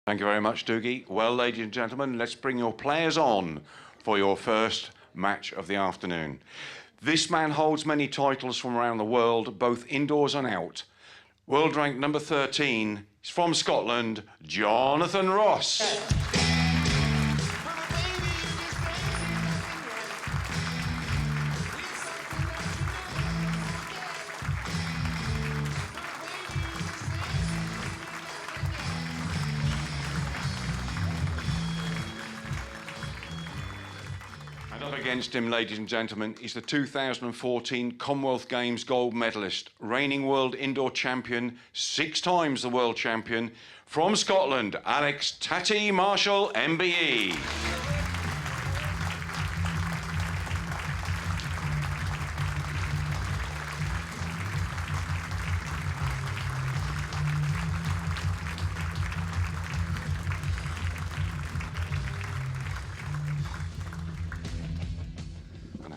Thank you very much, Doogie. Well, ladies and gentlemen, let's bring your players on for your first match of the afternoon. This man holds many titles from around the world, both indoors and out. World rank number 13, he's from Scotland, Jonathan Ross. And up against him, ladies and gentlemen, is the 2014 Commonwealth Games gold medalist, reigning world indoor champion, 6 times the world champion, from Scotland, Alex Tatty Marshall, MBE.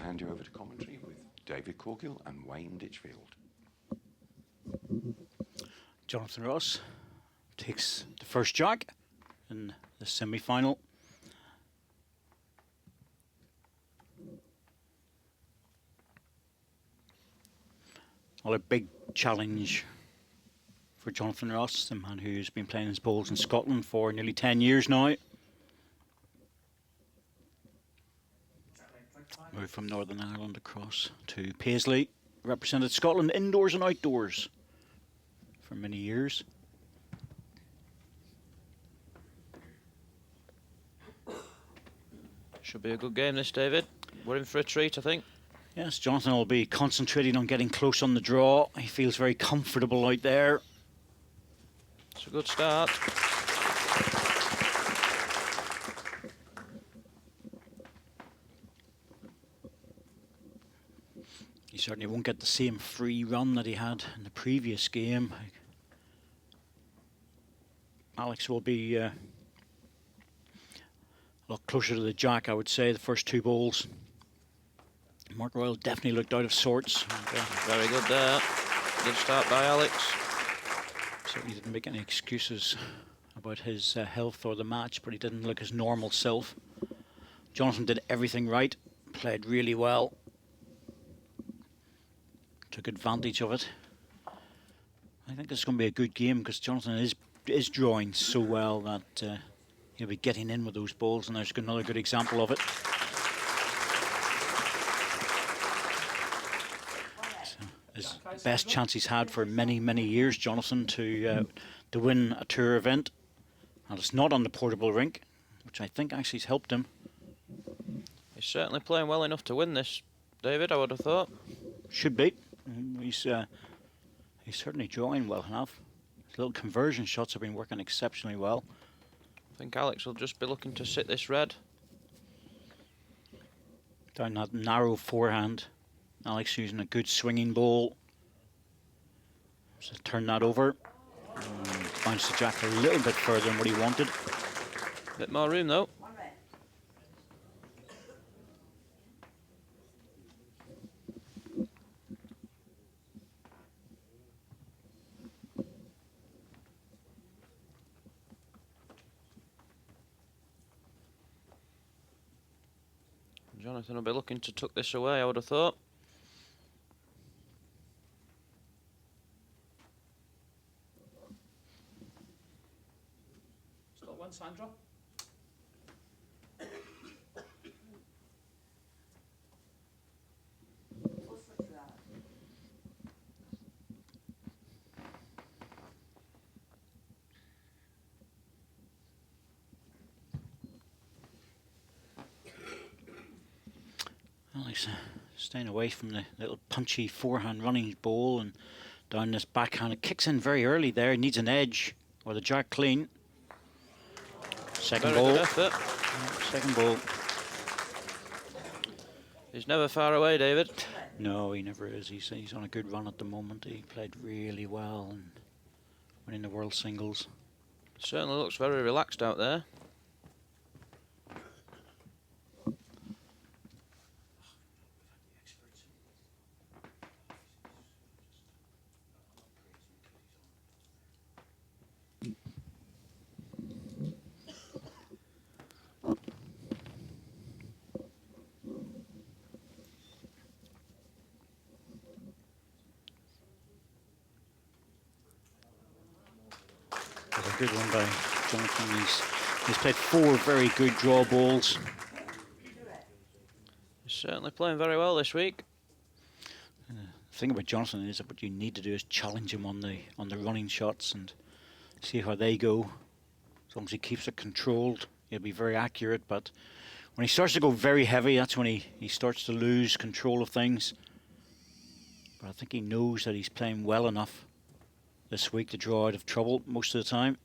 Hand you over to commentary with David Corgill and Wayne Ditchfield. Jonathan Ross takes the first jack in the semi-final. Well, a big challenge for Jonathan Ross, the man who's been playing his bowls in Scotland for nearly 10 years now. Moved from Northern Ireland across to Paisley, represented Scotland indoors and outdoors for many years. Should be a good game this, David. We're in for a treat, I think. Yes, Jonathan will be concentrating on getting close on the draw. He feels very comfortable out there. It's a good start. He certainly won't get the same free run that he had in the previous game. Alex will be a lot closer to the jack, I would say, the first 2 bowls. Mark Royal definitely looked out of sorts. Very good there. Good start by Alex. Certainly didn't make any excuses about his health or the match, but he didn't look his normal self. Jonathan did everything right, played really well. Took advantage of it. I think this is going to be a good game because Jonathan is drawing so well that he'll be getting in with those balls, and there's another good example of it. So his best chance he's had for many, many years, Jonathan, to win a tour event, and it's not on the portable rink, which I think actually has helped him. He's certainly playing well enough to win this, David, I would have thought. Should be. He's certainly drawing well enough. His little conversion shots have been working exceptionally well. I think Alex will just be looking to sit this red. Down that narrow forehand. Alex using a good swinging ball. So turn that over. Bounce the jack a little bit further than what he wanted. Bit more room though. Jonathan will be looking to tuck this away, I would have thought. Still one, Sandra. Well, he's staying away from the little punchy forehand running ball and down this backhand. It kicks in very early there. He needs an edge or the jack clean. Second Very ball. good effort. Second ball. He's never far away, David. No, he never is. He's on a good run at the moment. He played really well and winning the world singles. Certainly looks very relaxed out there. Good one by Jonathan. He's played 4 very good draw balls. He's certainly playing very well this week. The thing about Jonathan is that what you need to do is challenge him on the running shots and see how they go. As long as he keeps it controlled, he'll be very accurate. But when he starts to go very heavy, that's when he starts to lose control of things. But I think he knows that he's playing well enough this week to draw out of trouble most of the time.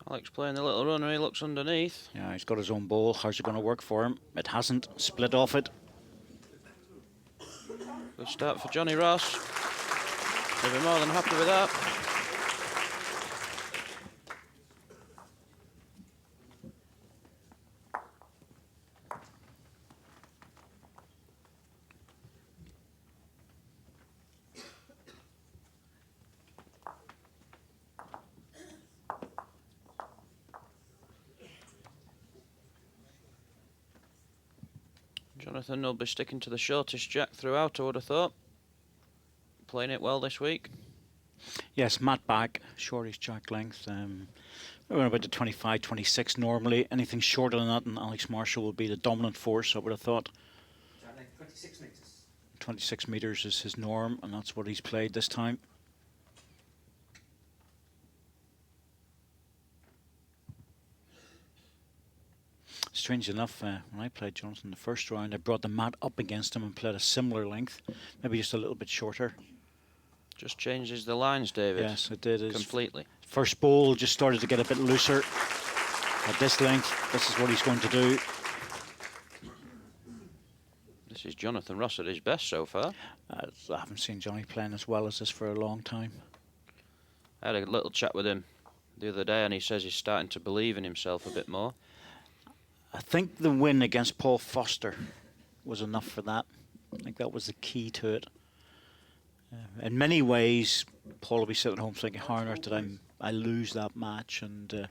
Alex playing the little runner, he looks underneath. Yeah, he's got his own ball. How's it going to work for him? It hasn't. Split off it. Good start for Johnny Ross. He'll be more than happy with that. Jonathan will be sticking to the shortest jack throughout, I would have thought. Playing it well this week. Yes, Matt back, shortest jack length. We're about the 25, 26 normally. Anything shorter than that, and Alex Marshall will be the dominant force, I would have thought. 26 metres. 26 metres is his norm, and that's what he's played this time. Strange enough, when I played Jonathan the first round, I brought the mat up against him and played a similar length, maybe just a little bit shorter. Just changes the lines, David. Yes, it did. Completely. First ball just started to get a bit looser. At this length, this is what he's going to do. This is Jonathan Ross at his best so far. I haven't seen Johnny playing as well as this for a long time. I had a little chat with him the other day and he says he's starting to believe in himself a bit more. I think the win against Paul Foster was enough for that. I think that was the key to it. In many ways, Paul will be sitting at home thinking, how on earth did I lose that match? And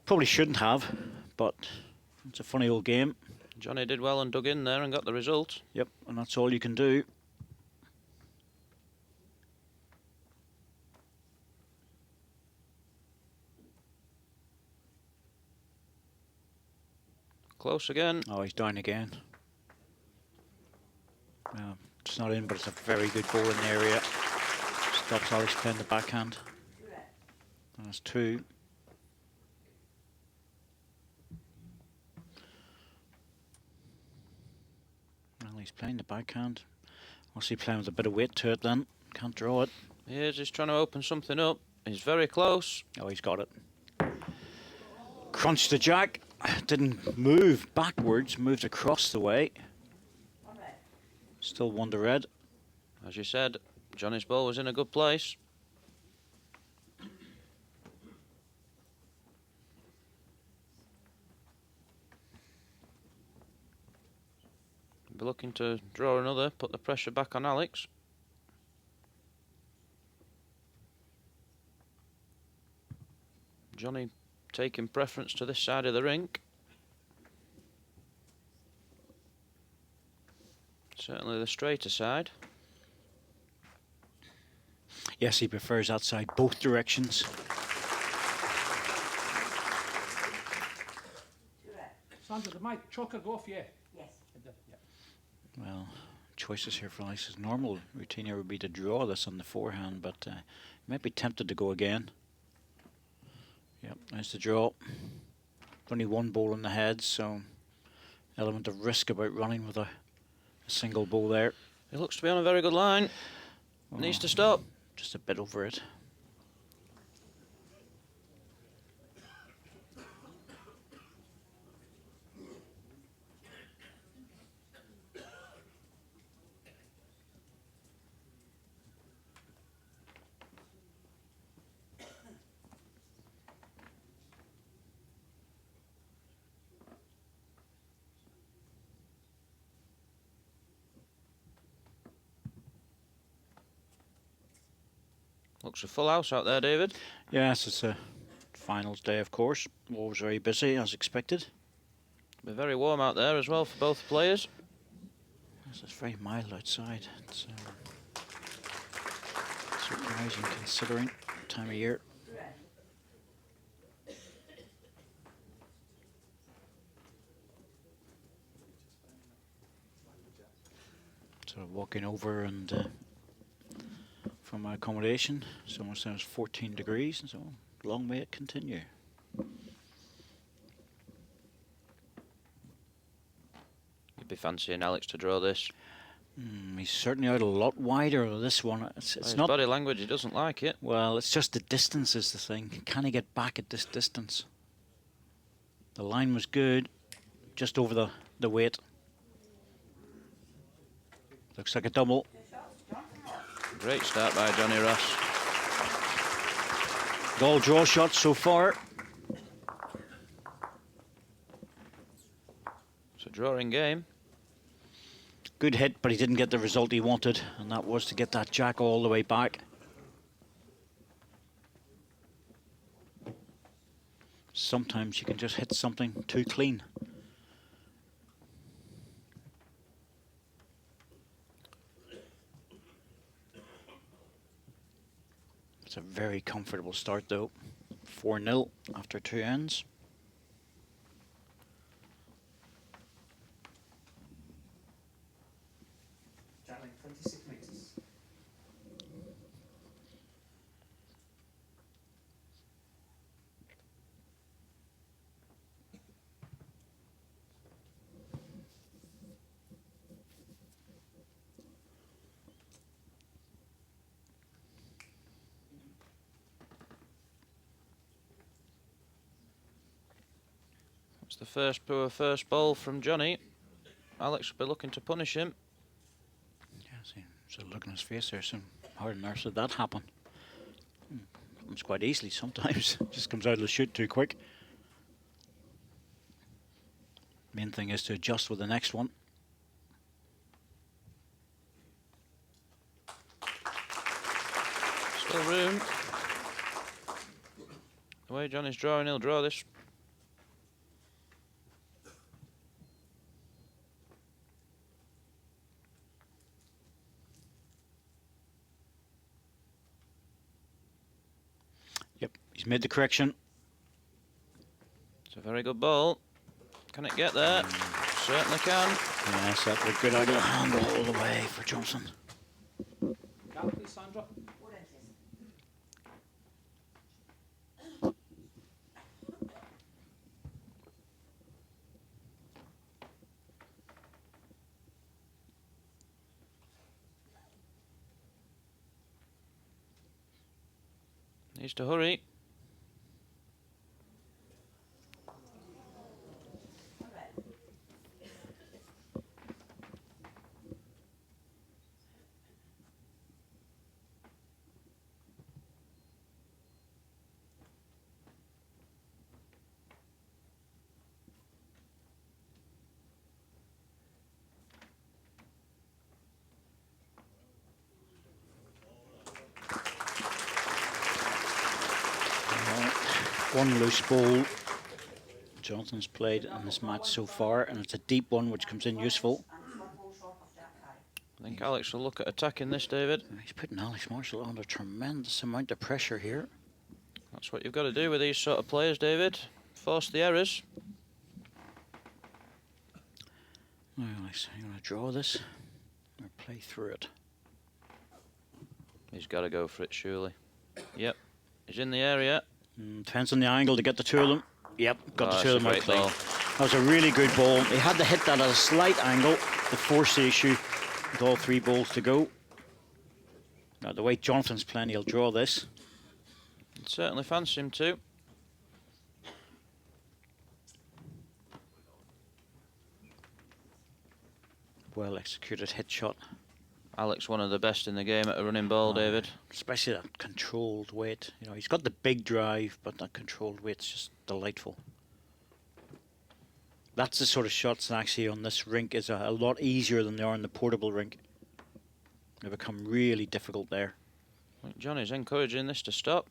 probably shouldn't have, but it's a funny old game. Johnny did well and dug in there and got the result. Yep, and that's all you can do. Close again. Oh, he's down again. It's not in, but it's a very good ball in the area. Stops Alex playing the backhand. That's 2. Well, he's playing the backhand. What's he playing with a bit of weight to it then? Can't draw it. He is, he's trying to open something up. He's very close. Oh, he's got it. Crunched the jack. Didn't move backwards, moved across the way. Still 1 to red. As you said, Johnny's ball was in a good place. Be looking to draw another, put the pressure back on Alex. Johnny taking preference to this side of the rink. Certainly the straighter side. Yes, he prefers that side both directions. Sandra, did my choker go off? Yeah. Yes. It did, yeah. Well, choices here for Alex's normal routine here would be to draw this on the forehand, but he might be tempted to go again. Yep, there's the draw. Only 1 ball in the head, so element of risk about running with a single ball there. He looks to be on a very good line. Oh, Needs to stop. just a bit over it. Looks a full house out there, David. Yes, it's a finals day, of course. Always very busy, as expected. Be very warm out there as well for both players. Yes, it's very mild outside. It's surprising considering the time of year. looking over and from my accommodation, someone says 14 degrees, and so long may it continue. You'd be fancying Alex to draw this. He's certainly out a lot wider. This one, it's His not. body language, he doesn't like it. Well, it's just the distance is the thing. Can he get back at this distance? The line was good, just over the weight. Looks like a double. Great start by Johnny Ross. All draw shots so far. It's a drawing game. Good hit, but he didn't get the result he wanted, and that was to get that jack all the way back. Sometimes you can just hit something too clean. It's a very comfortable start though. 4-0 after 2 ends. Javelin, 26 metres. It's the first poor first ball from Johnny. Alex will be looking to punish him. Yeah, see, there's a look on his face there, so how on earth did that happen? Happens quite easily sometimes. Just comes out of the chute too quick. Main thing is to adjust with the next one. Still room. The way Johnny's drawing, he'll draw this. Yep, he's made the correction. It's a very good ball. Can it get there? Certainly can. Yes, that was good out of the hand all the way for Johnson. Gap, please, Sandra. Needs to hurry. One loose ball Jonathan's played in this match so far, and it's a deep one which comes in useful. I think Alex will look at attacking this, David. He's putting Alex Marshall under tremendous amount of pressure here. That's what you've got to do with these sort of players, David. Force the errors. Now, Alex, are you going to draw this or play through it? He's got to go for it, surely. Yep. He's in the area. Depends on the angle to get the two of them. Yep, got the two of them out clean. Ball. That was a really good ball. He had to hit that at a slight angle to force the issue with all 3 balls to go. Now, the way Jonathan's playing, he'll draw this. I'd certainly fancy him too. Well executed hit shot. Alex, one of the best in the game at a running ball, David. Especially that controlled weight. You know, he's got the big drive, but that controlled weight's just delightful. That's the sort of shots that actually on this rink is a lot easier than they are in the portable rink. They become really difficult there. I think Johnny's encouraging this to stop.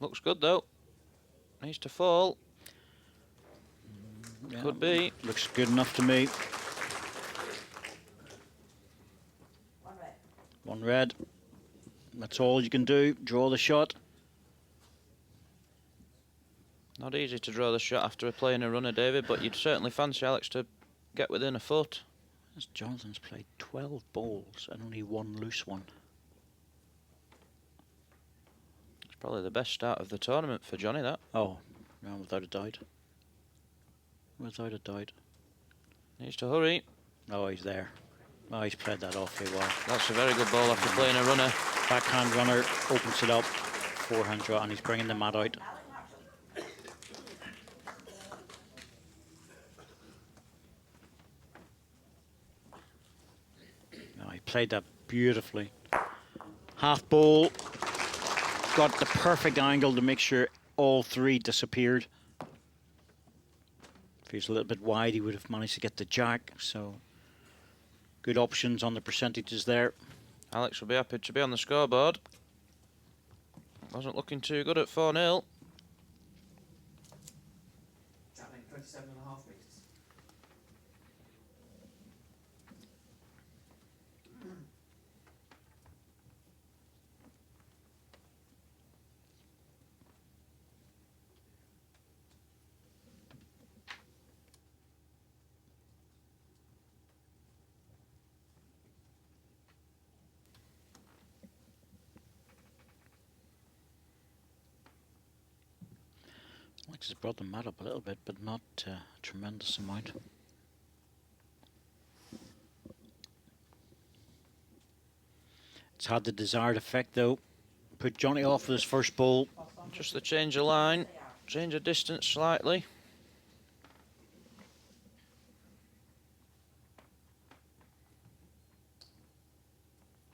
Looks good though. Needs to fall. Yeah, Could be. Looks good enough to me. One red. That's all you can do. Draw the shot. Not easy to draw the shot after playing a runner, David, but you'd certainly fancy Alex to get within a foot. As Jonathan's played 12 balls and only one loose one. It's probably the best start of the tournament for Johnny, that. Oh, no, without a doubt. Without a doubt. Needs to hurry. Oh, he's there. Oh, he's played that awfully well. That's a very good ball after playing a runner. Backhand runner opens it up. Forehand draw, and he's bringing the mat out. Oh, he played that beautifully. Half ball. Got the perfect angle to make sure all three disappeared. If he was a little bit wide, he would have managed to get the jack. So good options on the percentages there. Alex will be happy to be on the scoreboard. Wasn't looking too good at 4-0. Javelin 27.5 metres. Alex has brought the mat up a little bit, but not a tremendous amount. It's had the desired effect though. Put Johnny off with his first ball. Just the change of line, change of distance slightly.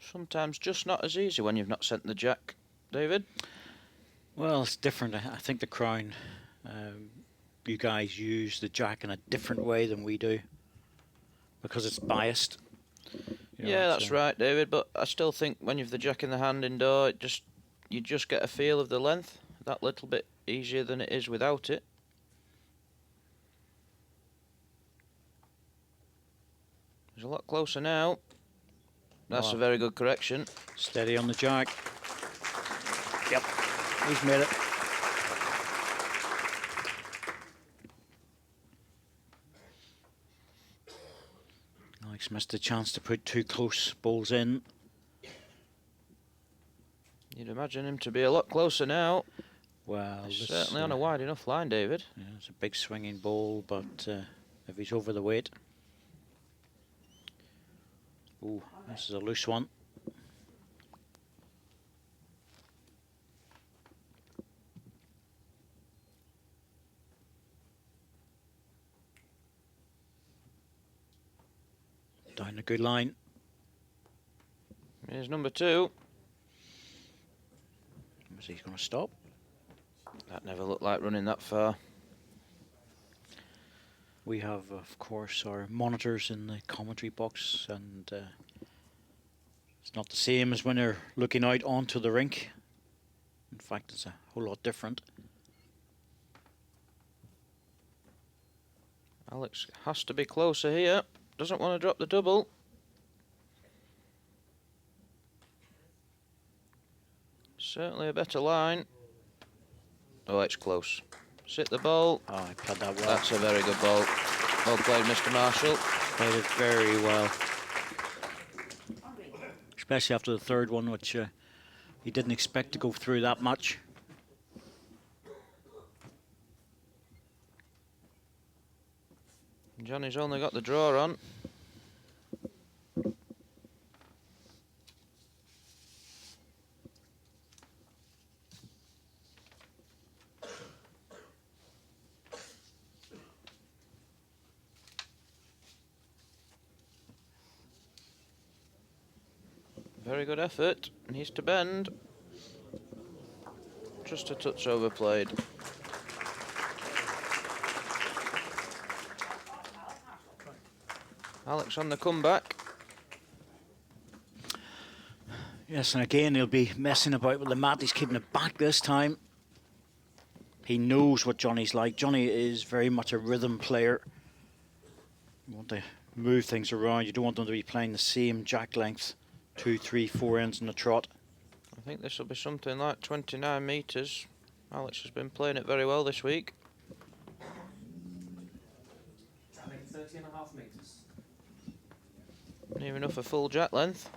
Sometimes just not as easy when you've not sent the jack, David. Well, it's different. I think the Crown, you guys use the jack in a different way than we do because it's biased. You know, Yeah, that's right, David. But I still think when you've the jack in the hand indoor, you just get a feel of the length that little bit easier than it is without it. He's a lot closer now. That's a very good correction. Steady on the jack. Yep, he's made it. Alex missed a chance to put two close balls in. You'd imagine him to be a lot closer now. Well, He's this, certainly on a wide enough line, David. yeah, it's a big swinging ball, but if he's over the weight. Ooh, this is a loose one. Down a good line. Here's number two. Is he going to stop? That never looked like running that far. We have, of course, our monitors in the commentary box, and it's not the same as when they're looking out onto the rink. In fact, it's a whole lot different. Alex has to be closer here. Doesn't want to drop the double. Certainly a better line. Oh, it's close. Sit the ball. Oh, I played that well. That's a very good ball. Well played, Mr. Marshall. Played it very well. Especially after the third one, which he didn't expect to go through that much. Johnny's only got the draw on. Very good effort. Needs to bend. Just a touch overplayed. Alex on the comeback. Yes, and again he'll be messing about with the mat. He's keeping it back this time. He knows what Johnny's like. Johnny is very much a rhythm player. You want to move things around. You don't want them to be playing the same jack length, 2, 3, 4 ends in a trot. I think this will be something like 29 metres. Alex has been playing it very well this week. Javelin 30.5 metres. Near enough a full jack length.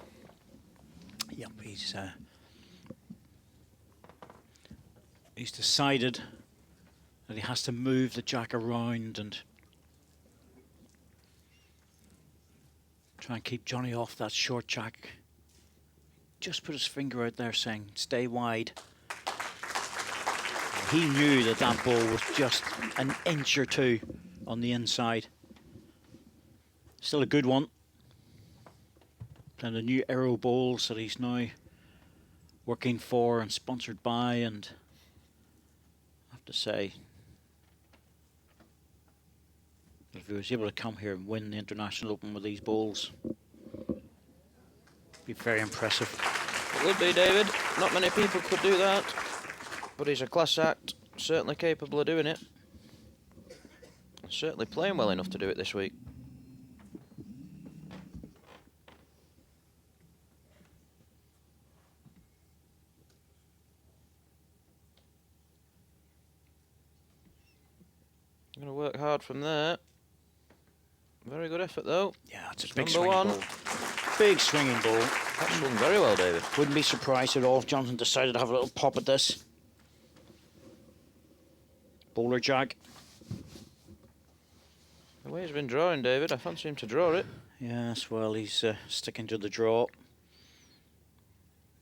Yep, he's decided that he has to move the jack around and try and keep Johnny off that short jack. Just put his finger out there saying, stay wide. He knew that that ball was just an inch or two on the inside. Still a good one. And the new Aero balls that he's now working for and sponsored by, and I have to say, if he was able to come here and win the International Open with these balls, it'd be very impressive. It would be, David. Not many people could do that, but he's a class act, certainly capable of doing it. Certainly playing well enough to do it this week. Going to work hard from there. Very good effort, though. Yeah, it's a It's big number swinging one. ball. Big swinging ball. That swung very well, David. Wouldn't be surprised at all if Johnson decided to have a little pop at this. Bowler jack. The way he's been drawing, David, I fancy him to draw it. Yes, well, he's sticking to the draw.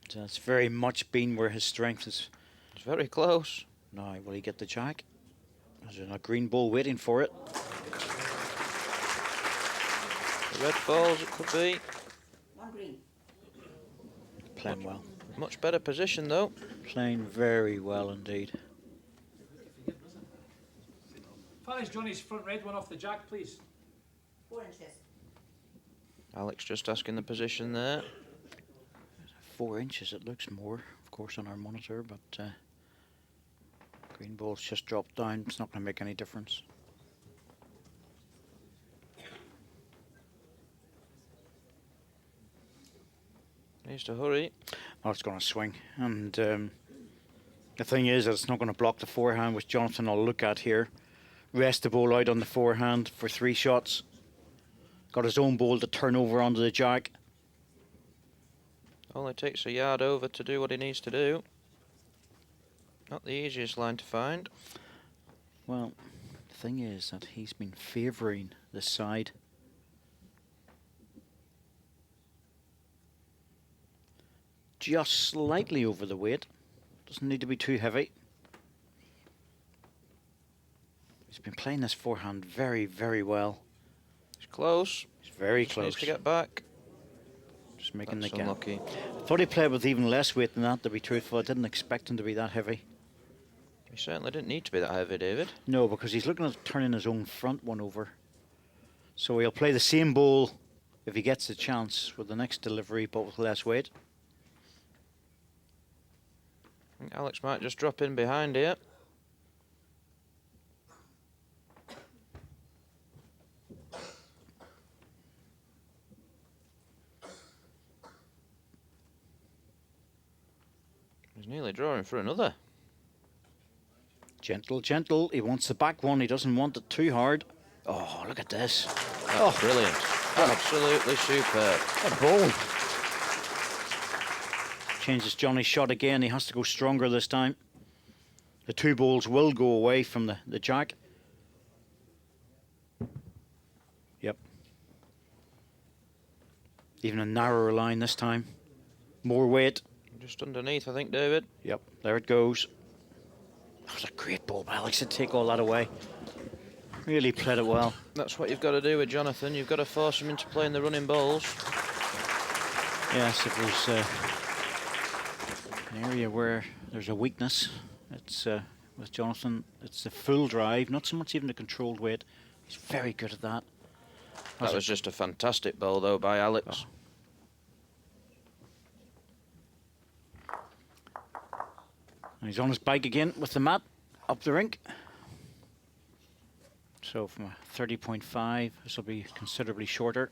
So it's very much been where his strength is. It's very close. Now, will he get the jack? There's a green ball waiting for it. The red falls, it could be. One green. Playing well. Much better position, though. Playing very well indeed. Fires Johnny's front red one off the jack, please. 4 inches. Alex just asking the position there. 4 inches, it looks more, of course, on our monitor, but green ball's just dropped down. It's not going to make any difference. Needs to hurry. Oh, it's going to swing. And the thing is that it's not going to block the forehand, which Jonathan will look at here. Rest the ball out on the forehand for 3 shots. Got his own ball to turn over onto the jack. Only takes a yard over to do what he needs to do. Not the easiest line to find. Well, the thing is that he's been favouring this side. Just slightly over the weight. Doesn't need to be too heavy. He's been playing this forehand very, very well. He's close. He's very Just close. needs to get back. Just making That's the gap. unlucky. I thought he played with even less weight than that, to be truthful. I didn't expect him to be that heavy. He certainly didn't need to be that heavy, David. No, because he's looking at turning his own front one over. So he'll play the same ball if he gets the chance with the next delivery, but with less weight. I think Alex might just drop in behind here. He's nearly drawing for another. Gentle, gentle. He wants the back one. He doesn't want it too hard. Oh, look at this. That's brilliant. Absolutely superb. A ball. Changes Johnny's shot again. He has to go stronger this time. The 2 balls will go away from the jack. Yep. Even a narrower line this time. More weight. Just underneath, I think, David. Yep, there it goes. That was a great ball by Alex to take all that away. Really played it well. That's what you've got to do with Jonathan. You've got to force him into playing the running balls. Yes, if there's an area where there's a weakness, it's with Jonathan, it's the full drive, not so much even the controlled weight. He's very good at that. That was just a fantastic ball, though, by Alex. And he's on his bike again with the mat up the rink. So from a 30.5, this will be considerably shorter.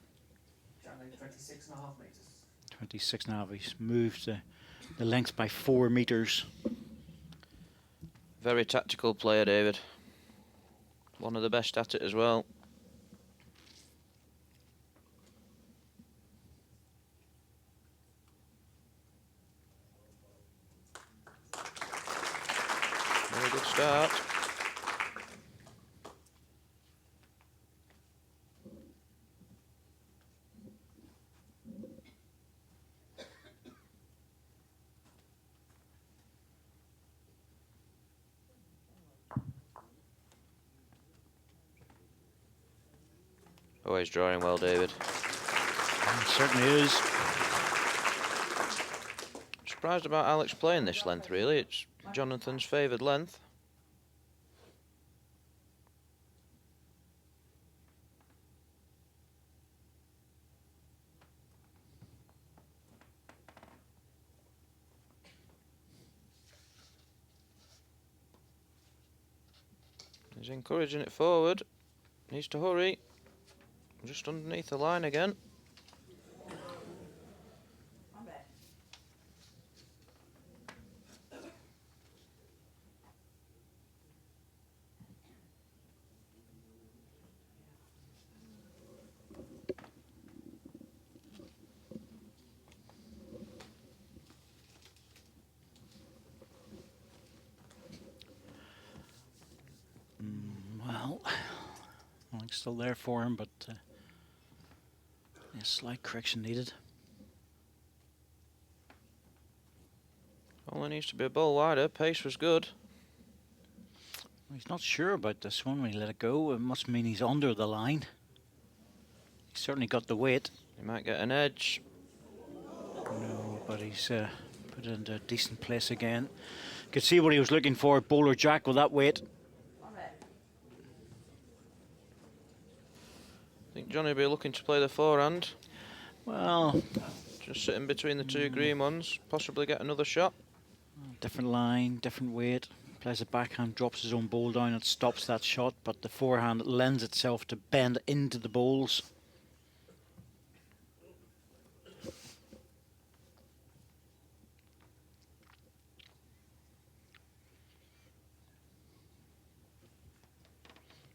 Generally 26 and a half metres. 26.5. He's moved the length by 4 meters. Very tactical player, David. One of the best at it as well. start. Oh, he's drawing well, David. Certainly is. Surprised about Alex playing this length, really. It's Jonathan's favoured length. He's encouraging it forward. Needs to hurry. Just underneath the line again. Well, Alex still there for him, but a slight correction needed. Only needs to be a ball wider. Pace was good. He's not sure about this one when he let it go. It must mean he's under the line. He's certainly got the weight. He might get an edge. No, but he's put it into a decent place again. Could see what he was looking for. Bowler Jack with that weight. I think Johnny will be looking to play the forehand. Well, Just sitting between the two green ones. Possibly get another shot. different line, different weight. Plays a backhand, drops his own bowl down and stops that shot, but the forehand lends itself to bend into the bowls.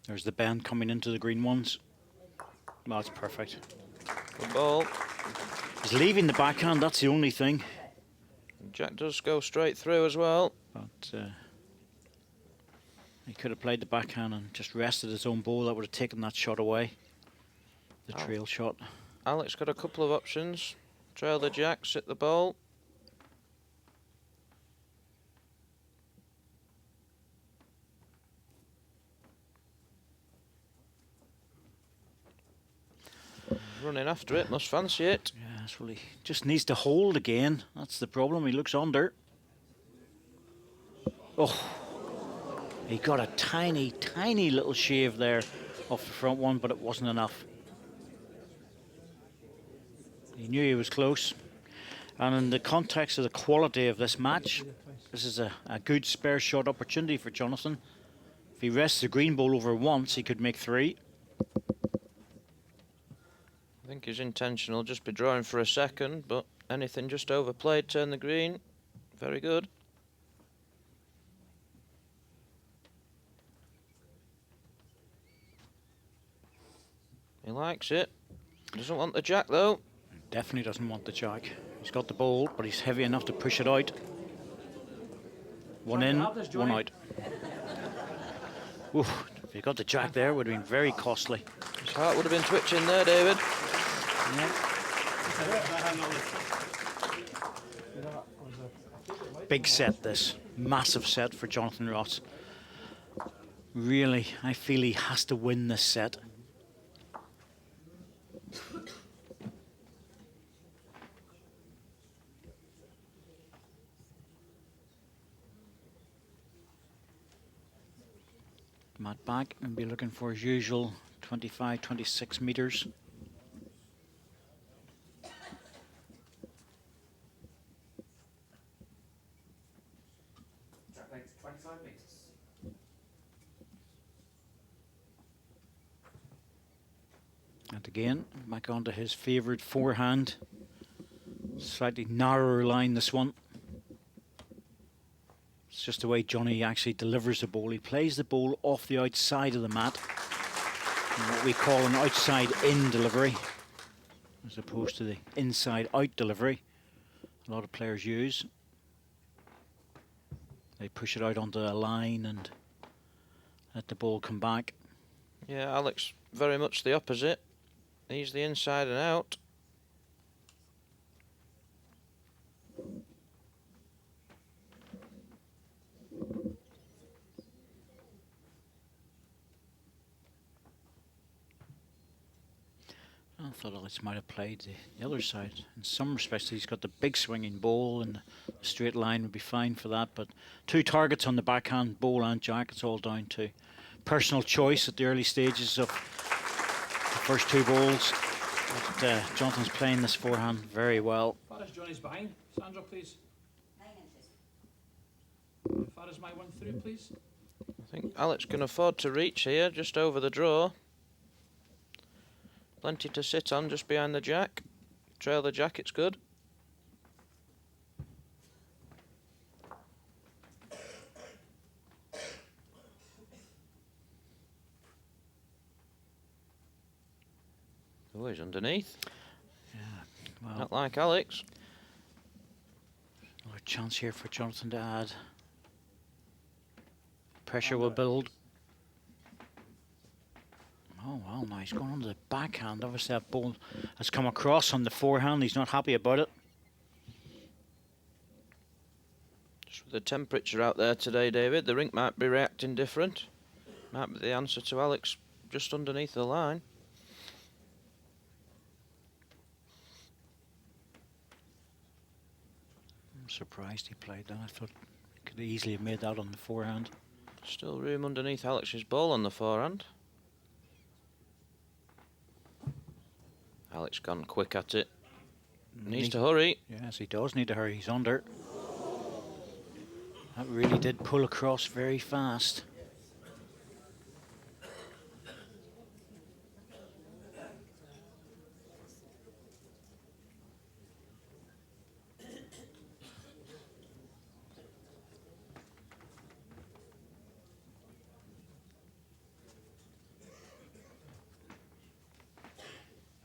There's the bend coming into the green ones. Well, that's perfect. Good ball. He's leaving the backhand, that's the only thing. Jack does go straight through as well. But he could have played the backhand and just rested his own ball. That would have taken that shot away. The trail shot. Alex got a couple of options. Trail the Jack, sit the ball. Running after it, must fancy it. Yes, well, he just needs to hold again. That's the problem. He looks under. Oh, he got a tiny, tiny little shave there off the front one, but it wasn't enough. He knew he was close. And in the context of the quality of this match, this is a good spare shot opportunity for Jonathan. If he rests the green ball over once, he could make three. I think he's intentional, just be drawing for a second, but anything just overplayed, turn the green. Very good. He likes it. Doesn't want the Jack though. Definitely doesn't want the Jack. He's got the ball, but he's heavy enough to push it out. One in, one out. Oof, if he got the Jack there, it would have been very costly. His heart would have been twitching there, David. Yeah. Big set this. Massive set for Jonathan Ross. Really, I feel he has to win this set. Matt back and be looking for his usual 25, 26 metres. Track length 25 metres. And again, back onto his favourite forehand. Slightly narrower line this one. It's just the way Johnny actually delivers the ball. He plays the ball off the outside of the mat. What we call an outside-in delivery, as opposed to the inside-out delivery a lot of players use. They push it out onto the line and let the ball come back. Yeah, Alex very much the opposite. He's the inside and out. I thought Alex might have played the other side. In some respects, he's got the big swinging ball, and the straight line would be fine for that. But 2 targets on the backhand, bowl and jack. It's all down to personal choice at the early stages of the first 2 balls. But, Jonathan's playing this forehand very well. Far as Johnny's behind. Sandra, please. 9 inches. Far as my one through, please. I think Alex can afford to reach here, just over the draw. Plenty to sit on just behind the jack. Trail the jack, it's good. Oh, he's underneath. Yeah, well, Not like Alex. another chance here for Jonathan to add. Pressure will build. Oh, well, now he's gone on to the backhand. Obviously, that ball has come across on the forehand. He's not happy about it. Just with the temperature out there today, David, the rink might be reacting different. Might be the answer to Alex just underneath the line. I'm surprised he played that. I thought he could easily have made that on the forehand. Still room underneath Alex's ball on the forehand. Alex gone quick at it. Needs to hurry. Yes, he does need to hurry. He's under. That really did pull across very fast.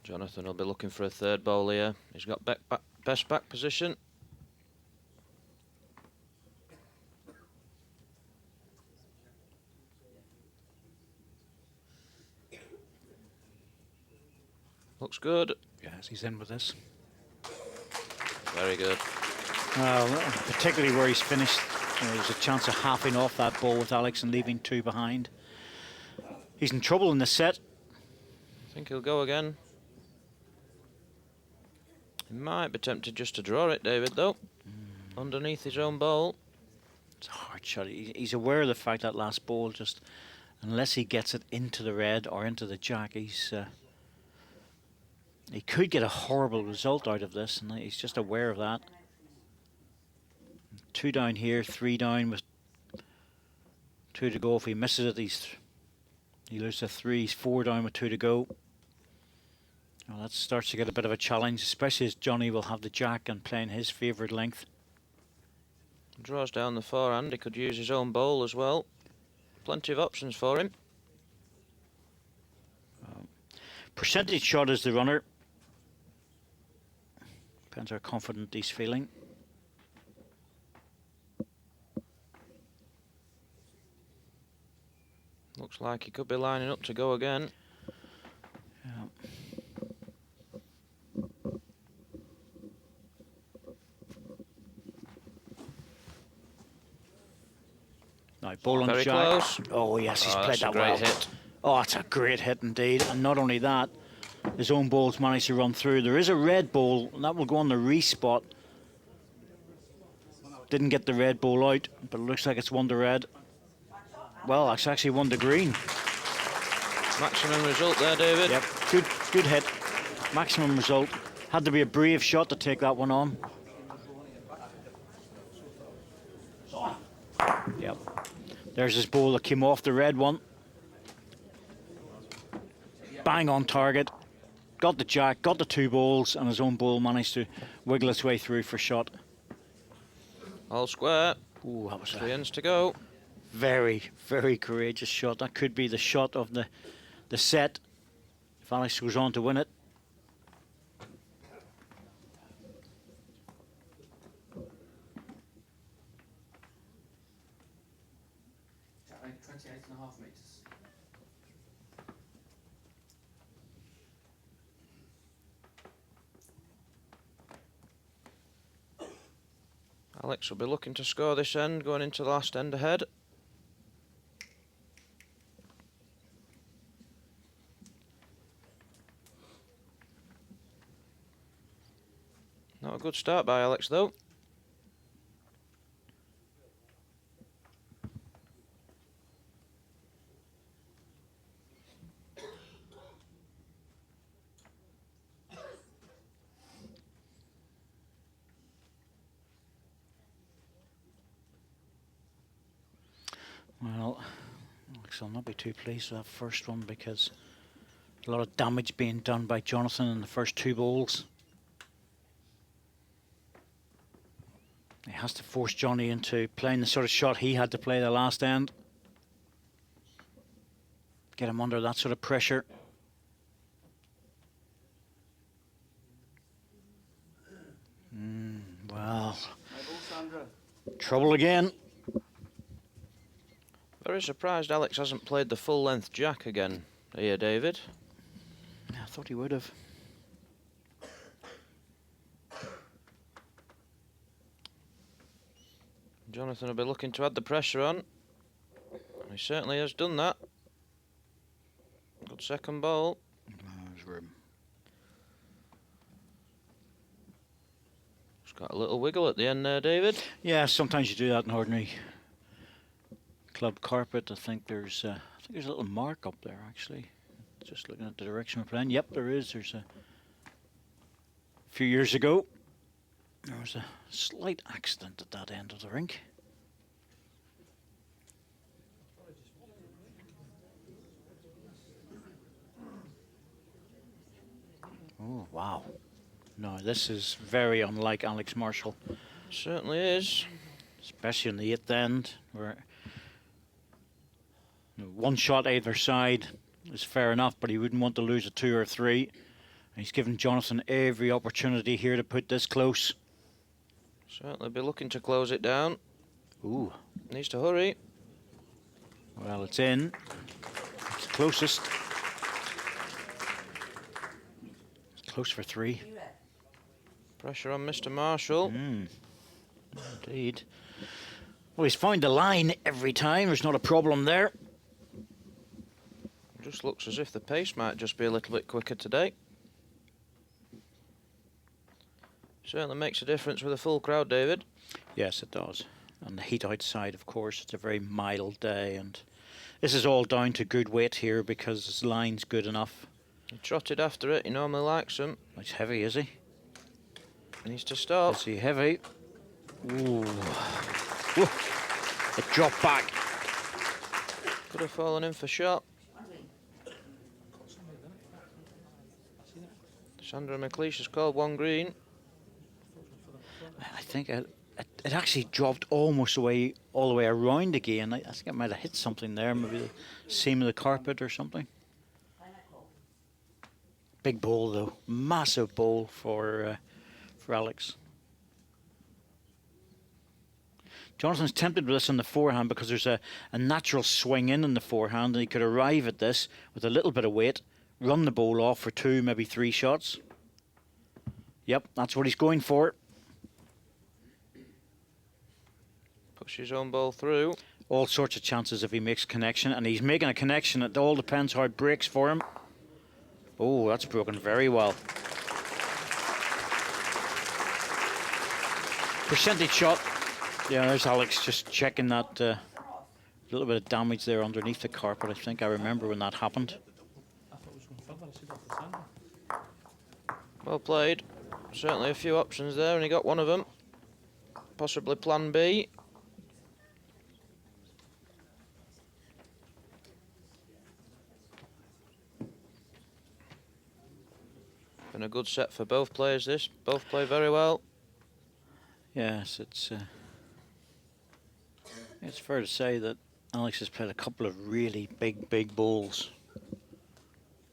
Jonathan will be looking for a 3rd ball here. He's got best back position. Looks good. Yes, he's in with this. Very good. Well, particularly where he's finished, there's a chance of halving off that ball with Alex and leaving 2 behind. He's in trouble in the set. I think he'll go again. He might be tempted just to draw it, David, though. Underneath his own ball. It's a hard shot. He's aware of the fact that last ball, just unless he gets it into the red or into the jack, he could get a horrible result out of this, and he's just aware of that. 2 down here, 3 down with 2 to go. If he misses it, he loses a 3. He's 4 down with 2 to go. Well, that starts to get a bit of a challenge, especially as Johnny will have the jack and playing his favourite length. Draws down the forehand. He could use his own bowl as well. Plenty of options for him. Percentage shot is the runner. Depends how confident he's feeling. Looks like he could be lining up to go again. Yeah. Now, ball on Very jack. close. Oh, yes, he's played That's that a great well. hit. Oh, that's a great hit indeed. And not only that, his own ball's managed to run through. There is a red ball, and that will go on the re-spot. Didn't get the red ball out, but it looks like it's won to red. Well, it's actually won to green. Maximum result there, David. Yep, good hit. Maximum result. Had to be a brave shot to take that one on. Yep. There's his ball that came off the red one. Bang on target. Got the jack, got the 2 balls, and his own ball managed to wiggle its way through for shot. All square. Ooh, that was 3 a ends to go. very, very courageous shot. That could be the shot of the set if Alex goes on to win it. 8.5 metres. Alex will be looking to score this end, going into the last end ahead. Not a good start by Alex though. Well, Alex will not be too pleased with that first one because a lot of damage being done by Jonathan in the first 2 bowls. He has to force Johnny into playing the sort of shot he had to play the last end. Get him under that sort of pressure. Well, trouble again. Very surprised Alex hasn't played the full length jack again here, David. I thought he would have. Jonathan will be looking to add the pressure on. He certainly has done that. Good second bowl. There's room. It's got a little wiggle at the end there, David. Yeah, sometimes you do that in ordinary club carpet. I think there's a little mark up there actually. Just looking at the direction we're playing. Yep, there is. There's a few years ago there was a slight accident at that end of the rink. Oh wow. No, this is very unlike Alex Marshall. Certainly is. Especially on the 8th end, where one shot either side is fair enough, but he wouldn't want to lose a 2 or 3. And he's given Jonathan every opportunity here to put this close. Certainly be looking to close it down. Ooh. Needs to hurry. Well, it's in. It's closest. It's close for 3. Pressure on Mr. Marshall. Indeed. Well, he's found the line every time. There's not a problem there. Just looks as if the pace might just be a little bit quicker today. Certainly makes a difference with a full crowd, David. Yes, it does. And the heat outside, of course, it's a very mild day, and this is all down to good weight here because his line's good enough. He trotted after it. He normally likes them. He's heavy, is he? Needs to stop. Is he heavy? Ooh. Ooh. It dropped back. Could have fallen in for shot. Sandra McLeish has called 1 green. I think it actually dropped almost all the way around again. I think it might have hit something there, maybe the seam of the carpet or something. Big bowl though, massive bowl for Alex. Jonathan's tempted with this on the forehand because there's a natural swing in the forehand, and he could arrive at this with a little bit of weight, run the bowl off for 2, maybe 3 shots. Yep, that's what he's going for. Puts his own ball through. All sorts of chances if he makes connection, and he's making a connection. It all depends how it breaks for him. Oh, that's broken very well. Percentage shot. Yeah, there's Alex just checking that little bit of damage there underneath the carpet. I think I remember when that happened. I thought it was going further. I said off the sand. Well played. Certainly a few options there, and he got one of them. Possibly plan B. Been a good set for both players this. Both play very well. Yes, it's fair to say that Alex has played a couple of really big bowls.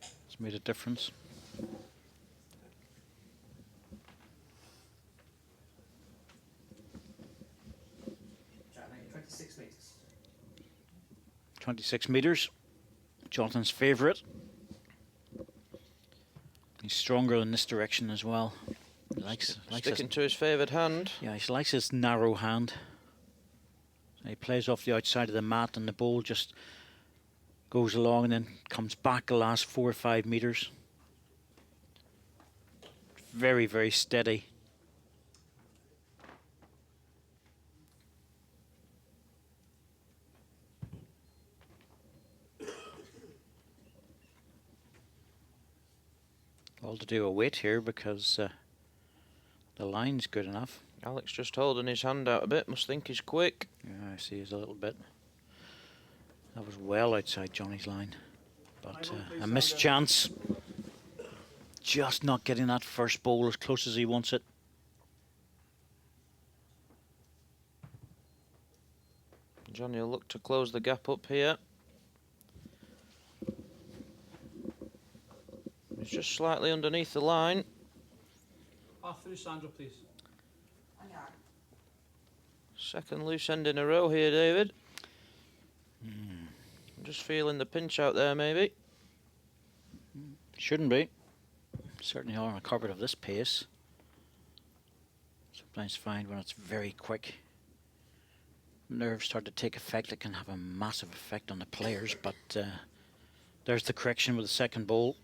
It's made a difference. Jack, 26 metres. 26 metres. Jonathan's favourite. He's stronger in this direction as well. He likes Sticking to his favoured hand. Yeah, he likes his narrow hand. So he plays off the outside of the mat and the ball just goes along and then comes back the last 4 or 5 metres. Very, very steady. All to do a wait here because the line's good enough. Alex just holding his hand out a bit, must think he's quick. Yeah, I see he's a little bit. That was well outside Johnny's line. But a missed chance. Just not getting that first bowl as close as he wants it. Johnny will look to close the gap up here. He's just slightly underneath the line. Half through, Sandra, please. On your arm. Second loose end in a row here, David. I'm just feeling the pinch out there, maybe. Shouldn't be. Certainly not on a carpet of this pace. Sometimes find when it's very quick, nerves start to take effect. It can have a massive effect on the players, but there's the correction with the second bowl.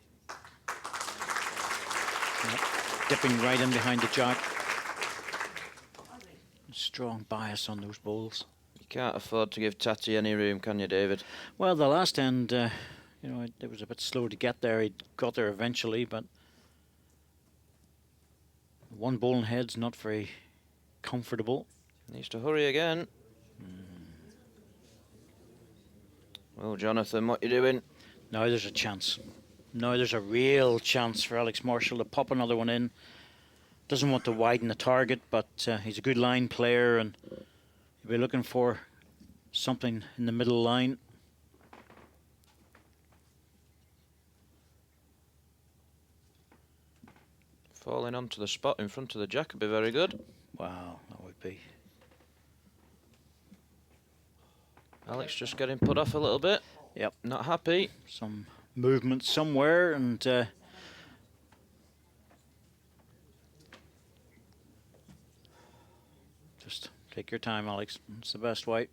Yep. Dipping right in behind the jack. Strong bias on those bowls. You can't afford to give Tatty any room, can you, David? Well, the last end, you know, it was a bit slow to get there. He got there eventually, but one bowling head's not very comfortable. Needs to hurry again. Well, Jonathan, what you doing? Now there's a chance. Now there's a real chance for Alex Marshall to pop another one in. Doesn't want to widen the target, but he's a good line player and he'll be looking for something in the middle line. Falling onto the spot in front of the jack would be very good. Wow, that would be. Alex just getting put off a little bit. Yep. Not happy. Some movement somewhere and just take your time, Alex. It's the best way.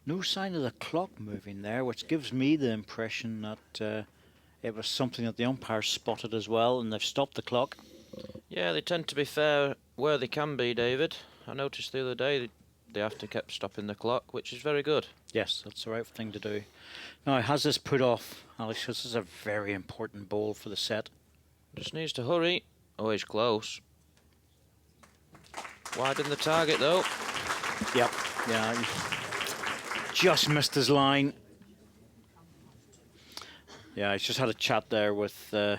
No sign of the clock moving there, which gives me the impression that it was something that the umpire spotted as well, and they've stopped the clock. Yeah, they tend to be fair where they can be, David. I noticed the other day they have to keep stopping the clock, which is very good. Yes, that's the right thing to do. Now, has this put off, Alex? This is a very important bowl for the set. Just needs to hurry. Oh, he's close. Widen the target, though. Yep, yeah, he just missed his line. Yeah, he's just had a chat there with the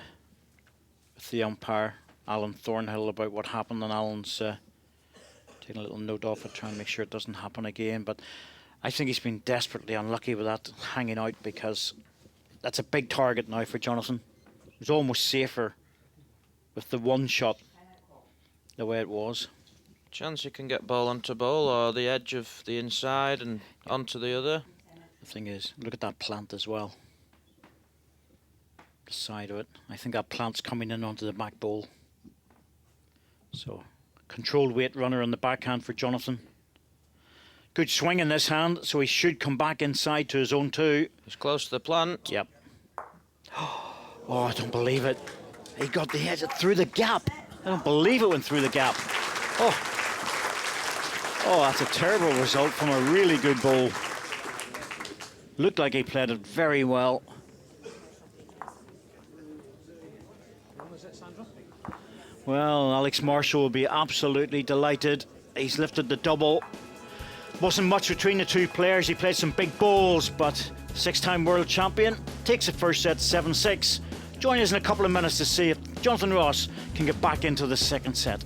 umpire, Alan Thornhill, about what happened, and Alan's taking a little note off it, trying to make sure it doesn't happen again. But I think he's been desperately unlucky with that hanging out, because that's a big target now for Jonathan. It was almost safer with the one shot the way it was. Chance you can get ball onto ball or the edge of the inside and onto the other. The thing is, look at that plant as well. The side of it. I think that plant's coming in onto the back bowl. So, controlled weight runner on the backhand for Jonathan. Good swing in this hand, so he should come back inside to his own two. He's close to the plant. Yep. Oh, I don't believe it. He got the head through the gap. I don't believe it went through the gap. Oh, that's a terrible result from a really good bowl. Looked like he played it very well. What was it, Sandra? Well, Alex Marshall will be absolutely delighted. He's lifted the double. Wasn't much between the two players. He played some big bowls, but six-time world champion takes the first set 7-6. Join us in a couple of minutes to see if Jonathan Ross can get back into the second set.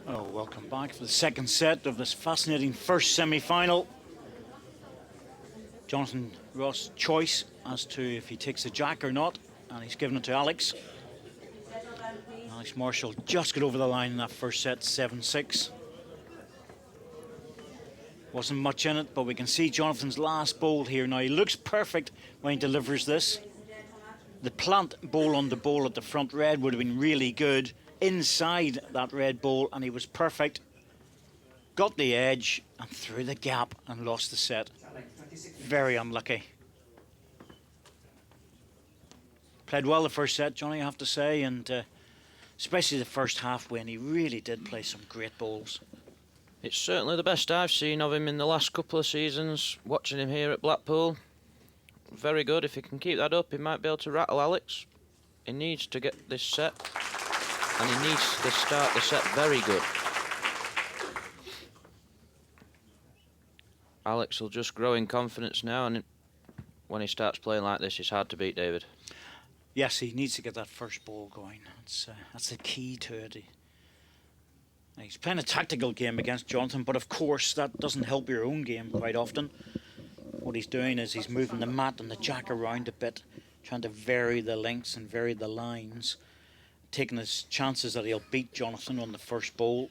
Oh, welcome back for the second set of this fascinating first semi-final. Jonathan Ross' choice as to if he takes the jack or not, and he's given it to Alex. Alex Marshall just got over the line in that first set, 7-6. Wasn't much in it, but we can see Jonathan's last bowl here. Now, he looks perfect when he delivers this. The plant bowl on the bowl at the front red would have been really good inside that red bowl, and he was perfect. Got the edge and through the gap and lost the set. Very unlucky. Played well the first set, Johnny, I have to say, and especially the first half when he really did play some great bowls. It's certainly the best I've seen of him in the last couple of seasons, watching him here at Blackpool. Very good. If he can keep that up, he might be able to rattle Alex. He needs to get this set, and he needs to start the set very good. Alex will just grow in confidence now, and when he starts playing like this, it's hard to beat David. Yes, he needs to get that first ball going. That's the key to it. He's playing a tactical game against Jonathan, but of course that doesn't help your own game quite often. What he's doing is he's moving the mat and the jack around a bit, trying to vary the lengths and vary the lines, taking his chances that he'll beat Jonathan on the first bowl.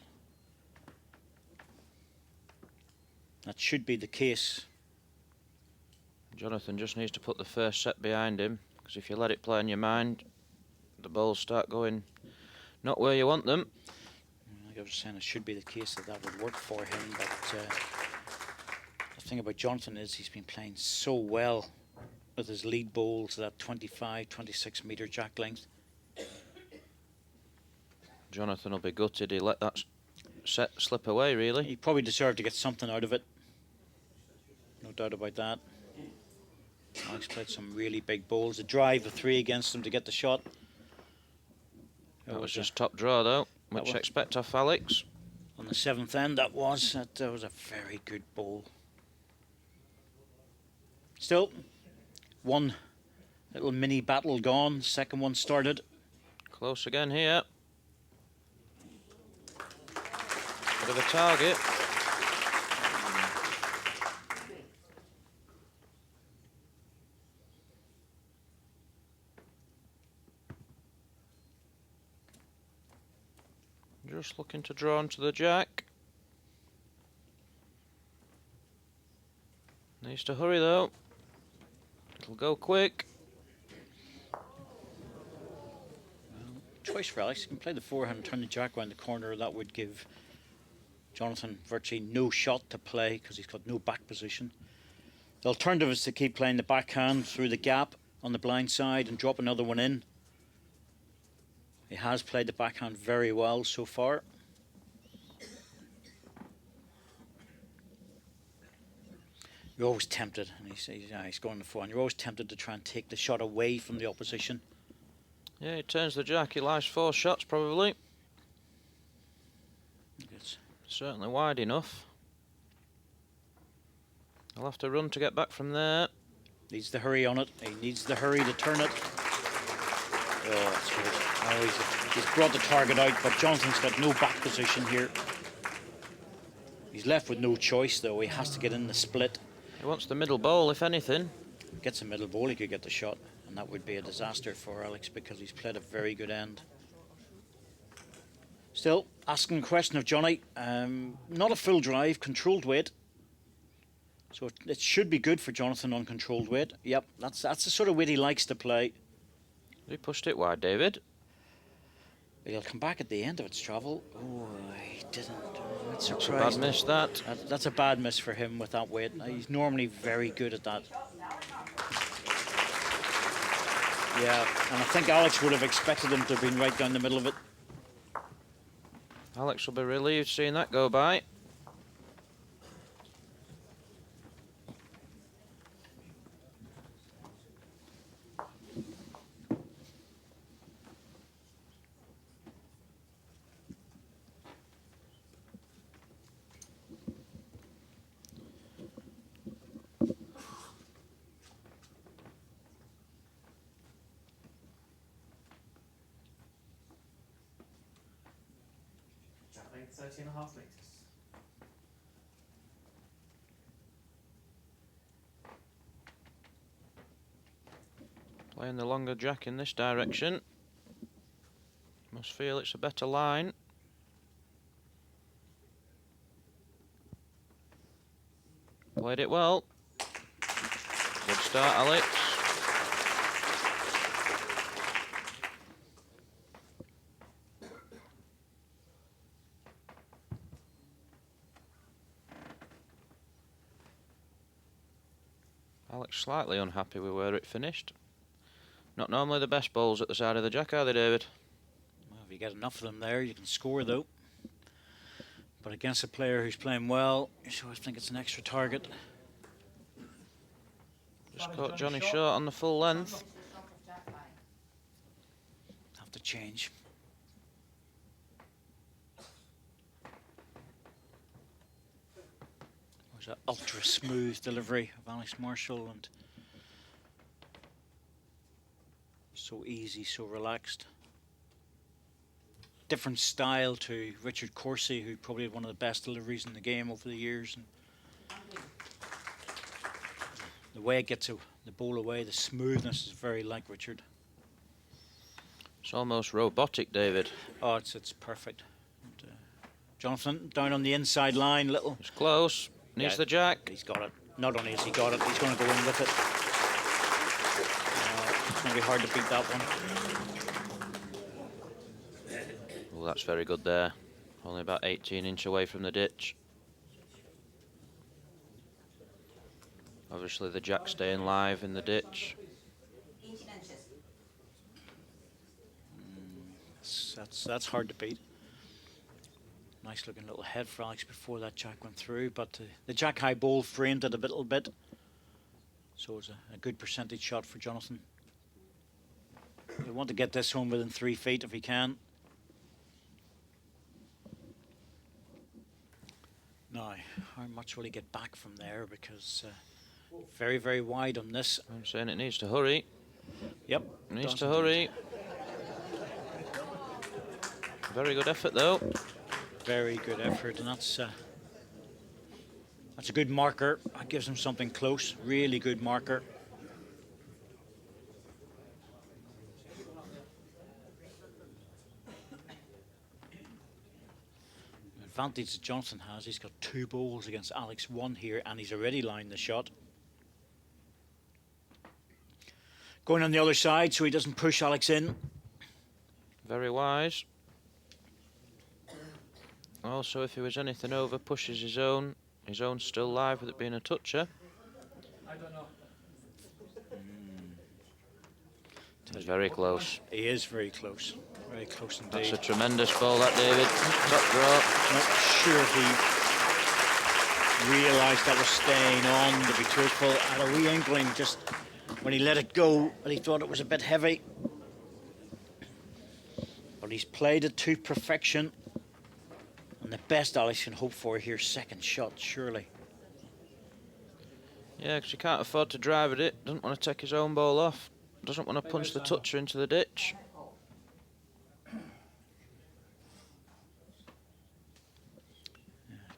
That should be the case. Jonathan just needs to put the first set behind him, because if you let it play in your mind, the balls start going not where you want them. Like I was saying, it should be the case that would work for him, but the thing about Jonathan is he's been playing so well with his lead bowls, that 25, 26 metre jack length. Jonathan will be gutted he let that set slip away, really. He probably deserved to get something out of it. No doubt about that. Alex played some really big bowls. A drive, a 3 against him to get the shot. That was just top draw, though, which was expect off Alex. on the 7th end, that was a very good bowl. Still, one little mini battle gone. Second one started. Close again here. Bit of a target. Just looking to draw onto the jack. Needs to hurry though. It'll go quick. Choice for Alex. He can play the forehand and turn the jack around the corner. That would give Jonathan virtually no shot to play because he's got no back position. The alternative is to keep playing the backhand through the gap on the blind side and drop another one in. He has played the backhand very well so far. You're always tempted, and he's going to the forehand. You're always tempted to try and take the shot away from the opposition. Yeah, he turns the jack. He lies 4 shots probably. It's Certainly wide enough. I'll have to run to get back from there. Needs the hurry on it. He needs the hurry to turn it. Oh, that's good. Oh, he's brought the target out, but Jonathan's got no back position here. He's left with no choice, though. He has to get in the split. He wants the middle bowl, if anything. Gets a middle bowl, he could get the shot, and that would be a disaster for Alex because he's played a very good end. Still, asking a question of Johnny. Not a full drive, controlled weight. So it should be good for Jonathan on controlled weight. Yep, that's the sort of weight he likes to play. He pushed it wide, David. But he'll come back at the end of its travel. Oh, he didn't. That's That's a bad miss, that. That's a bad miss for him with that weight. He's normally very good at that. Yeah, and I think Alex would have expected him to have been right down the middle of it. Alex will be relieved seeing that go by. 30.5 metres. Playing the longer jack in this direction. Must feel it's a better line. Played it well. Good start, Alex. Alex slightly unhappy with where it finished. Not normally the best balls at the side of the jack, are they, David? Well, if you get enough of them there, you can score though. But against a player who's playing well, you always think it's an extra target. Just caught Johnny short on the full length. Have to change. There's an ultra smooth delivery of Alex Marshall, and so easy, so relaxed. Different style to Richard Corsi, who probably had one of the best deliveries in the game over the years. And the way it gets the ball away, the smoothness is very like Richard. It's almost robotic, David. Oh, it's perfect. And, Jonathan down on the inside line, little. It's close. Needs Yeah, the jack. He's got it. Not only has he got it, he's going to go in with it. It's going to be hard to beat that one. Oh, that's very good there. Only about 18 inches away from the ditch. Obviously the jack staying live in the ditch. 18 inches. That's hard to beat. Nice looking little head for Alex before that jack went through, but the jack high ball framed it a little bit. So it's a good percentage shot for Jonathan. We want to get this home within 3 feet if he can. Now, how much will he get back from there? Because very, very wide on this. I'm saying it needs to hurry. Yep. Needs does to indeed. hurry. Very good effort though. Very good effort, and that's a good marker. That gives him something close. Really good marker. The advantage that Johnson has, he's got 2 balls against Alex 1 here, and he's already lined the shot. Going on the other side so he doesn't push Alex in. Very wise. Also, if he was anything over, pushes his own. His own's still live with it being a toucher. I don't know. He's very close. He is very close. Very close indeed. That's a tremendous ball, that, David. Top draw. Not sure if he realised that was staying on, to be truthful. Had a wee inkling just when he let it go, but he thought it was a bit heavy. But he's played it to perfection. And the best Alex can hope for here, second shot, surely. Yeah, because he can't afford to drive at it. Doesn't want to take his own ball off. Doesn't want to punch the toucher into the ditch. He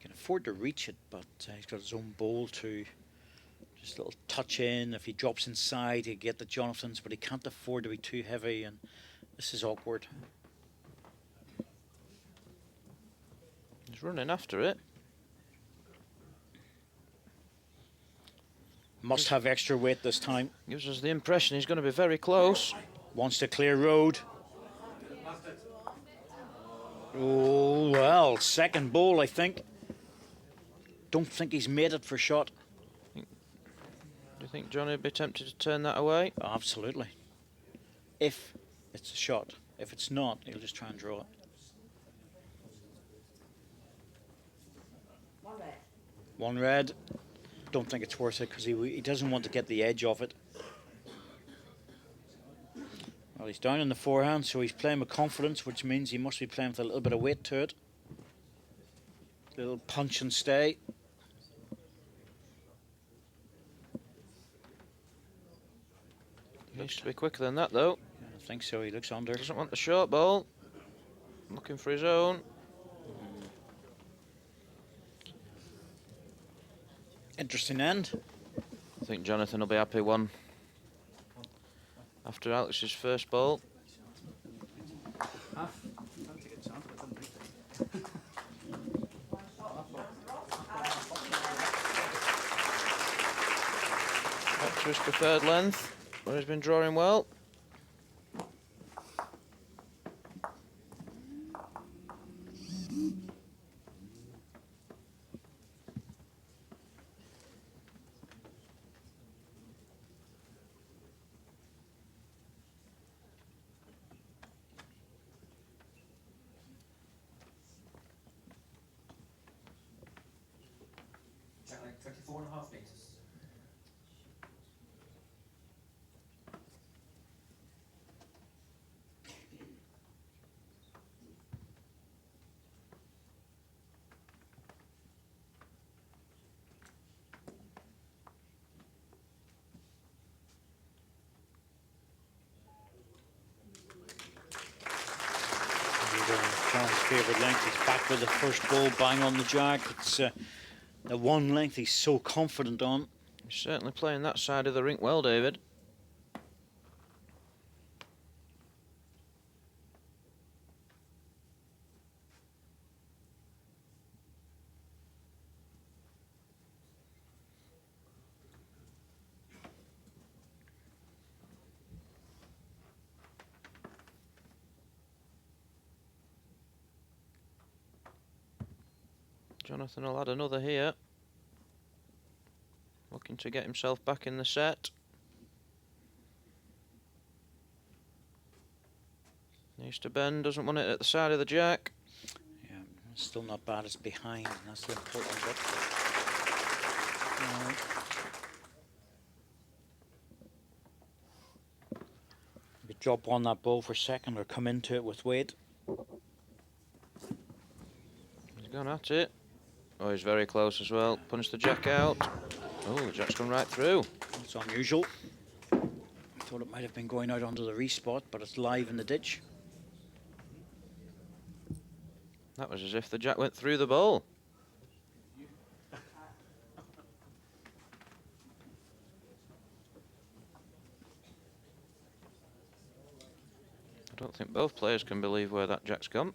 can afford to reach it, but he's got his own ball to just a little touch in. If he drops inside, he'll get the Jonathan's, but he can't afford to be too heavy, and this is awkward. He's running after it. Must have extra weight this time. Gives us the impression he's going to be very close. Wants to clear road. Oh, well, second ball, I think. Don't think he's made it for shot. Do you think Johnny would be tempted to turn that away? Absolutely. If it's a shot. If it's not, he'll just try and draw it. One red. One red. Don't think it's worth it because he doesn't want to get the edge of it. Well, he's down in the forehand, so he's playing with confidence, which means he must be playing with a little bit of weight to it. Little punch and stay. He needs to be quicker than that, though. Yeah, I think so. He looks under. Doesn't want the short ball. Looking for his own. Interesting end. I think Jonathan will be happy one after Alex's first ball. Back to his preferred length, where he's been drawing well. Like 24.5 metres. John's favourite length. He's back with the first ball, bang on the jack. It's the one length he's so confident on. He's certainly playing that side of the rink well, David. Jonathan will add another here. Looking to get himself back in the set. Needs to bend, doesn't want it at the side of the jack. Yeah, still not bad. It's behind. That's the important bit. You could drop on that ball for second or come into it with weight. He's gone at it. Oh, he's very close as well. Punched the jack out. Oh, the jack's gone right through. It's unusual. I thought it might have been going out onto the respot, but it's live in the ditch. That was as if the jack went through the ball. I don't think both players can believe where that jack's gone.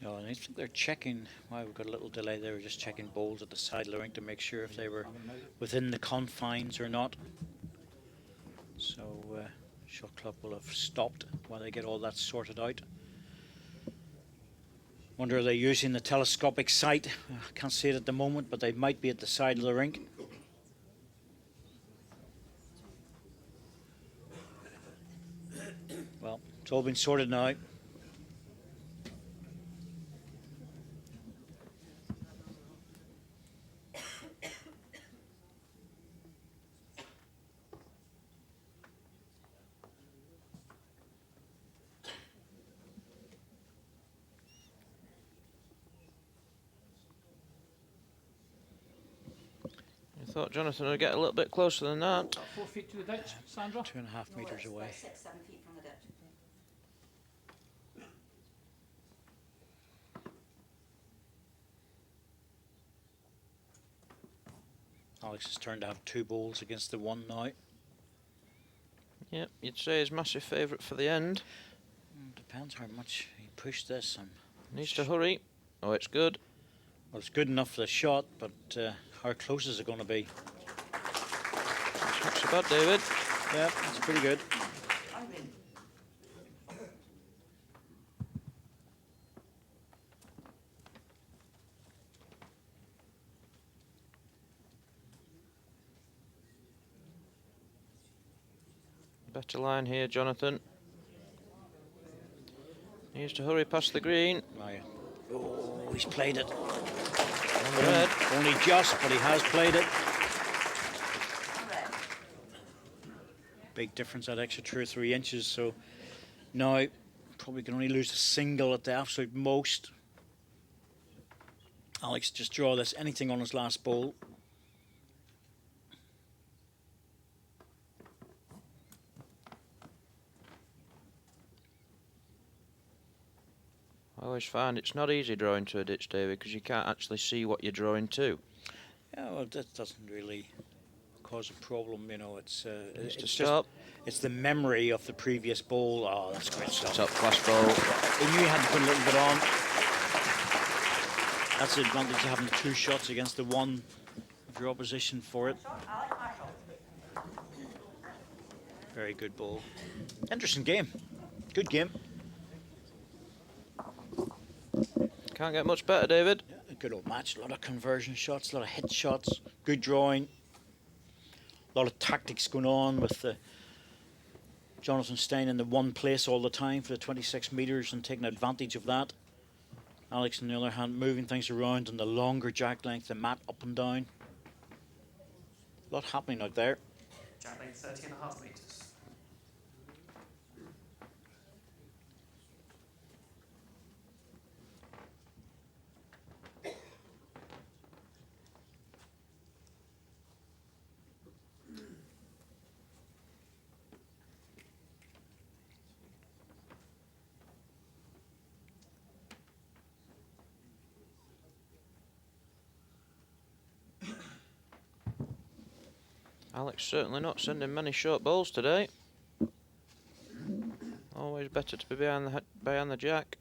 No, and I think they're checking. Why we've got a little delay. They were just checking bowls at the side of the rink to make sure if they were within the confines or not. So shot club will have stopped while they get all that sorted out. Wonder are they using the telescopic sight? I can't see it at the moment, but they might be at the side of the rink. Well, it's all been sorted now. I thought Jonathan would get a little bit closer than that. About 4 feet to the ditch, Sandra. 2.5 metres away. About 6, 7 feet from the ditch. Alex has turned to have 2 balls against the 1 now. Yep, you'd say he's massive favourite for the end. Depends how much he pushed this. Needs to hurry. Oh, it's good. Well, it's good enough for the shot, but how close is it going to be? It's not so bad, David. Yeah, it's pretty good. I mean, Better line here, Jonathan. Needs to hurry past the green. Right. Oh, he's played it. On the red. Only just, but he has played it. red. Big difference, that extra 2 or 3 inches. So now probably can only lose a single at the absolute most. Alex just draw this anything on his last ball. I always find it's not easy drawing to a ditch, David, because you can't actually see what you're drawing to. Yeah, well, that doesn't really cause a problem, you know. It's Needs to it's stop. it's the memory of the previous ball. Oh, that's great stuff. Top class ball. He knew he had to put a little bit on. That's the advantage of having 2 shots against the 1 of your opposition for it. Shot, Alex Marshall. Very good ball. Interesting game. Good game. Can't get much better, David. Yeah, a good old match. A lot of conversion shots, a lot of hit shots, good drawing. A lot of tactics going on with Jonathan staying in the one place all the time for the 26 metres and taking advantage of that. Alex, on the other hand, moving things around on the longer jack length, the mat up and down. A lot happening out there. Jack length 30.5 metres. Alex certainly not sending many short balls today. Always better to be behind the jack.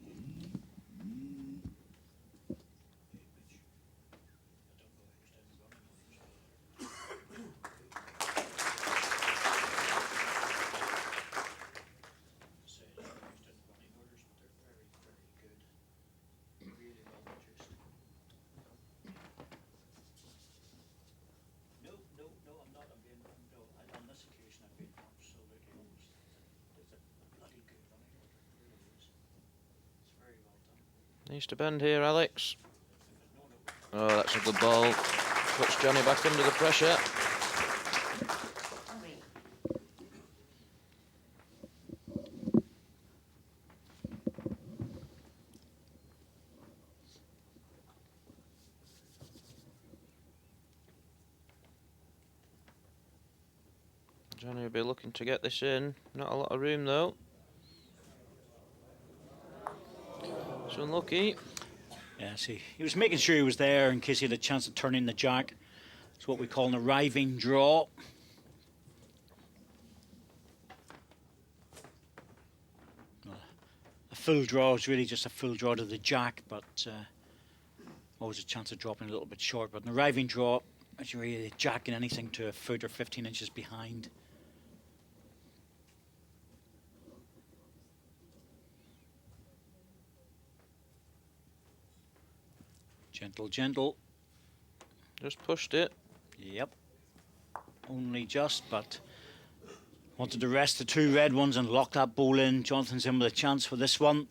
Needs to bend here, Alex. Oh, that's a good ball. Puts Johnny back under the pressure. Henry. Johnny will be looking to get this in. Not a lot of room though. It's unlucky. Yeah, see, he was making sure he was there in case he had a chance of turning the jack. It's what we call an arriving draw. A full draw is really just a full draw to the jack, but always a chance of dropping a little bit short. But an arriving draw is really jacking anything to a foot or 15 inches behind. Gentle, gentle. Just pushed it. Yep. Only just, but wanted to rest the 2 red ones and lock that ball in. Jonathan's in with a chance for this one.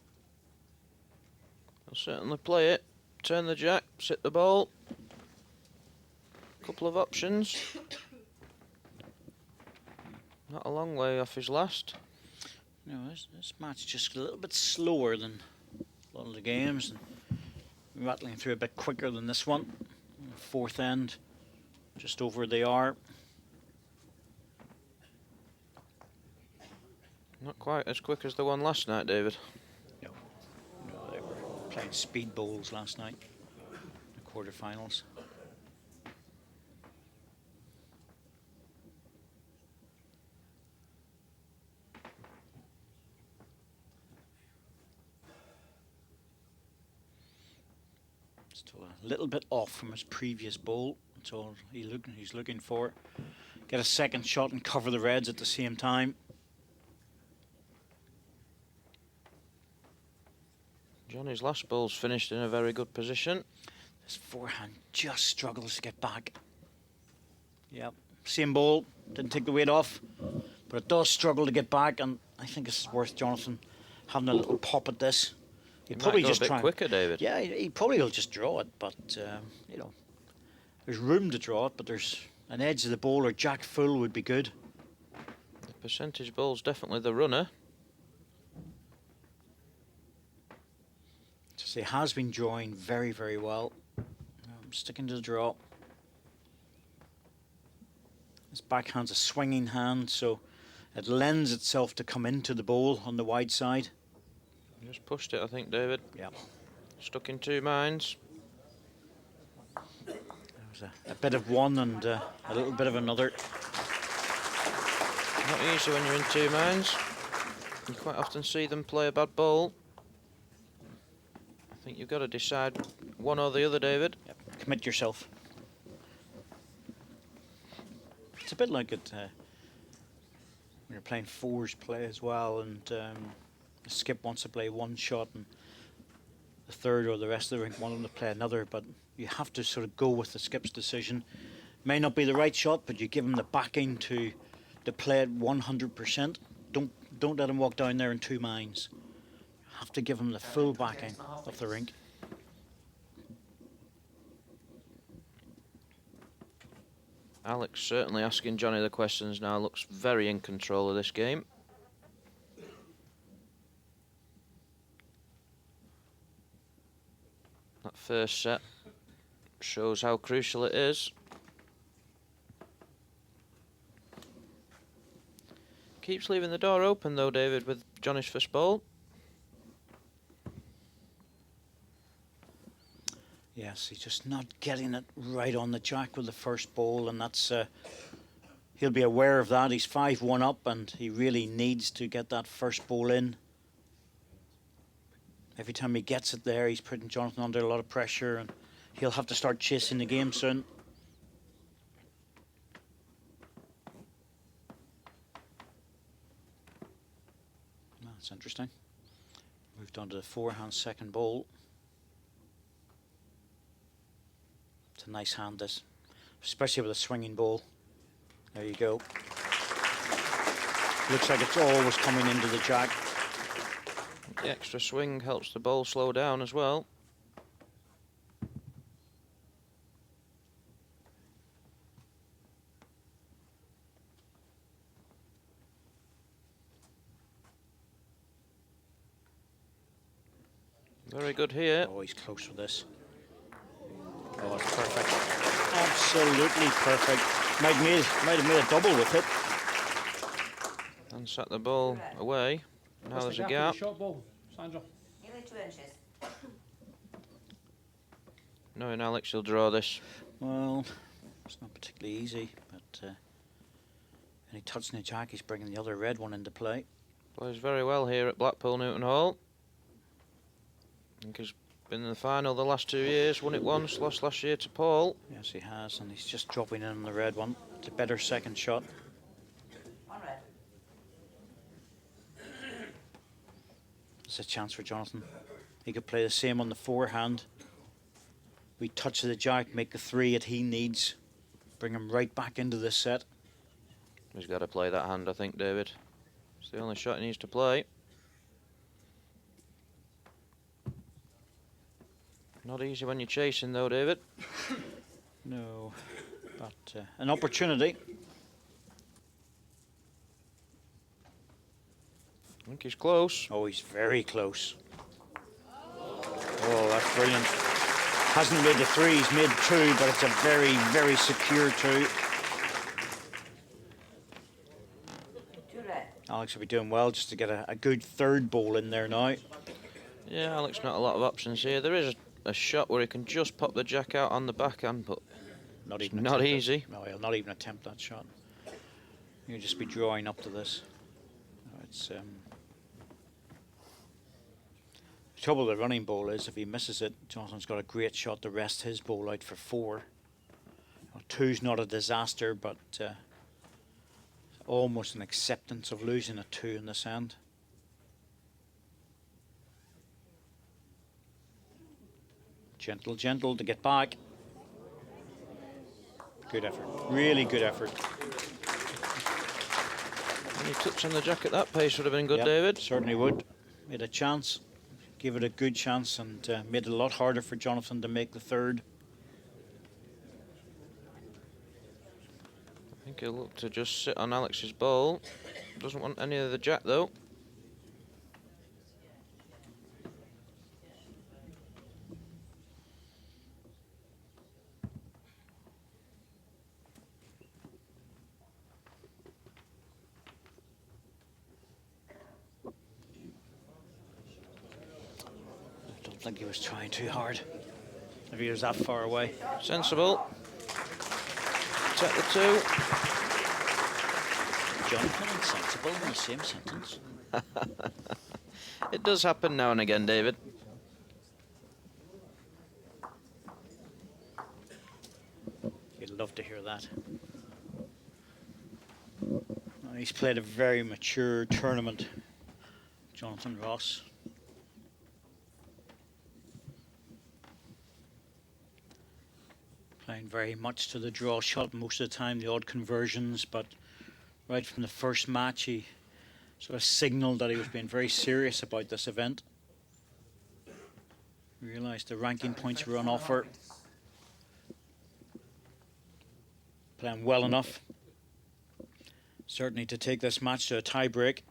I'll certainly play it. Turn the jack, sit the ball. Couple of options. Not a long way off his last. You know, this match just a little bit slower than a lot of the games. And rattling through a bit quicker than this one. 4th end, just over the hour. Not quite as quick as the one last night, David. No, they were playing speed bowls last night, the quarterfinals. Still a little bit off from his previous bowl. That's all he's looking for. Get a second shot and cover the reds at the same time. Johnny's last ball's finished in a very good position. His forehand just struggles to get back. Yep, same ball, didn't take the weight off, but it does struggle to get back, and I think it's worth Jonathan having a little pop at this. He probably might go just a bit try. quicker, David. Yeah, he probably will just draw it, but you know, there's room to draw it, but there's an edge of the ball or jack full would be good. The percentage ball's definitely the runner. So he has been drawing very, very well. Sticking to the draw. His backhand's a swinging hand, so it lends itself to come into the bowl on the wide side. Just pushed it, I think, David. Yeah. Stuck in 2 minds. There's a bit of one and a little bit of another. Not easy when you're in two minds. You quite often see them play a bad ball. I think you've got to decide one or the other, David. Yep. Commit yourself. It's a bit like it when you're playing fours play as well, and Skip wants to play one shot and the third or the rest of the rink want him to play another, but you have to sort of go with the Skip's decision. May not be the right shot, but you give him the backing to play it 100%. Don't let him walk down there in two minds. You have to give him the full backing of the rink. Alex certainly asking Johnny the questions now, looks very in control of this game. That first set shows how crucial it is. Keeps leaving the door open though, David, with Johnny's first ball. Yes, he's just not getting it right on the jack with the first ball, and that's he'll be aware of that. He's 5-1 up, and he really needs to get that first ball in. Every time he gets it there, he's putting Jonathan under a lot of pressure, and he'll have to start chasing the game soon. That's interesting. Moved on to the forehand second ball. It's a nice hand, this, especially with a swinging ball. There you go. Looks like it's always coming into the jack. The extra swing helps the ball slow down as well. Very good here. Oh, he's close with this. Oh, it's perfect. Absolutely perfect. Might have made a double with it. And set the ball away. Now What's there's the a gap gap. in the short ball, Sandra? Nearly 2 inches. Knowing Alex, he'll draw this. Well, it's not particularly easy, but any touch in the jack, he's bringing the other red one into play. Plays very well here at Blackpool Newton Hall. I think he's been in the final the last 2 years, won it once, lost last year to Paul. Yes, he has, and he's just dropping in on the red one. It's a better second shot. One red. It's a chance for Jonathan. He could play the same on the forehand. We touch the jack, make the three that he needs, bring him right back into this set. He's got to play that hand, I think, David. It's the only shot he needs to play. Not easy when you're chasing, though, David. No, but an opportunity. I think he's close. Oh, he's very close. Oh, that's brilliant. Hasn't made the three, he's made two, but it's a very, very secure two. 2 red. Alex will be doing well just to get a good third ball in there now. Yeah, Alex, not a lot of options here. There is a shot where he can just pop the jack out on the backhand, but Not even not attempt it. easy. No, he'll not even attempt that shot. He'll just be drawing up to this. No, it's the trouble with the running ball is if he misses it, Jonathan's got a great shot to rest his ball out for 4. Well, 2's not a disaster, but almost an acceptance of losing a 2 in this end. Gentle, gentle to get back. Good effort. Really good effort. Any touch on the jack at that pace would have been good, Yep, David. certainly would. Made a chance. Gave it a good chance and made it a lot harder for Jonathan to make the third. I think he'll look to just sit on Alex's ball. Doesn't want any of the jack, though. I don't think he was trying too hard. If he was that far away. Sensible. Take the 2. Jonathan and sensible in the same sentence. It does happen now and again, David. You'd love to hear that. He's played a very mature tournament, Jonathan Ross. Playing very much to the draw shot most of the time, the odd conversions, but right from the first match he sort of signalled that he was being very serious about this event. Realised the ranking points were on offer. Playing well enough, certainly to take this match to a tie-break.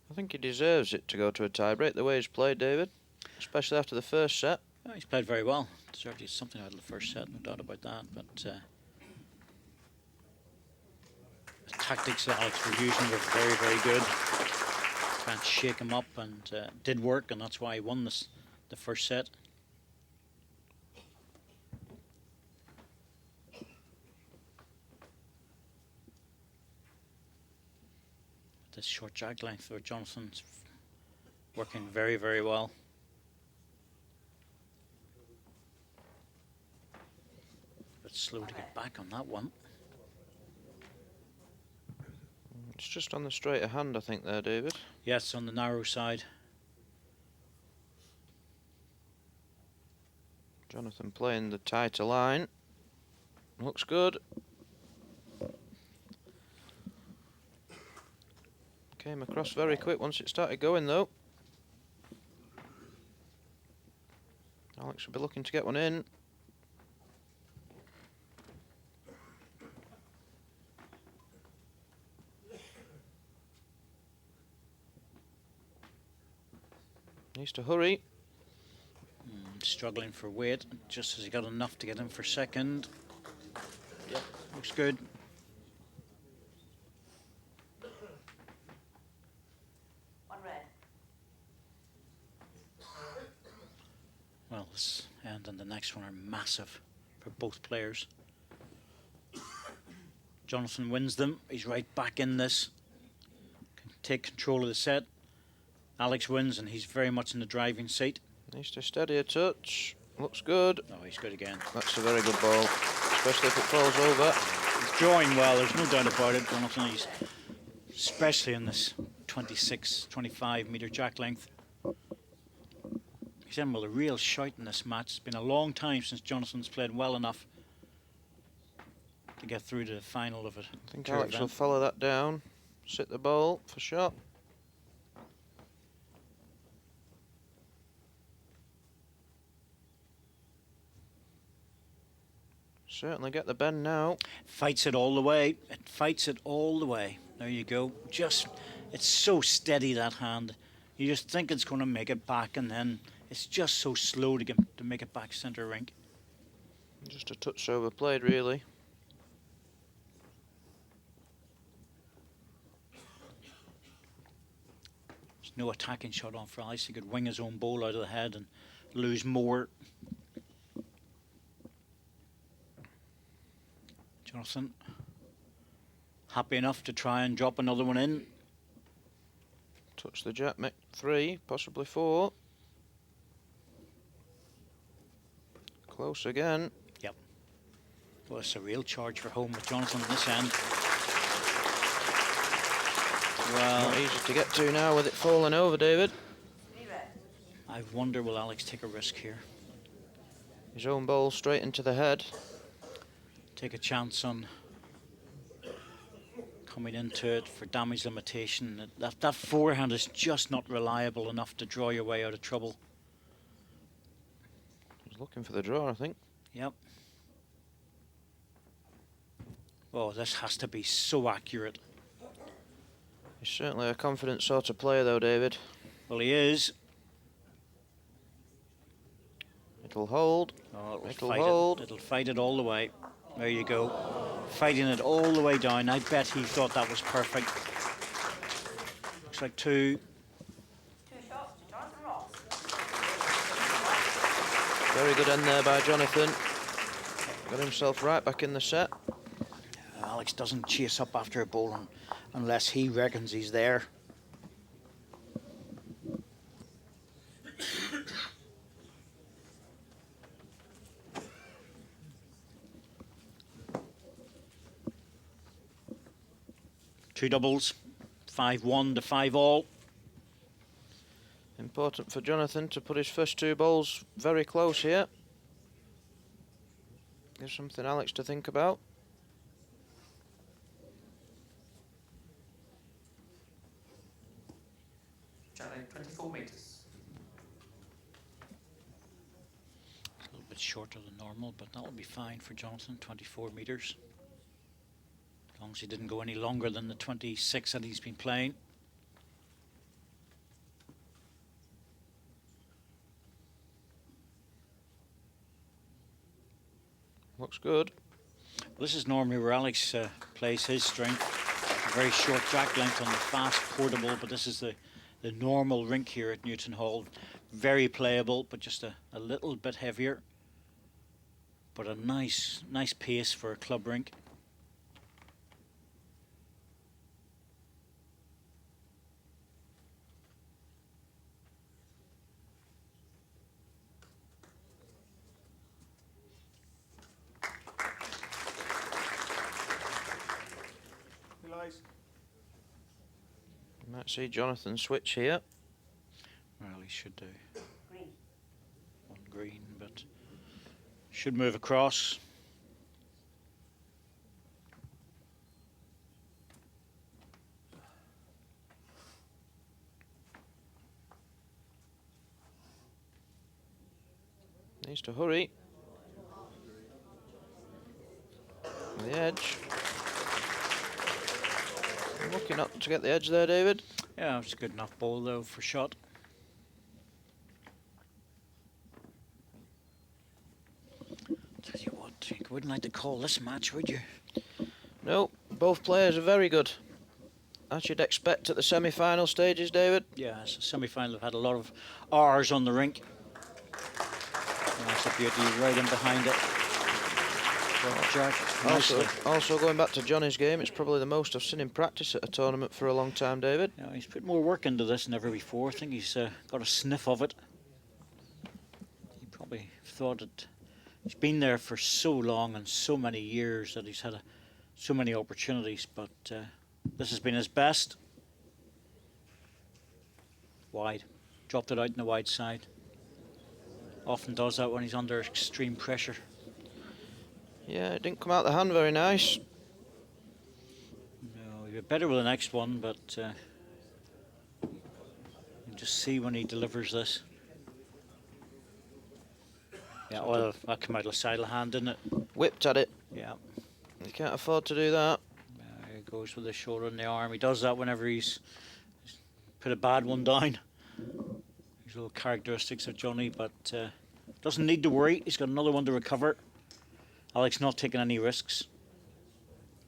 I think he deserves it to go to a tie-break, the way he's played, David. Especially after the first set. Oh, he's played very well. Certainly something out of the first set, no doubt about that. But the tactics that Alex were using were very, very good. Trying to shake him up, and did work, and that's why he won the first set. This short jag length for Jonathan's working very, very well. But slow to get back on that one. It's just on the straighter hand, I think, there, David. Yes, on the narrow side. Jonathan playing the tighter line. Looks good. Came across very quick once it started going, though. Alex will be looking to get one in. Needs to hurry. Struggling for weight, just as he got enough to get him for second. Yep, looks good. One red. Well, this end and the next one are massive for both players. Jonathan wins them. He's right back in this. Can take control of the set. Alex wins, and he's very much in the driving seat. Needs to steady a touch. Looks good. Oh, he's good again. That's a very good ball, especially if it falls over. He's drawing well, there's no doubt about it, Jonathan. He's, especially in this 26, 25 metre jack length. He's in with a real shout in this match. It's been a long time since Jonathan's played well enough to get through to the final of it. I think Alex will follow that down. Sit the ball for shot. Certainly get the bend now. Fights it all the way. It fights it all the way. There you go. Just, it's so steady, that hand. You just think it's going to make it back, and then it's just so slow to make it back centre rink. Just a touch overplayed, really. There's no attacking shot on for Alex. He could wing his own ball out of the head and lose more. Jonathan, happy enough to try and drop another one in. Touch the jack, make 3, possibly 4. Close again. Yep. Well, it's a real charge for home with Jonathan at this end. Well, not easy to get to now with it falling over, David. I wonder, will Alex take a risk here? His own ball straight into the head. Take a chance on coming into it for damage limitation. That forehand is just not reliable enough to draw your way out of trouble. He's looking for the draw, I think. Yep. Oh, this has to be so accurate. He's certainly a confident sort of player, though, David. Well, he is. It'll hold. Oh, It'll hold. It'll fight it all the way. There you go. Fighting it all the way down. I bet he thought that was perfect. Looks like 2. 2 shots to Jonathan Ross. Very good end there by Jonathan. Got himself right back in the set. Alex doesn't chase up after a ball unless he reckons he's there. Two doubles, 5-1 to 5-all. Important for Jonathan to put his first two balls very close here. Gives something Alex to think about. Jack 24 metres. A little bit shorter than normal, but that will be fine for Jonathan, 24 metres. As long as he didn't go any longer than the 26 that he's been playing. Looks good. Well, this is normally where Alex plays his strength. A very short jack length on the fast portable, but this is the normal rink here at Newton Hall. Very playable, but just a little bit heavier. But a nice pace for a club rink. You might see Jonathan switch here. Well, he should do. Green. On green, but should move across. Needs to hurry. The edge. Lucky not to get the edge there, David. Yeah, it's a good enough ball though for shot. Tell you what, you wouldn't like to call this match, would you? No, both players are very good. As you'd expect at the semi-final stages, David. Yeah, it's a semi-final. Have had a lot of R's on the rink. And that's a beauty right in behind it. Jack, Also going back to Johnny's game, it's probably the most I've seen him practice at a tournament for a long time, David. yeah, he's put more work into this than ever before. I think he's got a sniff of it. He probably thought it. He's been there for so long and so many years that he's had so many opportunities, but this has been his best. Wide. Dropped it out in the wide side. Often does that when he's under extreme pressure. Yeah, it didn't come out the hand very nice. No, he'll be better with the next one, but you can just see when he delivers this. Yeah, well, that came out of the side of the hand, didn't it? Whipped at it. Yeah. You can't afford to do that. He goes with the shoulder and the arm. He does that whenever he's put a bad one down. These little characteristics of Johnny, but doesn't need to worry. He's got another one to recover. Alex not taking any risks.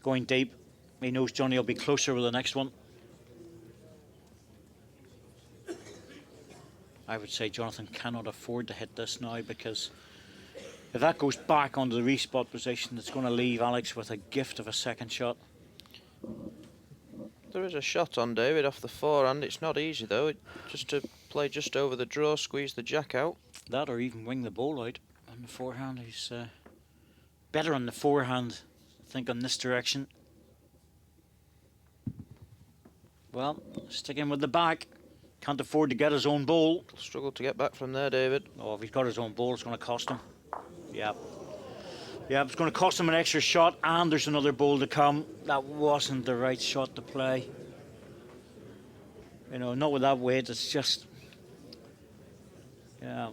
Going deep. He knows Johnny will be closer with the next one. I would say Jonathan cannot afford to hit this now, because if that goes back onto the respot position, it's going to leave Alex with a gift of a second shot. There is a shot on David off the forehand. It's not easy though. Just to play just over the draw, squeeze the jack out. That or even wing the ball out on the forehand. He's better on the forehand, I think, on this direction. Well, sticking with the back. Can't afford to get his own ball. Struggle to get back from there, David. Oh, if he's got his own ball, it's going to cost him. Yeah. Yeah, it's going to cost him an extra shot, and there's another ball to come. That wasn't the right shot to play. You know, not with that weight. It's just... Yeah.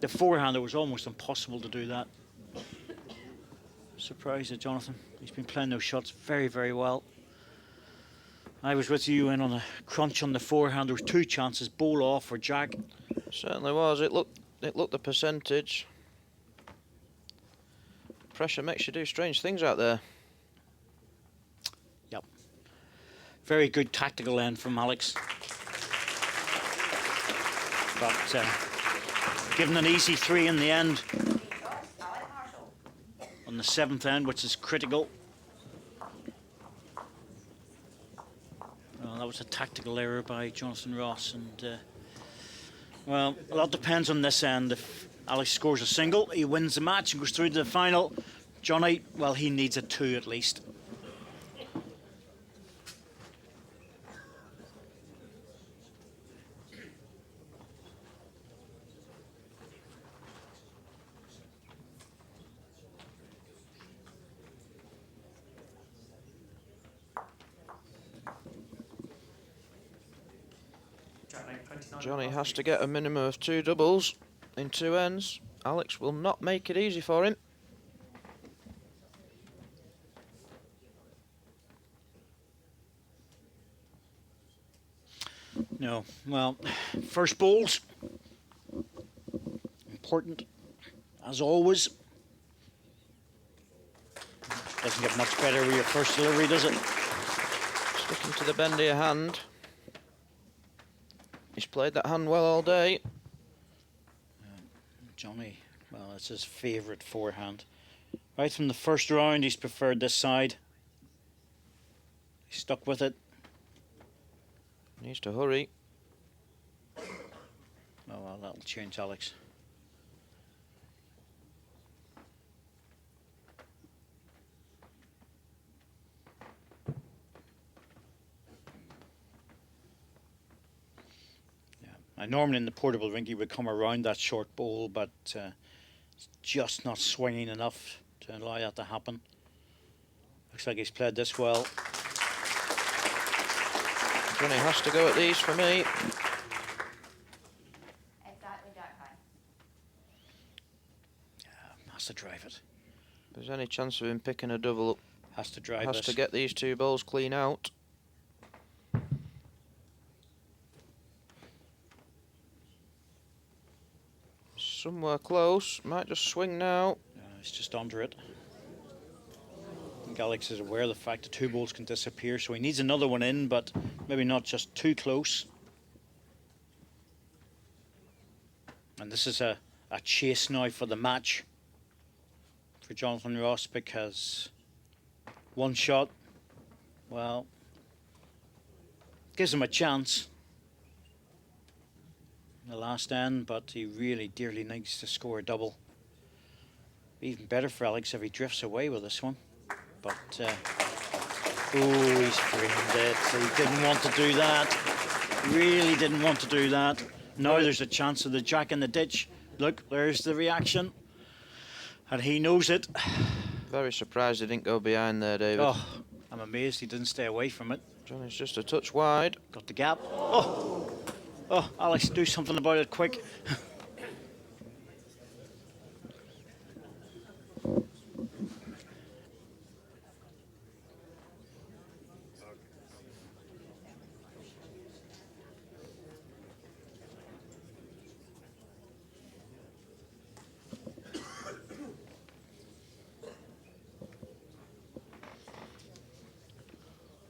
The forehand, it was almost impossible to do that. Surprised at Jonathan. He's been playing those shots very, very well. I was with you in on a crunch on the forehand. There was two chances, ball off for Jack. Certainly was. It looked the percentage. Pressure makes you do strange things out there. Yep. Very good tactical end from Alex. But given an easy three in the end. Alex Marshall. on the 7th end, which is critical. Well, that was a tactical error by Jonathan Ross, and well, a lot depends on this end. If Alex scores a single, he wins the match and goes through to the final. Johnny, well, he needs a 2 at least. Johnny has to get a minimum of 2 doubles in 2 ends. Alex will not make it easy for him. No, well, first bowls, important as always. Doesn't get much better with your first delivery, does it? Sticking to the bend of your hand. He's played that hand well all day. Johnny, well, it's his favourite forehand. Right from the first round, he's preferred this side. He's stuck with it. Needs to hurry. Oh, well, that'll change, Alex. Now, normally in the portable rink he would come around that short bowl, but it's just not swinging enough to allow that to happen. Looks like he's played this well. Johnny has to go at these for me. Exactly, Jack high. Has to drive it. If there's any chance of him picking a double up, Has to drive has it. to get these 2 balls clean out. Somewhere close, might just swing now. He's just under it. I think Alex is aware of the fact that 2 balls can disappear, so he needs another one in, but maybe not just too close. And this is a chase now for the match for Jonathan Ross, because one shot, well, gives him a chance in the last end, but he really dearly needs to score a double. Even better for Alex if he drifts away with this one. But, oh, he's framed it. He didn't want to do that. Really didn't want to do that. Now there's a chance of the jack in the ditch. Look, there's the reaction. And he knows it. Very surprised he didn't go behind there, David. Oh, I'm amazed he didn't stay away from it. Johnny's just a touch wide. Got the gap. Oh, Alex, do something about it quick.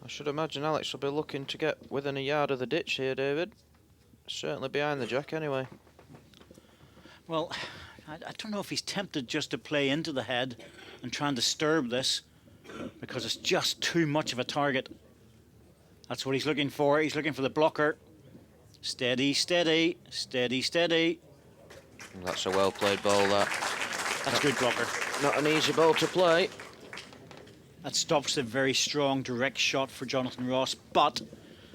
I should imagine Alex will be looking to get within a yard of the ditch here, David. Certainly behind the jack anyway. Well, I don't know if he's tempted just to play into the head and try and disturb this, because it's just too much of a target. That's what he's looking for. He's looking for the blocker. Steady, steady, steady, steady. That's a well played ball, that. That's good blocker. Not an easy ball to play. That stops a very strong direct shot for Jonathan Ross, but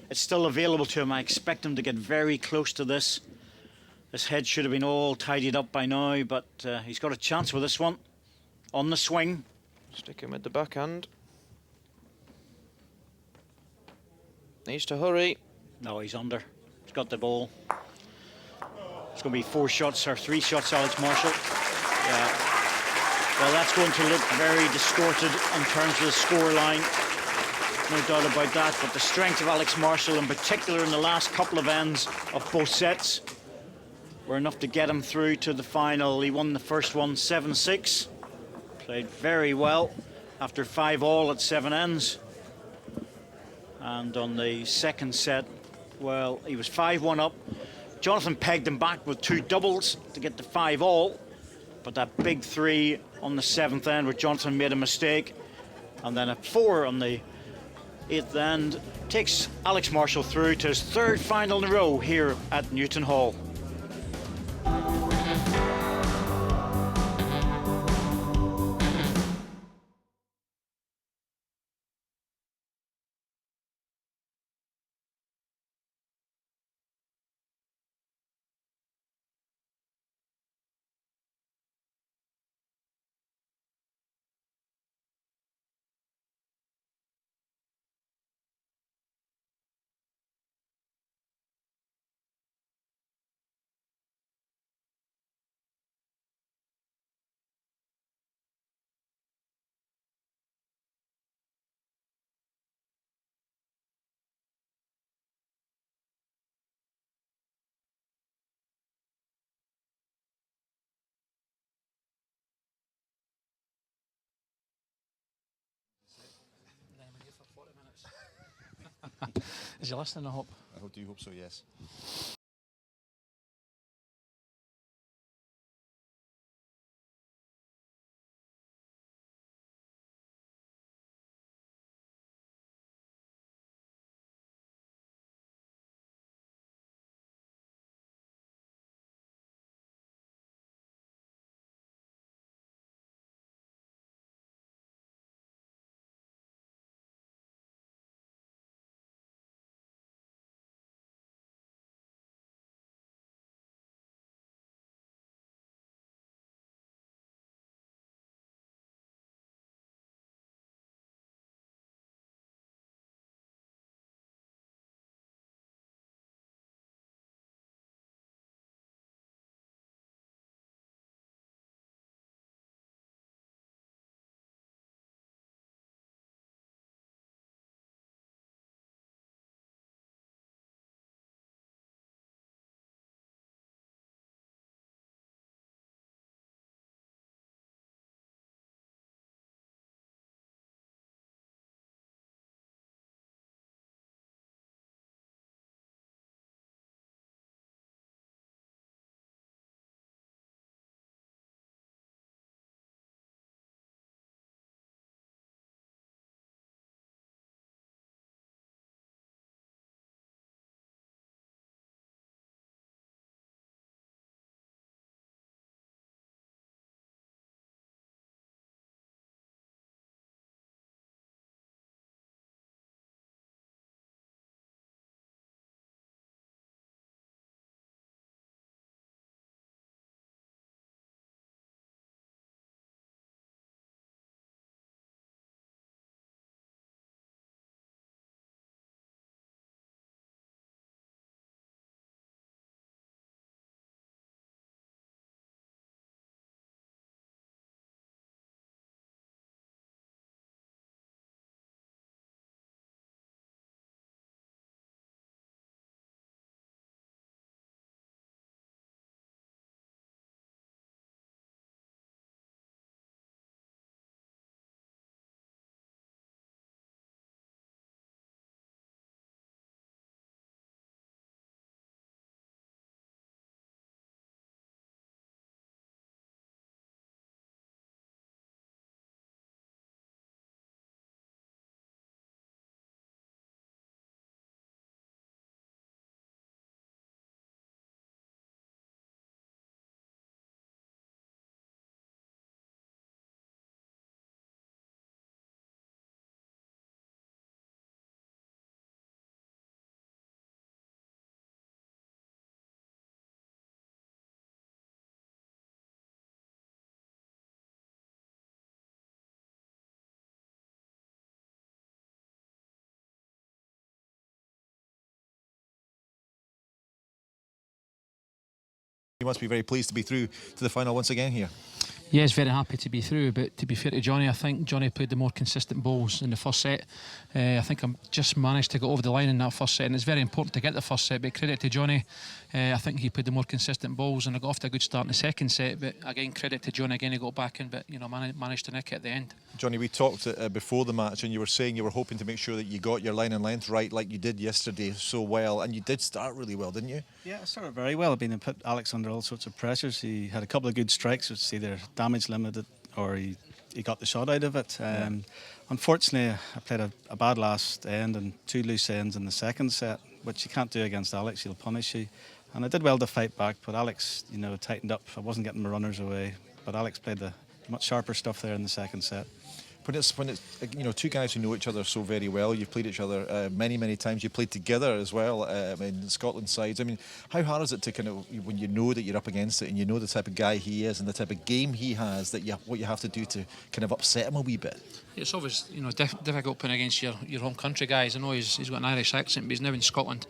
it's still available to him. I expect him to get very close to this. This head should have been all tidied up by now, but he's got a chance with this one. On the swing. Sticking with the backhand. Needs to hurry. No, he's under. He's got the ball. It's going to be 4 shots or 3 shots, Alex Marshall. Yeah. Well, that's going to look very distorted in terms of the score line. No doubt about that, but the strength of Alex Marshall, in particular in the last couple of ends of both sets, were enough to get him through to the final. He won the first one 7-6. Played very well after 5-all at 7 ends. And on the second set, well, he was 5-1 up. Jonathan pegged him back with 2 doubles to get to 5-all. but that big 3 on the 7th end where Johnson made a mistake, and then a 4 on the 8th end takes Alex Marshall through to his 3rd final in a row here at Newton Hall. Is he listening, I hope? I do hope so, yes. You must be very pleased to be through to the final once again here. Yeah, he's very happy to be through, but to be fair to Johnny, I think Johnny played the more consistent balls in the first set. I think I just managed to get over the line in that first set, and it's very important to get the first set, but credit to Johnny. I think he played the more consistent balls, and I got off to a good start in the second set, but again, credit to Johnny. Again, he got back in, but managed to nick it at the end. Johnny, we talked before the match, and you were saying you were hoping to make sure that you got your line and length right, like you did yesterday so well, and you did start really well, didn't you? Yeah, I started very well. I've been put Alex under all sorts of pressures. He had a couple of good strikes, which either damage limited or he got the shot out of it. Unfortunately, I played a bad last end and 2 loose ends in the second set, which you can't do against Alex. He'll punish you. And I did well to fight back, but Alex, tightened up. I wasn't getting my runners away, but Alex played the much sharper stuff there in the second set. When it's two guys who know each other so very well, you've played each other many times. You played together as well in Scotland sides. I mean, how hard is it to when you know that you're up against it and you know the type of guy he is and the type of game he has, that what you have to do to kind of upset him a wee bit? It's always difficult playing against your home country guys. I know he's got an Irish accent, but he's now in Scotland.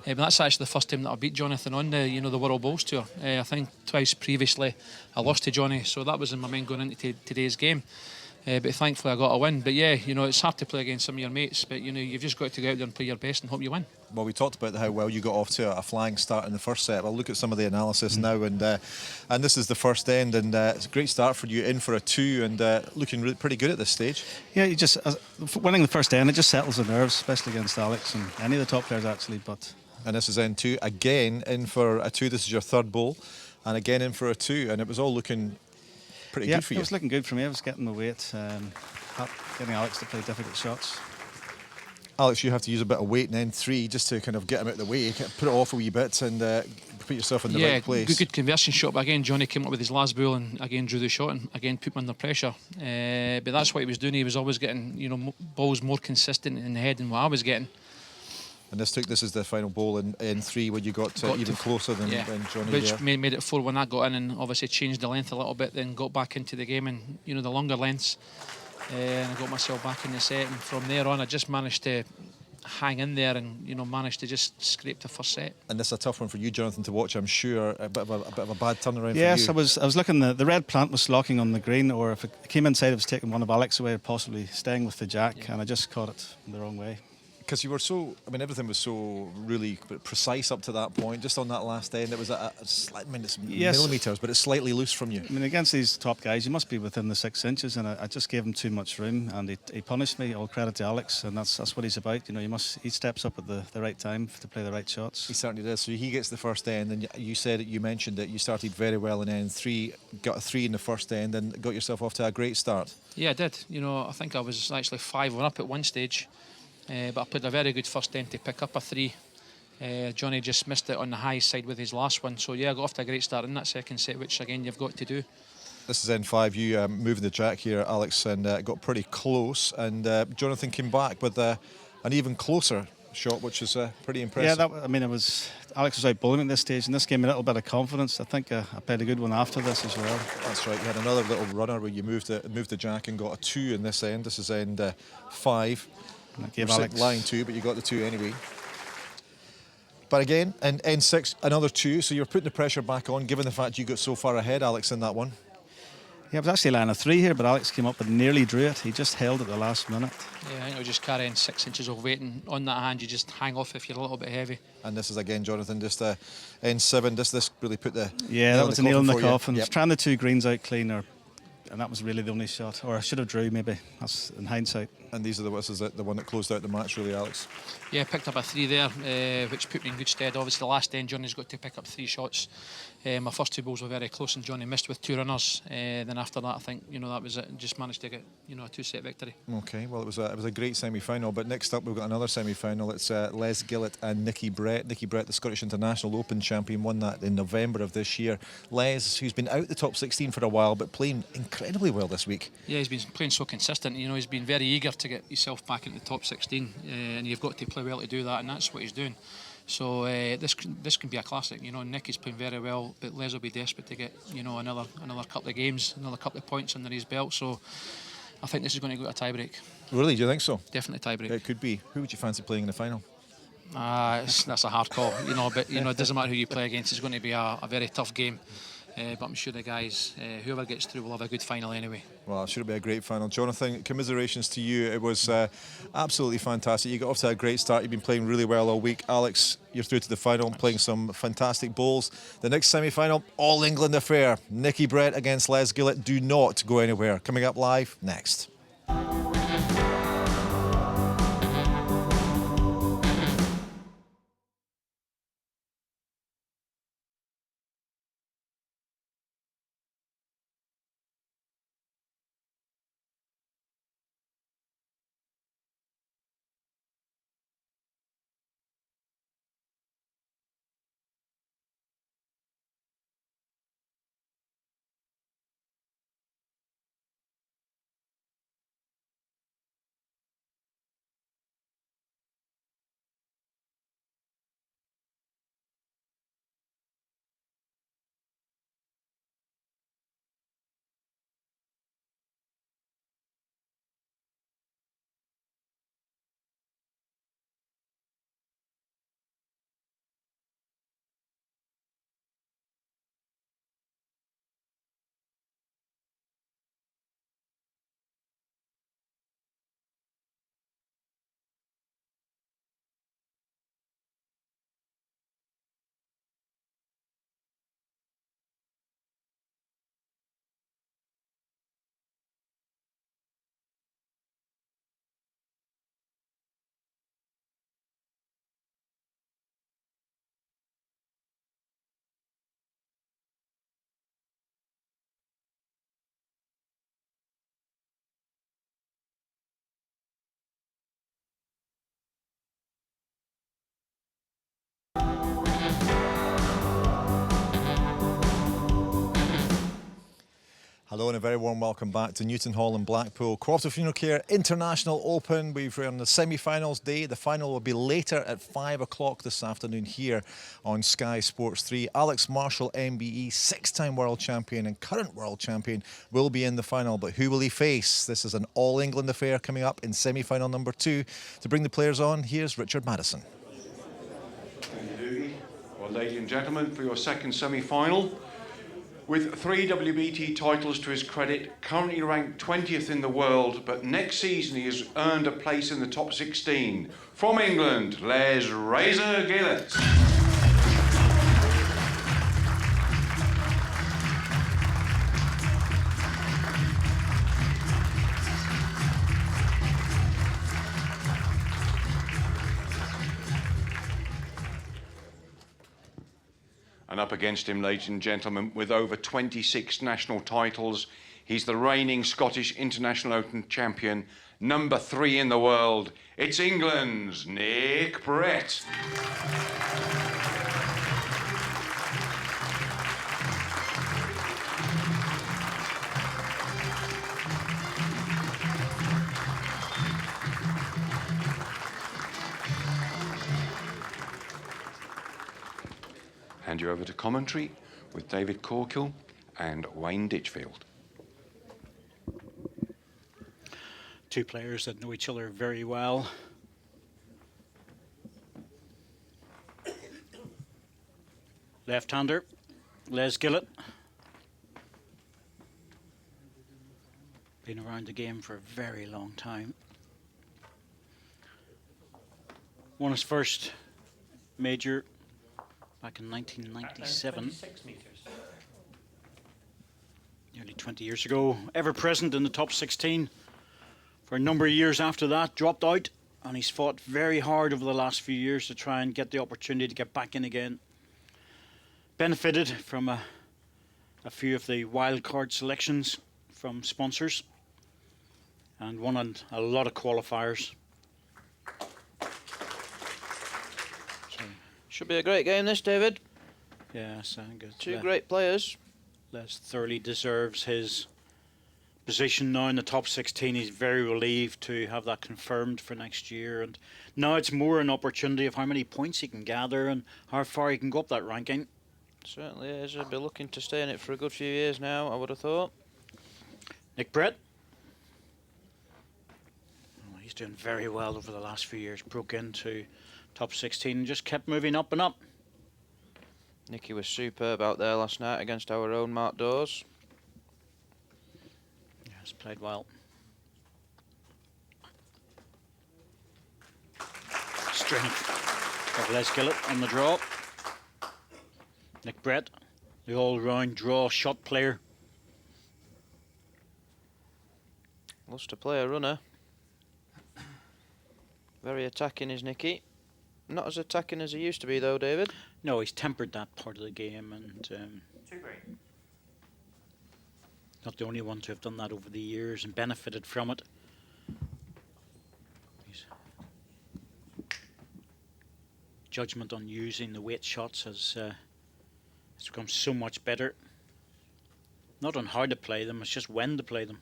But that's actually the first time that I beat Jonathan on the the World Bowls Tour. I think twice previously I lost to Johnny, so that was in my mind going into today's game. But thankfully I got a win. But yeah, it's hard to play against some of your mates, but you've just got to go out there and play your best and hope you win. Well, we talked about how well you got off to a flying start in the first set. I'll look at some of the analysis now, and this is the first end, and it's a great start for you, in for a 2, and looking pretty good at this stage. Yeah, you just winning the first end, it just settles the nerves, especially against Alex and any of the top players actually. And this is end 2, again in for a 2. This is your third bowl, and again in for a 2, and it was all looking pretty good for you. It was looking good for me. I was getting my weight, getting Alex to play difficult shots. Alex, you have to use a bit of weight in end 3 just to kind of get him out of the way, put it off a wee bit, and put yourself in the right place. Good conversion shot, but again Johnny came up with his last ball and again drew the shot and again put him under pressure. But that's what he was doing. He was always getting balls more consistent in the head than what I was getting. And this is the final bowl in 3 where you got even closer than Johnny. Which made it 4 when I got in, and obviously changed the length a little bit, then got back into the game and the longer lengths. And I got myself back in the set, and from there on I just managed to hang in there and managed to just scrape the first set. And this is a tough one for you, Jonathan, to watch, I'm sure. A bit of a bad turnaround yes, for you. I was looking, the red plant was locking on the green, or if it came inside it was taking one of Alex away, possibly staying with the jack, and I just caught it the wrong way. Because you were everything was so really precise up to that point. Just on that last end, it was a slight millimetres, but it's slightly loose from you. I mean, against these top guys, you must be within the 6 inches, and I just gave him too much room, and he punished me. All credit to Alex, and that's what he's about. He steps up at the right time to play the right shots. He certainly does. So he gets the first end, and you mentioned that you started very well in end 3, got a 3 in the first end, and got yourself off to a great start. Yeah, I did. I think I was actually 5-1 up at one stage. But I played a very good first end to pick up a 3. Johnny just missed it on the high side with his last one. So yeah, I got off to a great start in that second set, which again you've got to do. This is end 5. You moving the jack here, Alex, and got pretty close. And Jonathan came back with an even closer shot, which is pretty impressive. Yeah, Alex was out bowling at this stage, and this gave me a little bit of confidence. I think I played a good one after this as well. That's right. You had another little runner where you moved the jack and got a 2 in this end. This is end 5. And I gave Alex line 2, but you got the 2 anyway. But again, in end 6, another 2. So you're putting the pressure back on, given the fact you got so far ahead, Alex, in that one. Yeah, I was actually laying a 3 here, but Alex came up and nearly drew it. He just held at the last minute. Yeah, I think I was just carrying 6 inches of weight, and on that hand you just hang off if you're a little bit heavy. And this is again, Jonathan, just end 7. This really put the that was a nail in the coffin. Yep. Trying the 2 greens out clean, and that was really the only shot. Or I should have drew, maybe. That's in hindsight. And this is the one that closed out the match, really, Alex. Yeah, picked up a 3 there, which put me in good stead. Obviously, the last end, Johnny's got to pick up 3 shots. My first 2 balls were very close, and Johnny missed with 2 runners. Then after that, I think that was it. Just managed to get a 2-set victory. Okay, well, it was a great semi-final. But next up, we've got another semi-final. It's Les Gillett and Nicky Brett. Nicky Brett, the Scottish International Open champion, won that in November of this year. Les, who's been out the top 16 for a while, but playing incredibly well this week. Yeah, he's been playing so consistent. He's been very eager to get himself back into the top 16, and you've got to play well to do that, and that's what he's doing. So this can be a classic. Nicky's playing very well, but Les will be desperate to get another couple of games, another couple of points under his belt. So I think this is going to go to a tie break. Really, do you think so? Definitely tie break. It could be. Who would you fancy playing in the final? That's a hard call, but it doesn't matter who you play against. It's going to be a very tough game. but I'm sure the guys, whoever gets through, will have a good final anyway. Well, it should be a great final. Jonathan, commiserations to you. It was absolutely fantastic. You got off to a great start. You've been playing really well all week. Alex, you're through to the final, playing some fantastic bowls. The next semi-final, All England affair. Nicky Brett against Les Gillett. Do not go anywhere. Coming up live next. Hello and a very warm welcome back to Newton Hall in Blackpool. Co-operative Funeralcare International Open. We're on the semi-finals day. The final will be later at 5 o'clock this afternoon here on Sky Sports 3. Alex Marshall, MBE, 6-time world champion and current world champion, will be in the final. But who will he face? This is an all-England affair coming up in semi-final number 2. To bring the players on, here's Richard Madison. Thank you, Doogie. Well, ladies and gentlemen, for your second semi-final, with 3 WBT titles to his credit, currently ranked 20th in the world, but next season he has earned a place in the top 16. From England, Les Razor Gillett. And up against him, ladies and gentlemen, with over 26 national titles, he's the reigning Scottish International Open champion, number 3 in the world. It's England's Nick Brett. Hand you over to commentary with David Corkill and Wayne Ditchfield. Two players that know each other very well. Left-hander, Les Gillett. Been around the game for a very long time. Won his first major back in 1997. 26 metres. Nearly 20 years ago. Ever present in the top 16 for a number of years after that. Dropped out, and he's fought very hard over the last few years to try and get the opportunity to get back in again. Benefited from a few of the wild card selections from sponsors, and won a lot of qualifiers. Should be a great game, this, David. Yes, I think it's Two great players. Les thoroughly deserves his position now in the top 16. He's very relieved to have that confirmed for next year, and now it's more an opportunity of how many points he can gather and how far he can go up that ranking. Certainly is. He'll be looking to stay in it for a good few years now, I would have thought. Nick Brett. Oh, he's doing very well over the last few years. Broke into top 16 and just kept moving up and up. Nicky was superb out there last night against our own Mark Dawes. Yes, played well. Strength of Les Gillett on the draw. Nick Brett, the all-round draw shot player. Loves to play a runner. Very attacking is Nicky. Not as attacking as he used to be though, David. No, he's tempered that part of the game, and 2 green. not the only one to have done that over the years and benefited from it. His judgment on using the weight shots has become so much better. Not on how to play them, it's just when to play them.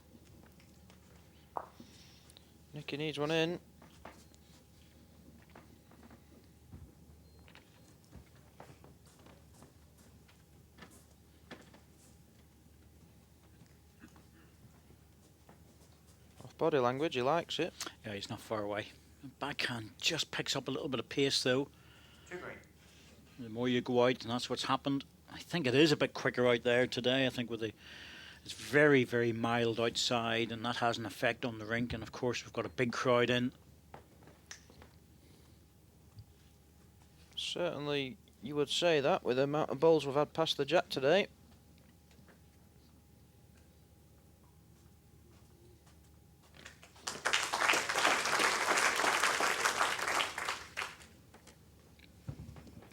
Nicky needs one in. Off body language, he likes it. Yeah, he's not far away. Backhand just picks up a little bit of pace though. 2 green. The more you go out, and that's what's happened. I think it is a bit quicker out there today. I think with it's very, very mild outside, and that has an effect on the rink. And of course, we've got a big crowd in. Certainly, you would say that with the amount of bowls we've had past the jack today.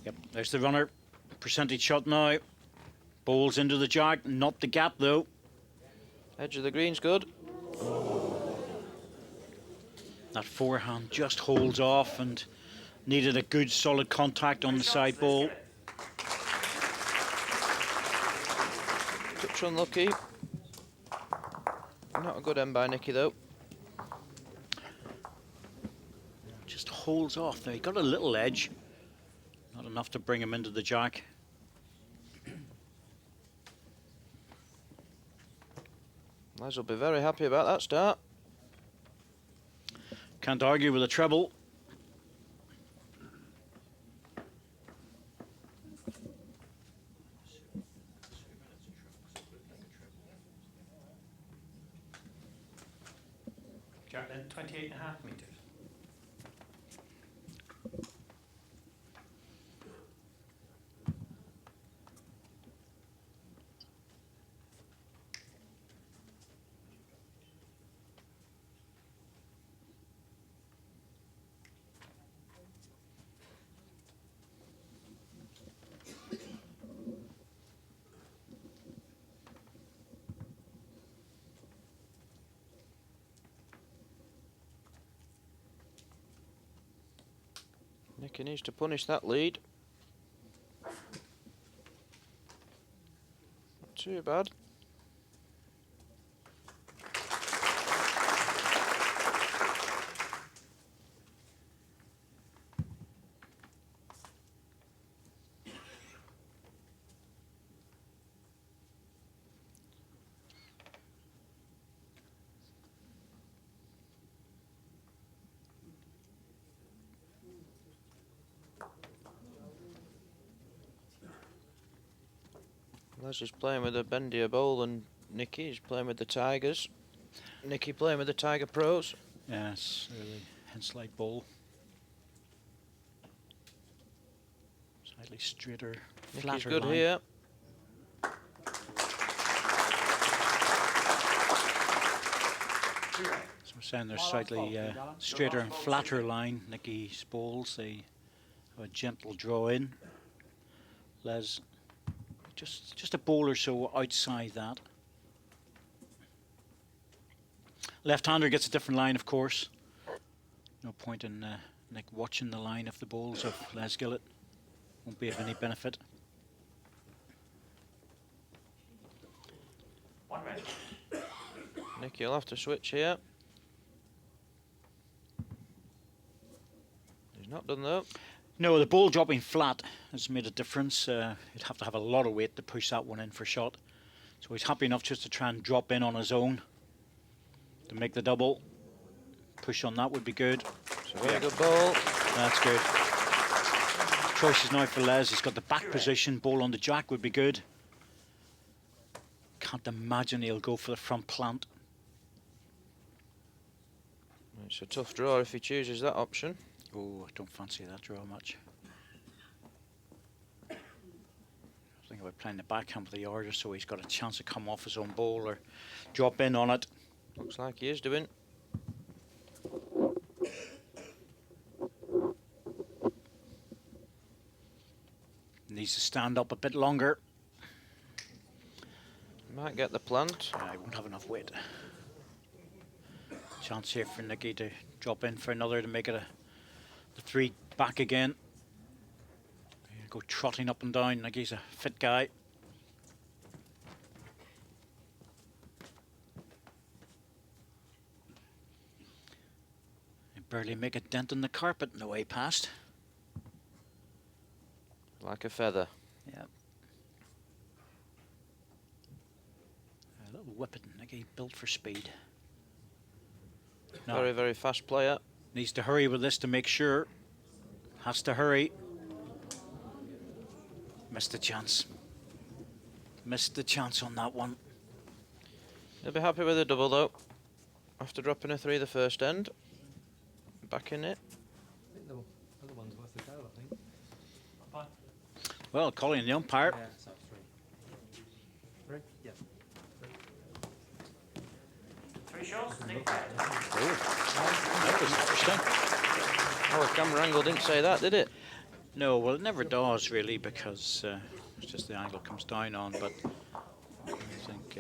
Yep, there's the runner. Percentage shot now. Bowls into the jack, not the gap though. Edge of the green's good. That forehand just holds off and needed a good solid contact on the side ball. Touch unlucky. Not a good end by Nicky though. Just holds off there. He got a little edge. Not enough to bring him into the jack. Les will be very happy about that start. Can't argue with a treble. Jack then 28.5 metres. Nicky needs to punish that lead. Not too bad. Les is playing with a bendier bowl and Nicky is playing with the Tigers. Nicky playing with the Tiger Pros. Yes, really hen-slide ball. Slightly straighter, Nicky's flatter good line. here. So we're saying there's slightly straighter and flatter line. Nicky's balls, they have a gentle draw in. Les, just a bowl or so outside that. Left-hander gets a different line, of course. No point in Nick watching the line of the bowls of Les Gillett. Won't be of any benefit. 1 red. Nicky will have to switch here. He's not done though. No, the ball dropping flat has made a difference. He'd have to have a lot of weight to push that one in for shot. So he's happy enough just to try and drop in on his own to make the double. Push on that would be good. It's a very good ball. That's good. choices now for Les. He's got the back position. Ball on the jack would be good. Can't imagine he'll go for the front plant. It's a tough draw if he chooses that option. Oh, I don't fancy that draw much. I think about playing the backhand with the order so he's got a chance to come off his own ball or drop in on it. Looks like he is doing. Needs to stand up a bit longer. Might get the plant. I won't have enough weight. Chance here for Nicky to drop in for another to make it the 3 back again. He'll go trotting up and down like he's a fit guy. He barely make a dent in the carpet in the way past. Like a feather. Yeah. A little whippet, Nicky, built for speed. No. Very, very fast player. Needs to hurry with this to make sure. Has to hurry. Missed the chance. Missed the chance on that one. He'll be happy with a double though. After dropping a 3 the first end. Back in it. Well, calling the umpire. Three shots, Nick red. That was interesting. Oh, the camera angle didn't say that, did it? No, well, it never does really because it's just the angle comes down on. But I think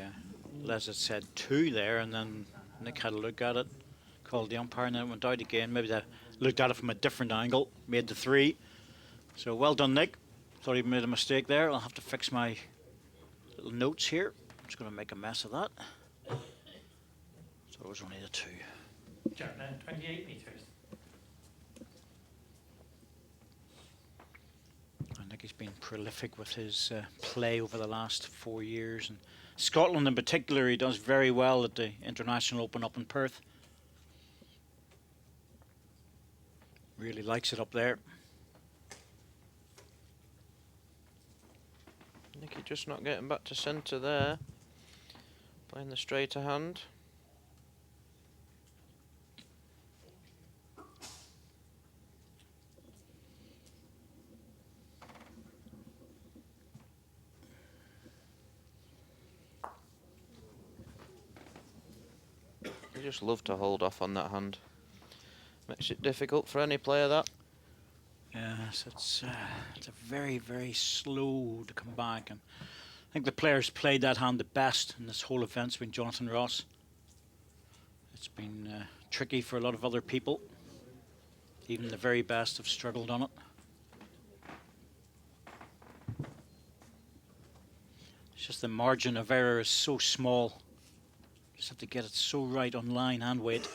Les had said 2 there, and then Nick had a look at it, called the umpire, and then it went out again. Maybe they looked at it from a different angle, made the 3. So well done, Nick. Thought he made a mistake there. I'll have to fix my little notes here. I'm just going to make a mess of that. So it was only the 2. Jack then, 28 metres. I think he's been prolific with his play over the last 4 years. And Scotland in particular, he does very well at the International Open up in Perth. Really likes it up there. Nicky just not getting back to centre there. Playing the straighter hand. You just love to hold off on that hand. Makes it difficult for any player, that. Yes, it's a very, very slow to come back. And I think the players played that hand the best in this whole event's been Jonathan Ross. It's been tricky for a lot of other people. Even the very best have struggled on it. It's just the margin of error is so small. Just have to get it so right on line and weight.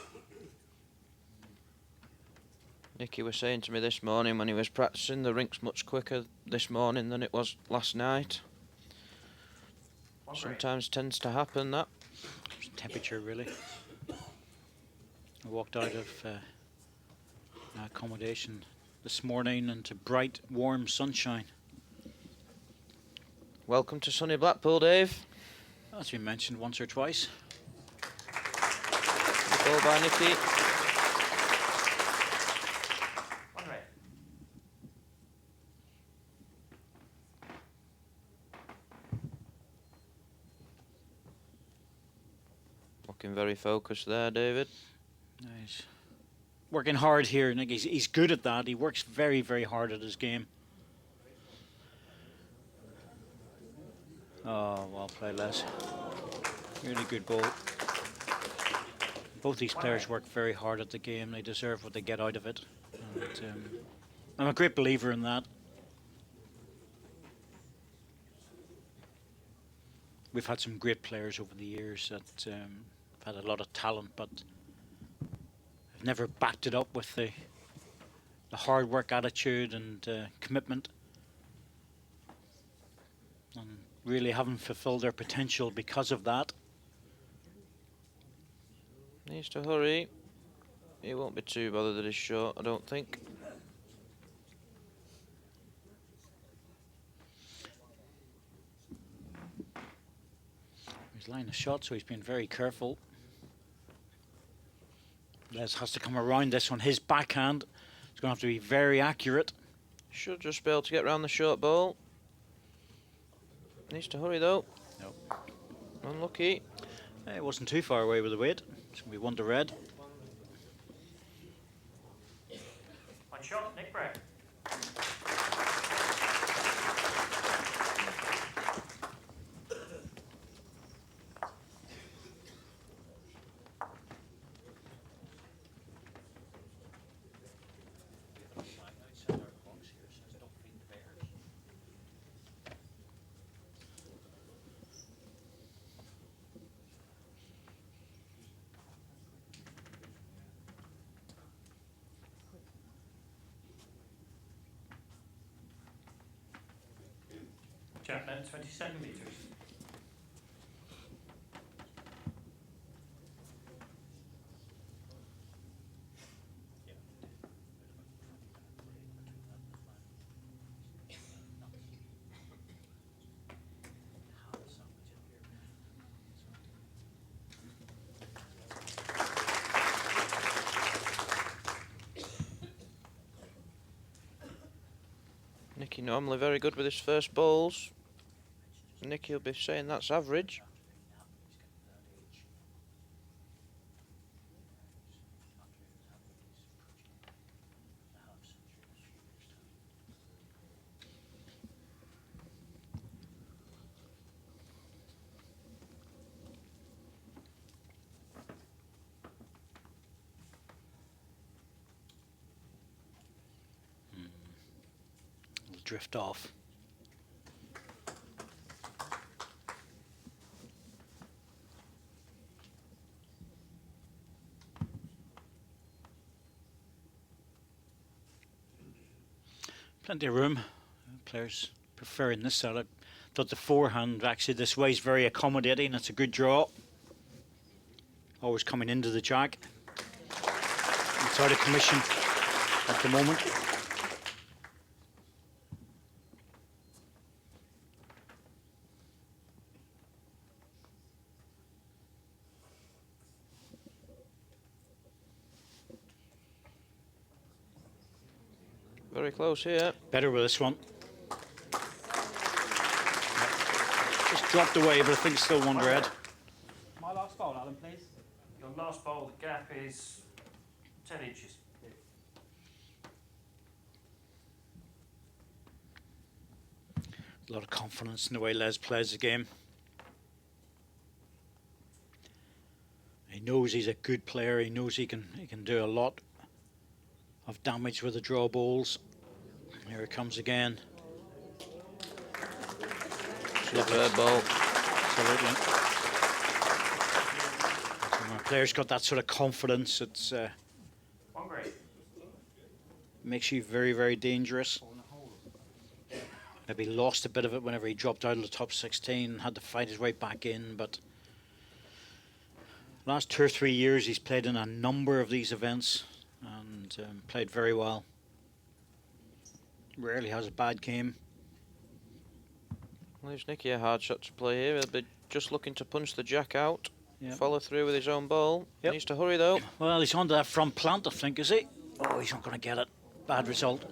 Nicky was saying to me this morning when he was practicing, the rink's much quicker this morning than it was last night. Sometimes tends to happen, that. Temperature, really. I walked out of accommodation this morning into bright, warm sunshine. Welcome to sunny Blackpool, Dave. As we mentioned once or twice. Ball by Nicky. One red. Looking very focused there, David. Nice. Working hard here, Nick. He's good at that. He works very, very hard at his game. Oh, well played, Les. Really good ball. Both these players work very hard at the game. They deserve what they get out of it. And, I'm a great believer in that. We've had some great players over the years that have had a lot of talent, but have never backed it up with the hard work attitude and commitment. And really haven't fulfilled their potential because of that. Needs to hurry. He won't be too bothered that he's short, I don't think. He's line of shot, so he's been very careful. Les has to come around this on his backhand. He's going to have to be very accurate. Should just be able to get round the short ball. Needs to hurry though. Nope. Unlucky. It wasn't too far away with the weight. It's going to be 1-red. One shot, Nick Brown. Chapman, 27 metres. Nicky normally very good with his first balls. Nicky will be saying that's average. It'll drift off. Plenty of room. Players preferring this side. I thought the forehand actually this way is very accommodating. It's a good draw. Always coming into the jack. It's out of commission at the moment. Very close here. Better with this one. Just dropped away, but I think it's still 1-red. My last ball, Alan, please. Your last ball, the gap is 10 inches. A lot of confidence in the way Les plays the game. He knows he's a good player. He knows he can do a lot of damage with the draw balls. Here it comes again. Lovely ball. Absolutely. When a player's got that sort of confidence, it's One grade. makes you very, very dangerous. Maybe lost a bit of it whenever he dropped out of the top 16, had to fight his way back in, but last 2 or 3 years he's played in a number of these events and played very well. Rarely has a bad game. Leaves Nicky a hard shot to play here. He'll be just looking to punch the jack out. Yep. Follow through with his own ball. Yep. Needs to hurry though. Well, he's onto that front plant, I think, is he? Oh, he's not going to get it. Bad result.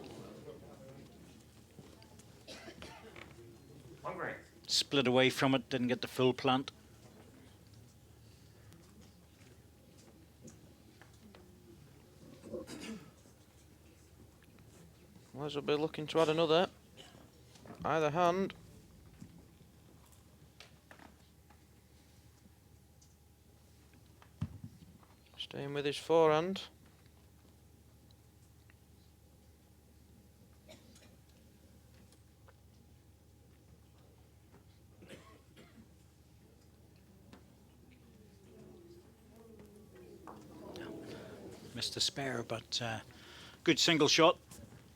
One grade. Split away from it, didn't get the full plant. Les will be looking to add another. Either hand. Staying with his forehand. Missed the spare, but good single shot.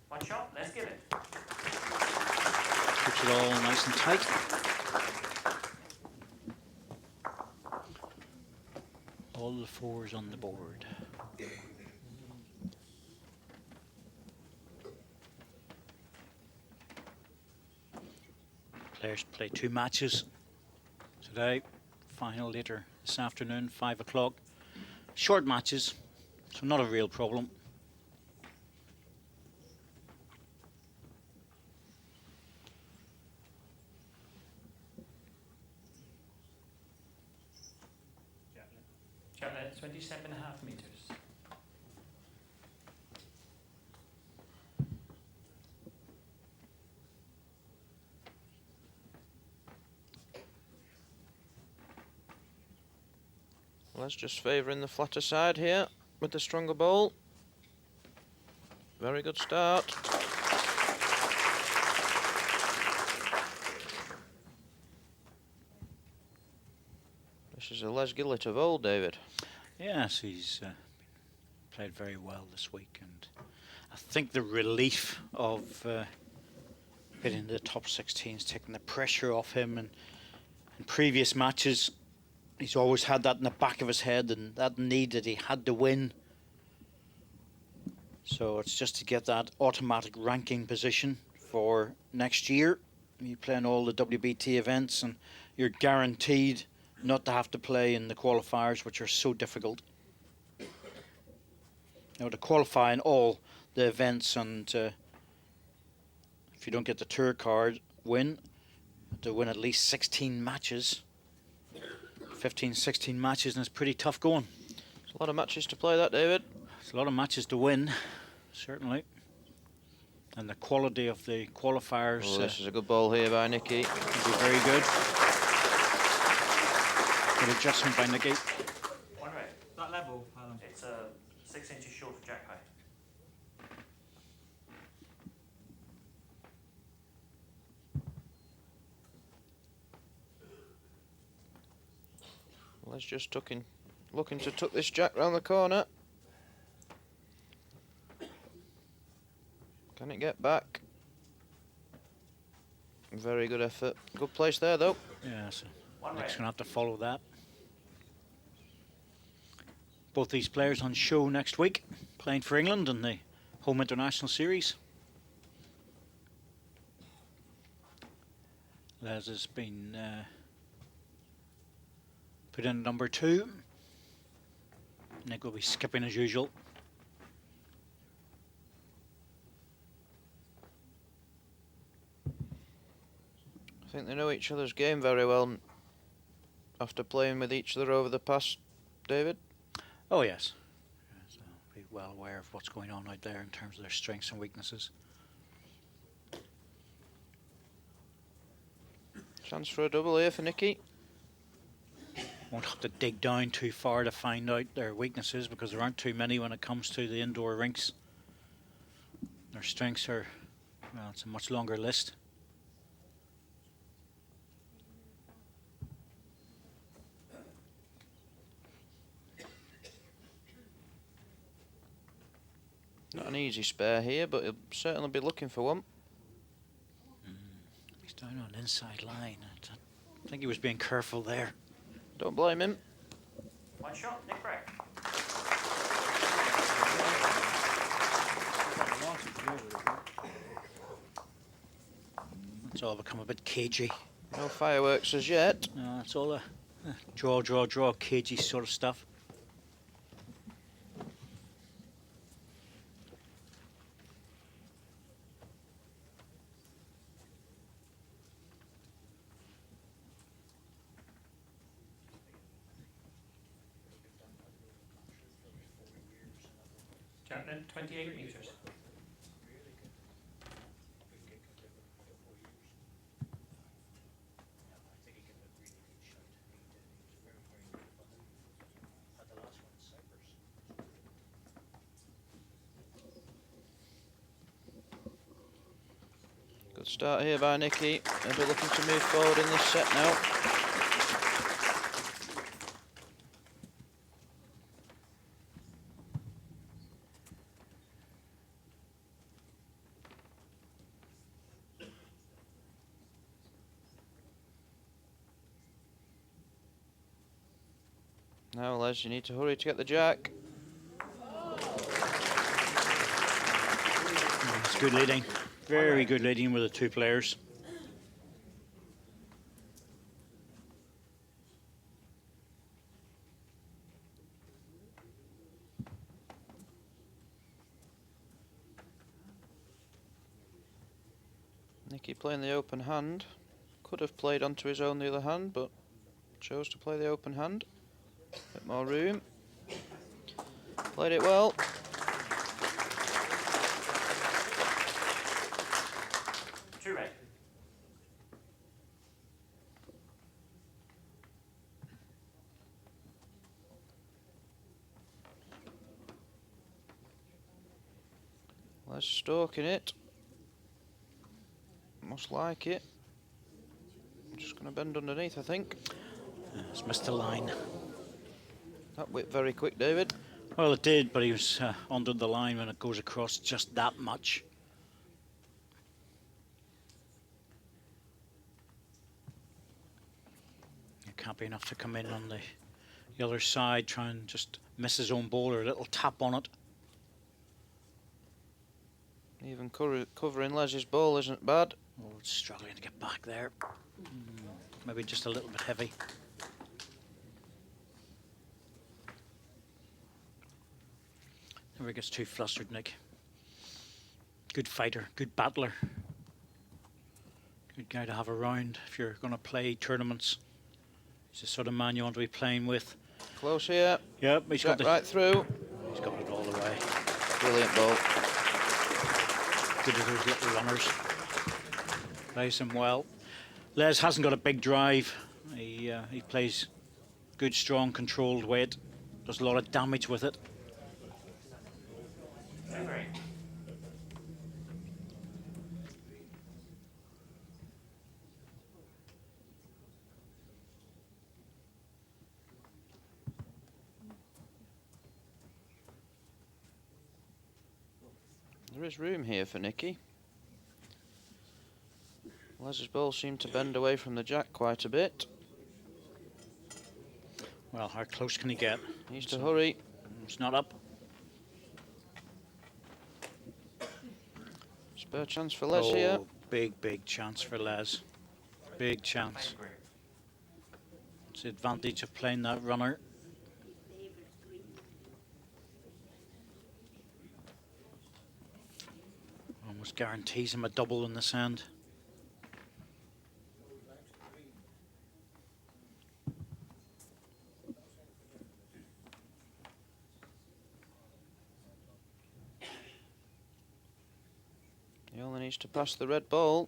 One shot, let's give it. Keeps it all nice and tight. All the fours on the board. Players play 2 matches today. final later this afternoon, 5 o'clock. Short matches, so not a real problem. Gillett, 27.5 metres. Les just favouring the flatter side here with the stronger ball. Very good start. This is a Les Gillett of old, David. Yes, he's played very well this week, and I think the relief of hitting the top 16 is taking the pressure off him. And in previous matches, he's always had that in the back of his head, and that need that he had to win. So it's just to get that automatic ranking position for next year. You play in all the WBT events, and you're guaranteed not to have to play in the qualifiers, which are so difficult. You know, to qualify in all the events, and if you don't get the tour card win, to win at least 16 matches, 15, 16 matches, and it's pretty tough going. It's a lot of matches to play that, David. It's a lot of matches to win, certainly. And the quality of the qualifiers Oh, this is a good ball here by Nicky. will be very good. Good adjustment by Nicky. One red. That level, Alan? It's 6 inches short of jack high. Les just looking to tuck this jack round the corner. Can it get back? Very good effort. Good place there, though. Yeah, so One Nick's red. going to have to follow that. Both these players on show next week, playing for England in the home international series. Les has been put in number 2. Nick will be skipping as usual. I think they know each other's game very well after playing with each other over the past, David. Oh yes, so be well aware of what's going on out there in terms of their strengths and weaknesses. Chance for a double here for Nicky. Won't have to dig down too far to find out their weaknesses, because there aren't too many when it comes to the indoor rinks. Their strengths are, well, it's a much longer list. Not an easy spare here, but he'll certainly be looking for one. He's down on the inside line. I think he was being careful there. Don't blame him. One shot, Nick Gregg. It's all become a bit cagey. No fireworks as yet. No, it's all a draw, cagey sort of stuff. Gentlemen, 28 metres. Good start here by Nicky. They'll be looking to move forward in this set now. Now, Les, you need to hurry to get the jack. It's good leading. Very good leading with the two players. Nicky playing the open hand. Could have played onto his own the other hand, but chose to play the open hand. Bit more room. Played it well. Two red. Les stalking it. Must like it. Just going to bend underneath, I think. It's missed the line. That went very quick, David. Well, it did, but he was under the line when it goes across just that much. It can't be enough to come in on the other side, try and just miss his own ball or a little tap on it. Even covering Les's ball isn't bad. Oh, it's struggling to get back there. Maybe just a little bit heavy. Never gets too flustered, Nick. Good fighter, good battler. Good guy to have around if you're going to play tournaments. He's the sort of man you want to be playing with. Close here. Yep, he's got Jack right through. He's got it all the way. Brilliant ball. Good at those little runners. Plays him well. Les hasn't got a big drive. He plays good, strong, controlled weight. Does a lot of damage with it. There is room here for Nicky. Les's ball seemed to bend away from the jack quite a bit. Well, how close can he get? Needs to hurry. It's not up. Spare chance for Les here. Big chance for Les. Big chance. It's the advantage of playing that runner. Almost guarantees him a double in this end. He only needs to pass the red ball.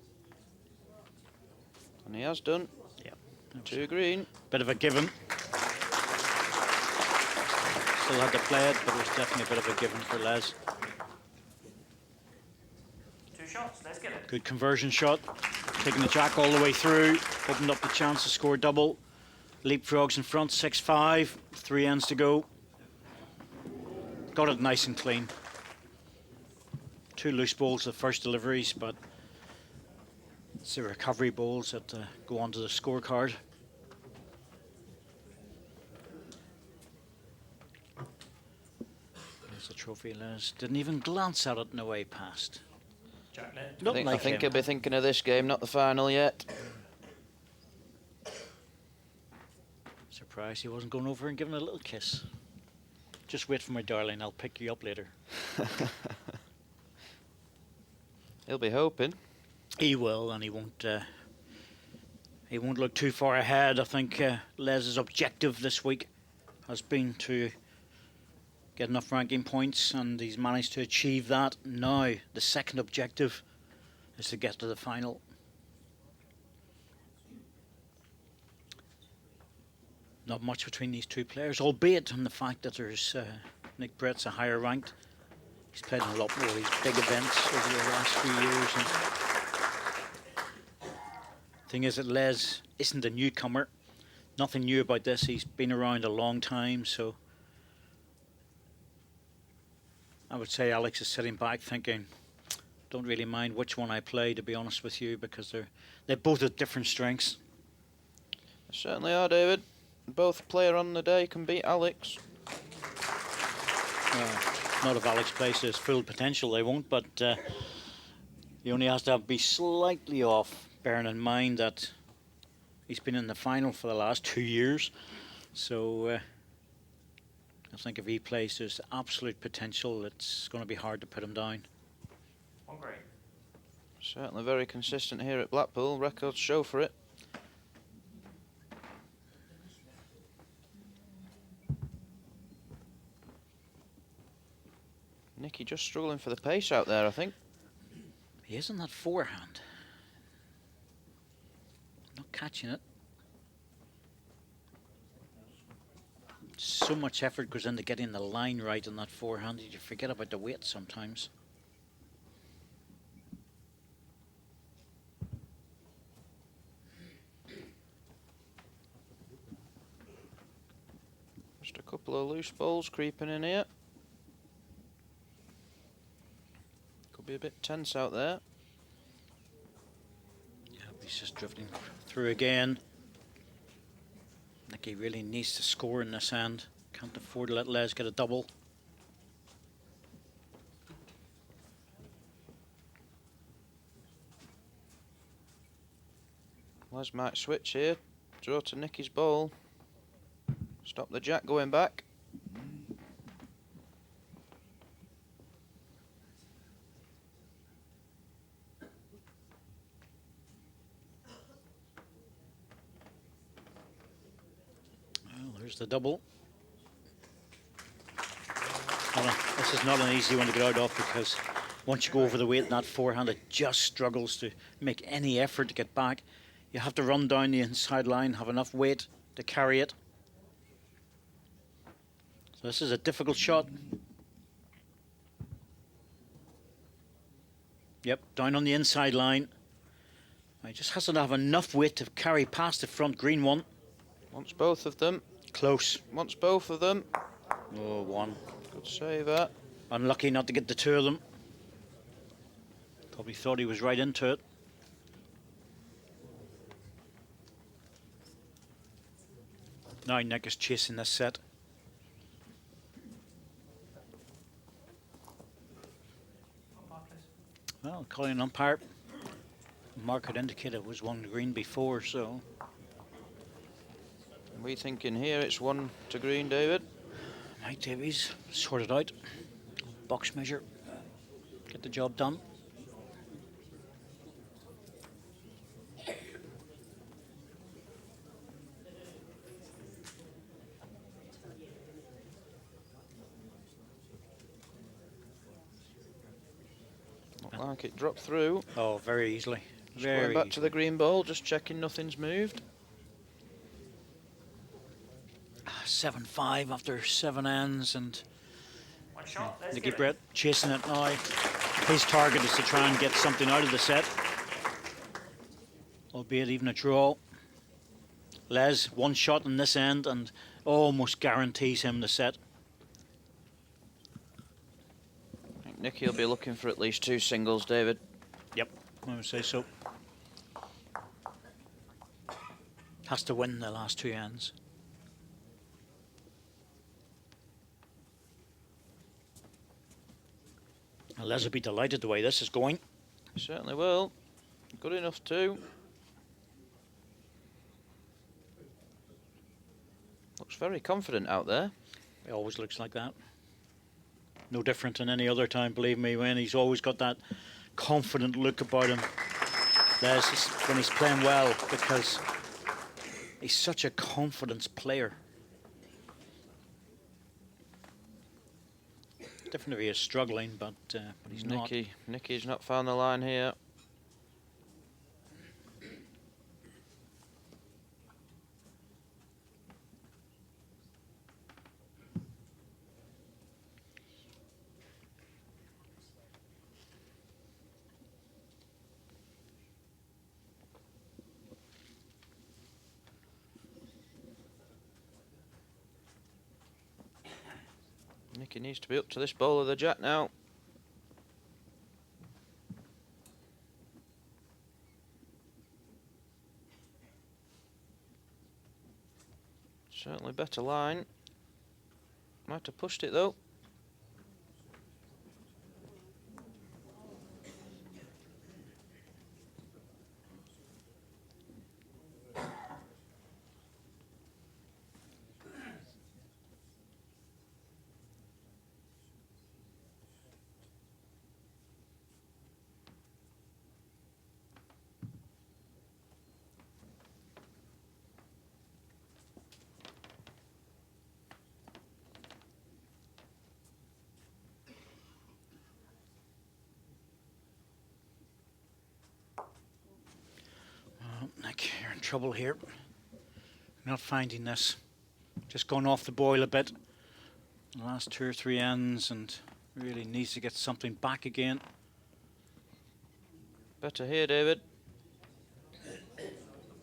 And he has done. Yep. Two green. Bit of a given. Still had to play it, but it was definitely a bit of a given for Les. Two shots, let's get it. Good conversion shot. Taking the jack all the way through. Opened up the chance to score double. Leapfrogs in front, 6-5. 3 ends to go. Got it nice and clean. 2 loose balls the first deliveries, but it's the recovery balls that go onto the scorecard. There's the trophy, Les. Didn't even glance at it in the way past. Jack left. Not I like think him. he'll be thinking of this game, not the final yet. Surprised he wasn't going over and giving a little kiss. Just wait for my darling, I'll pick you up later. He'll be hoping. He will, and he won't look too far ahead. I think Les's objective this week has been to get enough ranking points, and he's managed to achieve that. Now, the second objective is to get to the final. Not much between these two players, albeit on the fact that there's Nick Brett's a higher ranked. He's played in a lot more of these big events over the last few years. And thing is that Les isn't a newcomer. Nothing new about this. He's been around a long time, so I would say Alex is sitting back thinking, don't really mind which one I play, to be honest with you, because they're both at different strengths. They certainly are, David. Both player on the day can beat Alex. Not if Alex plays to his full potential, they won't, but he only has to be slightly off, bearing in mind that he's been in the final for the last 2 years. So I think if he plays to his absolute potential, it's going to be hard to put him down. One green. Certainly very consistent here at Blackpool. Records show for it. Nicky just struggling for the pace out there, I think. He is on that forehand. Not catching it. So much effort goes into getting the line right on that forehand. You forget about the weight sometimes. Just a couple of loose balls creeping in here. Could be a bit tense out there. Yeah, he's just drifting through again. Nicky really needs to score in this hand. Can't afford to let Les get a double. Les might switch here. Draw to Nicky's ball. Stop the jack going back. Well, there's the double. This is not an easy one to get out of because once you go over the weight in that forehand, it just struggles to make any effort to get back. You have to run down the inside line, have enough weight to carry it. So this is a difficult shot. Yep, down on the inside line. He just has to have enough weight to carry past the front green one. Wants both of them. Close. Wants both of them. Oh, one. Good save that. Unlucky not to get the two of them. Probably thought he was right into it. Now Nick is chasing this set. Well, calling an umpire. Mark had indicated it was one green before, so. We thinking here it's one to green, David. Mike Davies, sort it out. Box measure. Get the job done. Looked like it dropped through. Oh, very easily. Just going back to the green ball, just checking nothing's moved. 7-5 after 7 ends, and One shot. Let's Nicky give it. Brett chasing it now. His target is to try and get something out of the set, albeit even a draw. Les, one shot in this end and almost guarantees him the set. I think Nicky will be looking for at least 2 singles, David. Yep, I would say so. Has to win the last 2 ends. And Les will be delighted the way this is going. Certainly will. Good enough too. Looks very confident out there. It always looks like that. No different than any other time, believe me, when he's always got that confident look about him. Les, when he's playing well, because he's such a confidence player. Different if he is struggling, but he's not. Nicky's not found the line here. Nicky needs to be up to this bowl of the jack now. Certainly better line. Might have pushed it though. trouble here. Not finding this. Just gone off the boil a bit. The last 2 or 3 ends, and really needs to get something back again. Better here, David.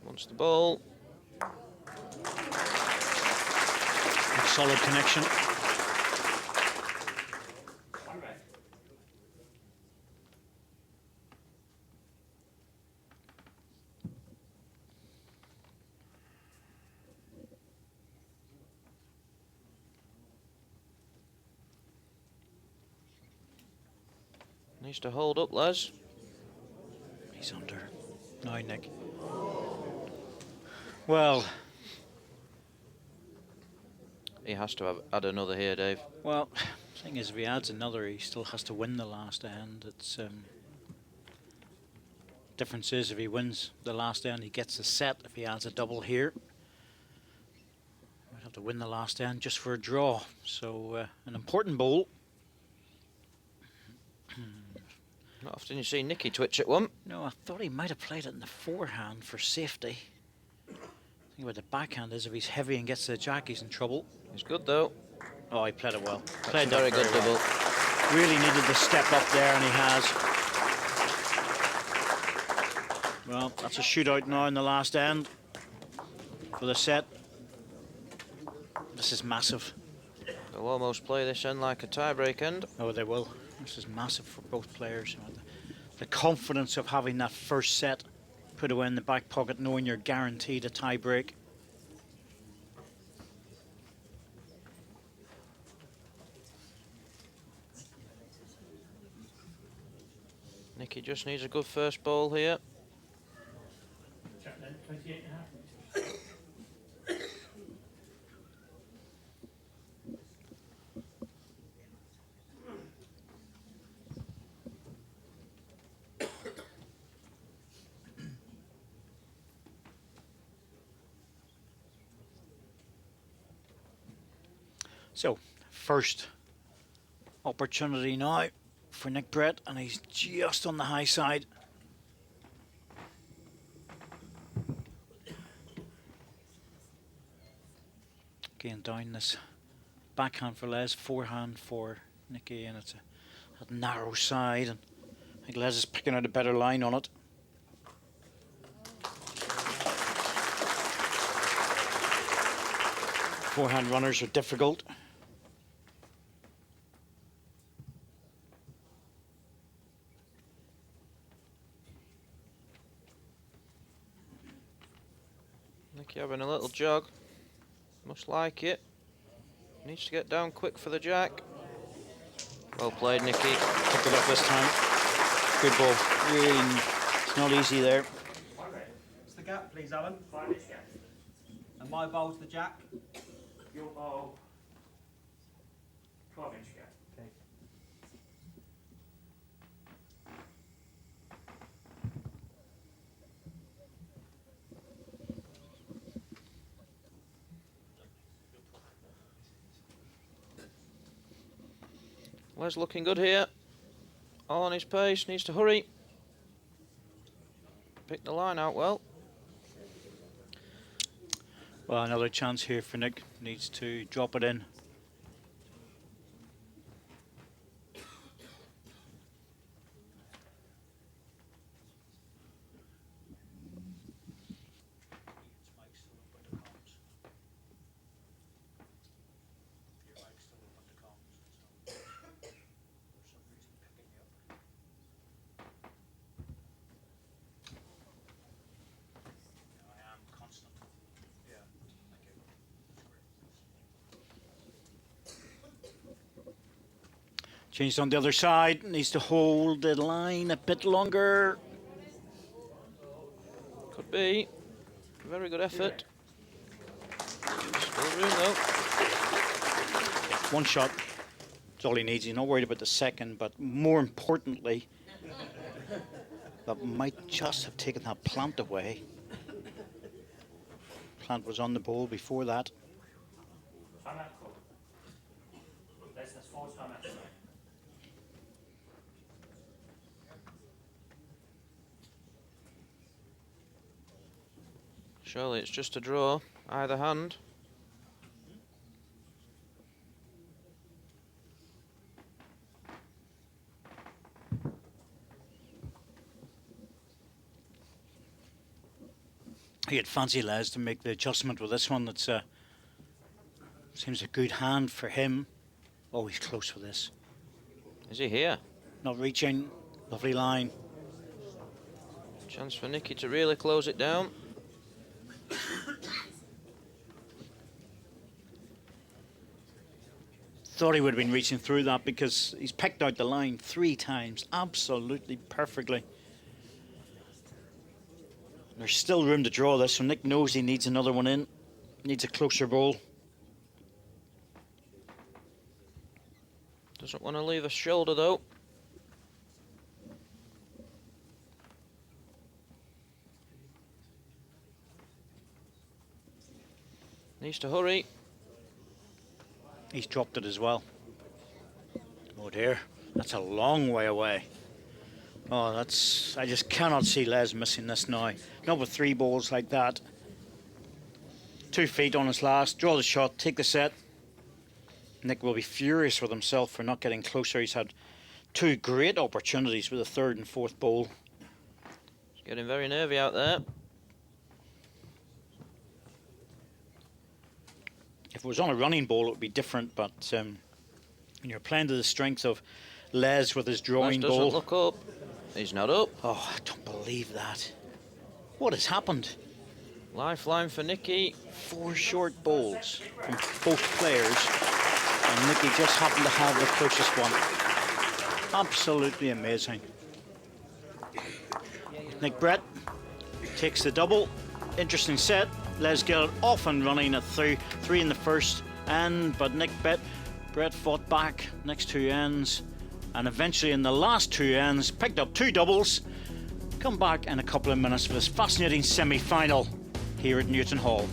Wants the ball. Good solid connection. Needs to hold up, Les. He's under. No, Nick. Well, He has to have add another here, Dave. well, the thing is, if he adds another, he still has to win the last end. It's difference is, if he wins the last end, he gets a set. If he adds a double here, might have to win the last end just for a draw. So an important bowl. Not often you see Nicky twitch at one. No, I thought he might have played it in the forehand for safety. The thing about the backhand is, if he's heavy and gets to the jack, he's in trouble. He's good though. Oh, he played it well. That's Played a that very good well. double. Really needed to step up there, and he has. Well, that's a shootout now in the last end for the set. This is massive. They'll almost play this end like a tie-break end. Oh, they will. This is massive for both players. The confidence of having that first set put away in the back pocket, knowing you're guaranteed a tie break. Nicky just needs a good first ball here. Check then, 28.5 meters. So, first opportunity now for Nick Brett, and he's just on the high side. Again, down this backhand for Les, forehand for Nicky, and it's a narrow side, and I think Les is picking out a better line on it. Forehand runners are difficult. Nicky having a little jog. Must like it. Needs to get down quick for the jack. Well played, Nicky. Picked it up this time. Good ball. Really, it's not easy there. What's the gap, please, Alan? 5 inch gap. And my bowl's the jack? Your bowl, 12 inch gap. Okay. Les looking good here. All on his pace, needs to hurry. Pick the line out well. Well, another chance here for Nick. Needs to drop it in. Changed on the other side. Needs to hold the line a bit longer. Could be. Very good effort. Still room though. One shot. That's all he needs. He's not worried about the second, but more importantly, that might just have taken that plant away. Plant was on the ball before that. Time out, cool. That's 4 time out. Surely it's just a draw, either hand. He'd fancy Les to make the adjustment with this one. That's seems a good hand for him. Oh, he's close for this. Is he here? Not reaching. Lovely line. Chance for Nicky to really close it down. Thought he would have been reaching through that because he's picked out the line 3 times absolutely perfectly. There's still room to draw this, so Nick knows he needs another one in. Needs a closer ball. Doesn't want to leave a shoulder though. Needs to hurry. He's dropped it as well. Oh dear, that's a long way away. Oh, that's... I just cannot see Les missing this now. Not with 3 balls like that. 2 feet on his last. Draw the shot, take the set. Nick will be furious with himself for not getting closer. He's had 2 great opportunities with the 3rd and 4th ball. He's getting very nervy out there. If it was on a running ball, it would be different, but when you're playing to the strength of Les with his drawing Les ball... doesn't look up. He's not up. Oh, I don't believe that. What has happened? Lifeline for Nicky. 4 short balls from both players, and Nicky just happened to have the closest one. Absolutely amazing. Nick Brett takes the double. Interesting set. Les Gillett off and running at 3 in the first end, but Nick Brett fought back next 2 ends, and eventually in the last 2 ends picked up 2 doubles. Come back in a couple of minutes for this fascinating semi-final here at Newton Hall.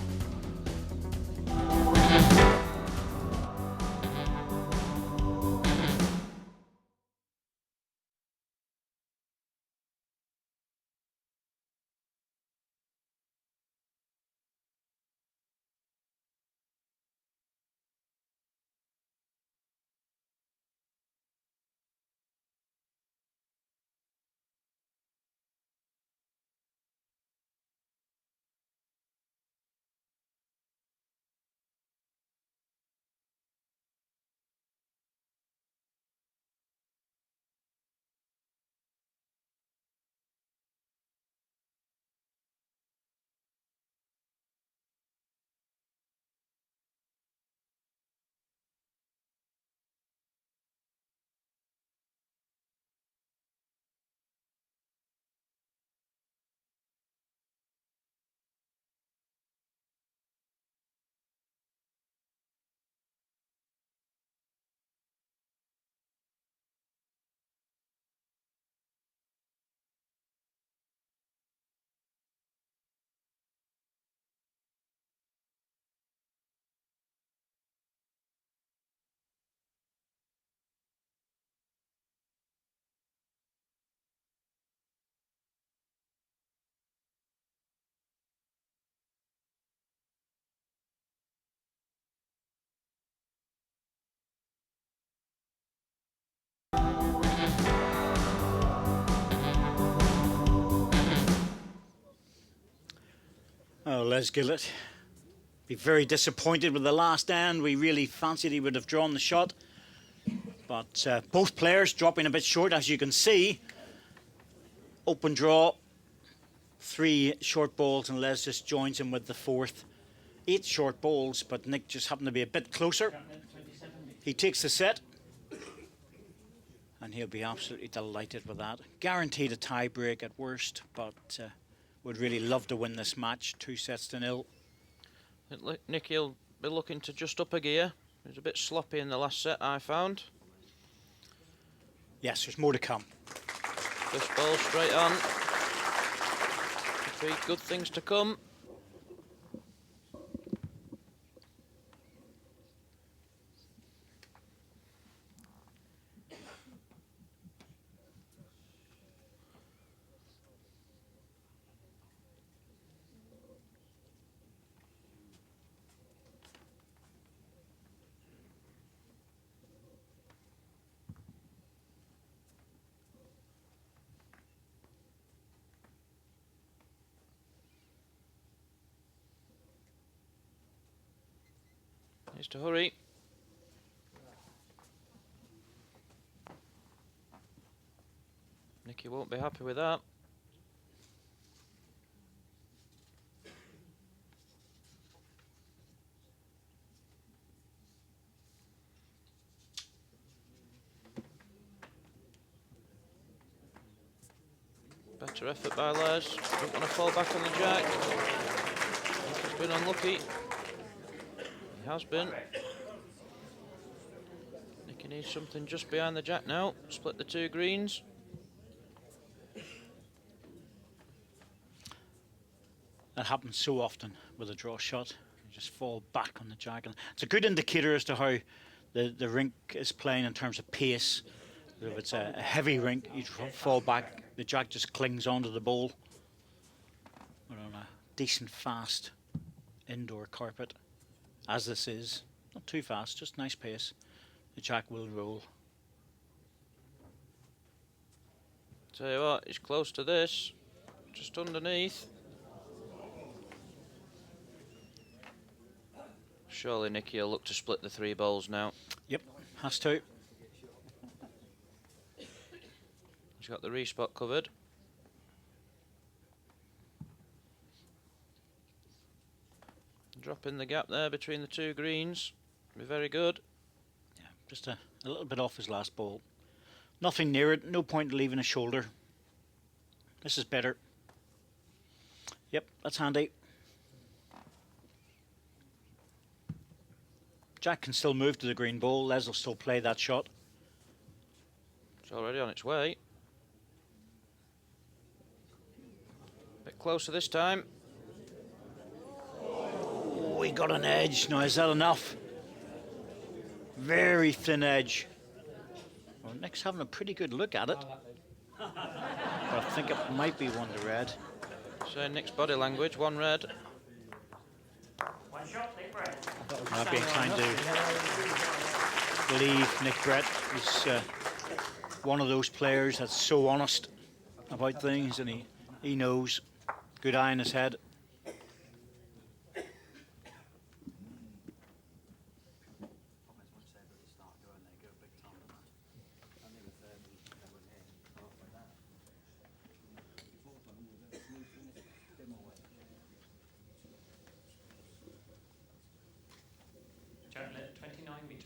Oh, Les Gillett. Be very disappointed with the last end. We really fancied he would have drawn the shot. But both players dropping a bit short, as you can see. Open draw. 3 short balls, and Les just joins him with the 4th. 8 short balls, but Nick just happened to be a bit closer. He takes the set. And he'll be absolutely delighted with that. Guaranteed a tie break at worst, but would really love to win this match. 2-0. Nicky will be looking to just up a gear. He was a bit sloppy in the last set, I found. Yes, there's more to come. First ball straight on. Could be good things to come. Needs to hurry. Nicky won't be happy with that. Better effort by Les. Don't want to fall back on the jack. He's been unlucky. He has been. Nicky needs something just behind the jack now. Split the two greens. That happens so often with a draw shot. You just fall back on the jack. And it's a good indicator as to how the rink is playing in terms of pace. If it's a heavy rink, you fall back, the jack just clings onto the ball. But on a decent, fast indoor carpet, as this is, not too fast, just nice pace, the jack will roll. Tell you what, he's close to this, just underneath. Surely Nicky will look to split the three balls now. Yep, has to. He's got the respot covered. Dropping the gap there between the two greens. Be very good. Yeah, just a little bit off his last ball. Nothing near it, no point in leaving a shoulder. This is better. Yep, that's handy. Jack can still move to the green ball. Les will still play that shot. It's already on its way. Bit closer this time. Oh, he got an edge. Now, is that enough? Very thin edge. Well, Nick's having a pretty good look at it. But I think it might be one to red. So Nick's body language, one red. One shot, Nick Brett. I'd be inclined to believe Nick Brett is one of those players that's so honest about things, and he knows. Good eye in his head. Gillett, 29 metres.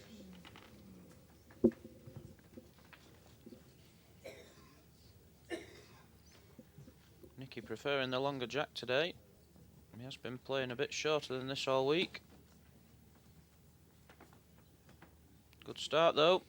Nicky preferring the longer jack today. He has been playing a bit shorter than this all week. Good start though.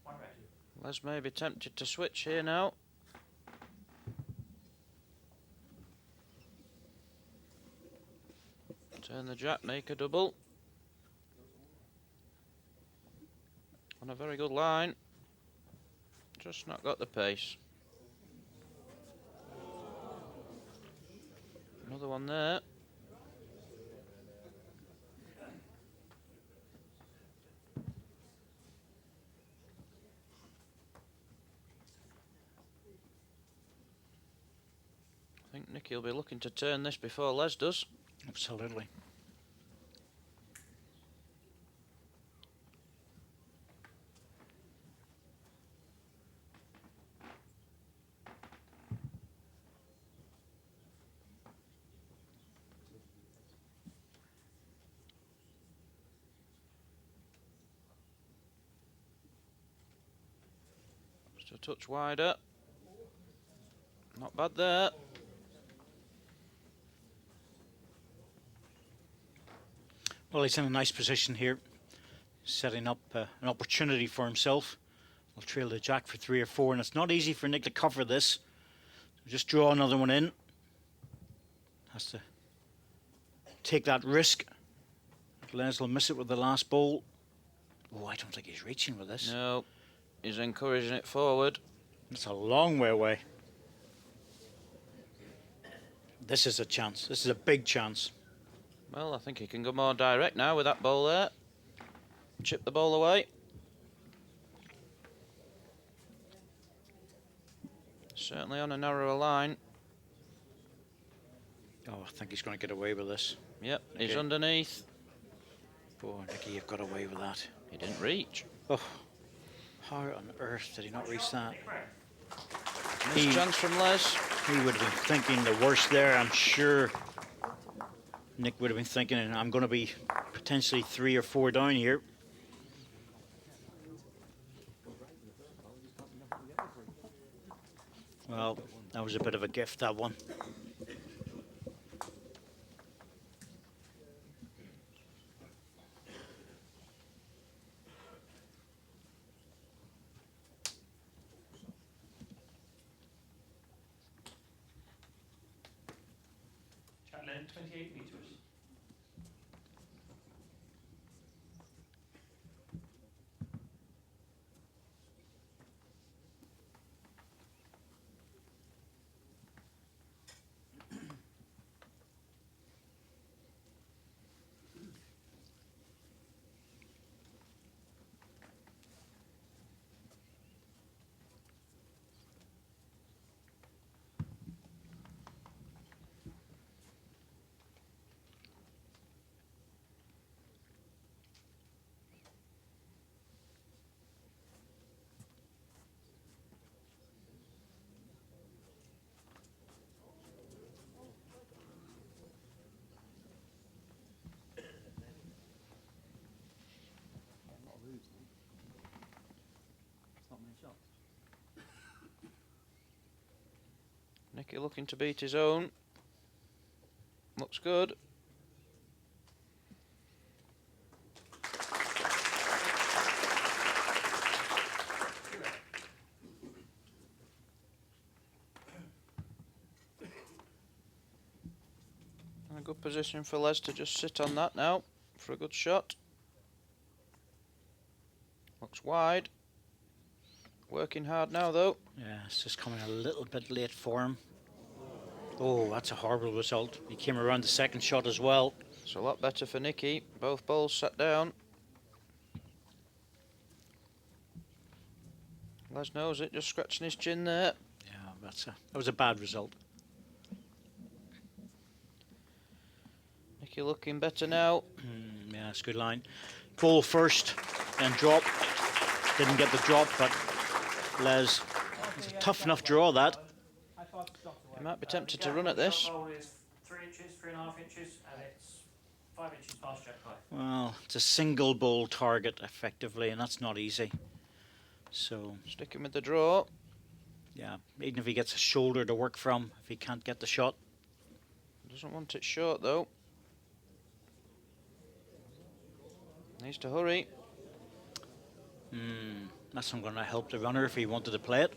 One red. Les may be tempted to switch here now. Turn the jack, make a double. On a very good line. Just not got the pace. Another one there. I think Nicky will be looking to turn this before Les does. Absolutely. Just a touch wider. Not bad there. Well, he's in a nice position here, setting up an opportunity for himself. He'll trail the jack for 3 or 4, and it's not easy for Nick to cover this. Just draw another one in. Has to take that risk. Les will miss it with the last bowl. Oh, I don't think he's reaching with this. No, he's encouraging it forward. It's a long way away. This is a chance. This is a big chance. Well, I think he can go more direct now with that ball there. Chip the ball away. Certainly on a narrower line. Oh, I think he's going to get away with this. Yep, he's Okay. underneath. Oh, Nicky, you've got away with that. He didn't reach. Oh, how on earth did he not reach that? Missed chance from Les. He would have been thinking the worst there, I'm sure. Nick would have been thinking, I'm going to be potentially 3 or 4 down here. Well, that was a bit of a gift, that one. Chat length 28 metres. Nicky looking to beat his own. Looks good. And a good position for Les to just sit on that now for a good shot. Looks wide. Working hard now though. Yeah, it's just coming a little bit late for him. Oh, that's a horrible result. He came around the second shot as well. It's a lot better for Nicky. Both balls sat down. Les knows it, just scratching his chin there. Yeah, that was a bad result. Nicky looking better now. Yeah, it's a good line. Ball first, then drop. Didn't get the drop, but Les, it's a tough enough draw, that. He might be tempted to run at this. Bowl is 3 inches, 3.5 inches, and it's 5 inches past jack high. Well, it's a single ball target, effectively, and that's not easy. So, Sticking with the draw. yeah, even if he gets a shoulder to work from, if he can't get the shot. Doesn't want it short though. Needs to hurry. That's not going to help the runner if he wanted to play it.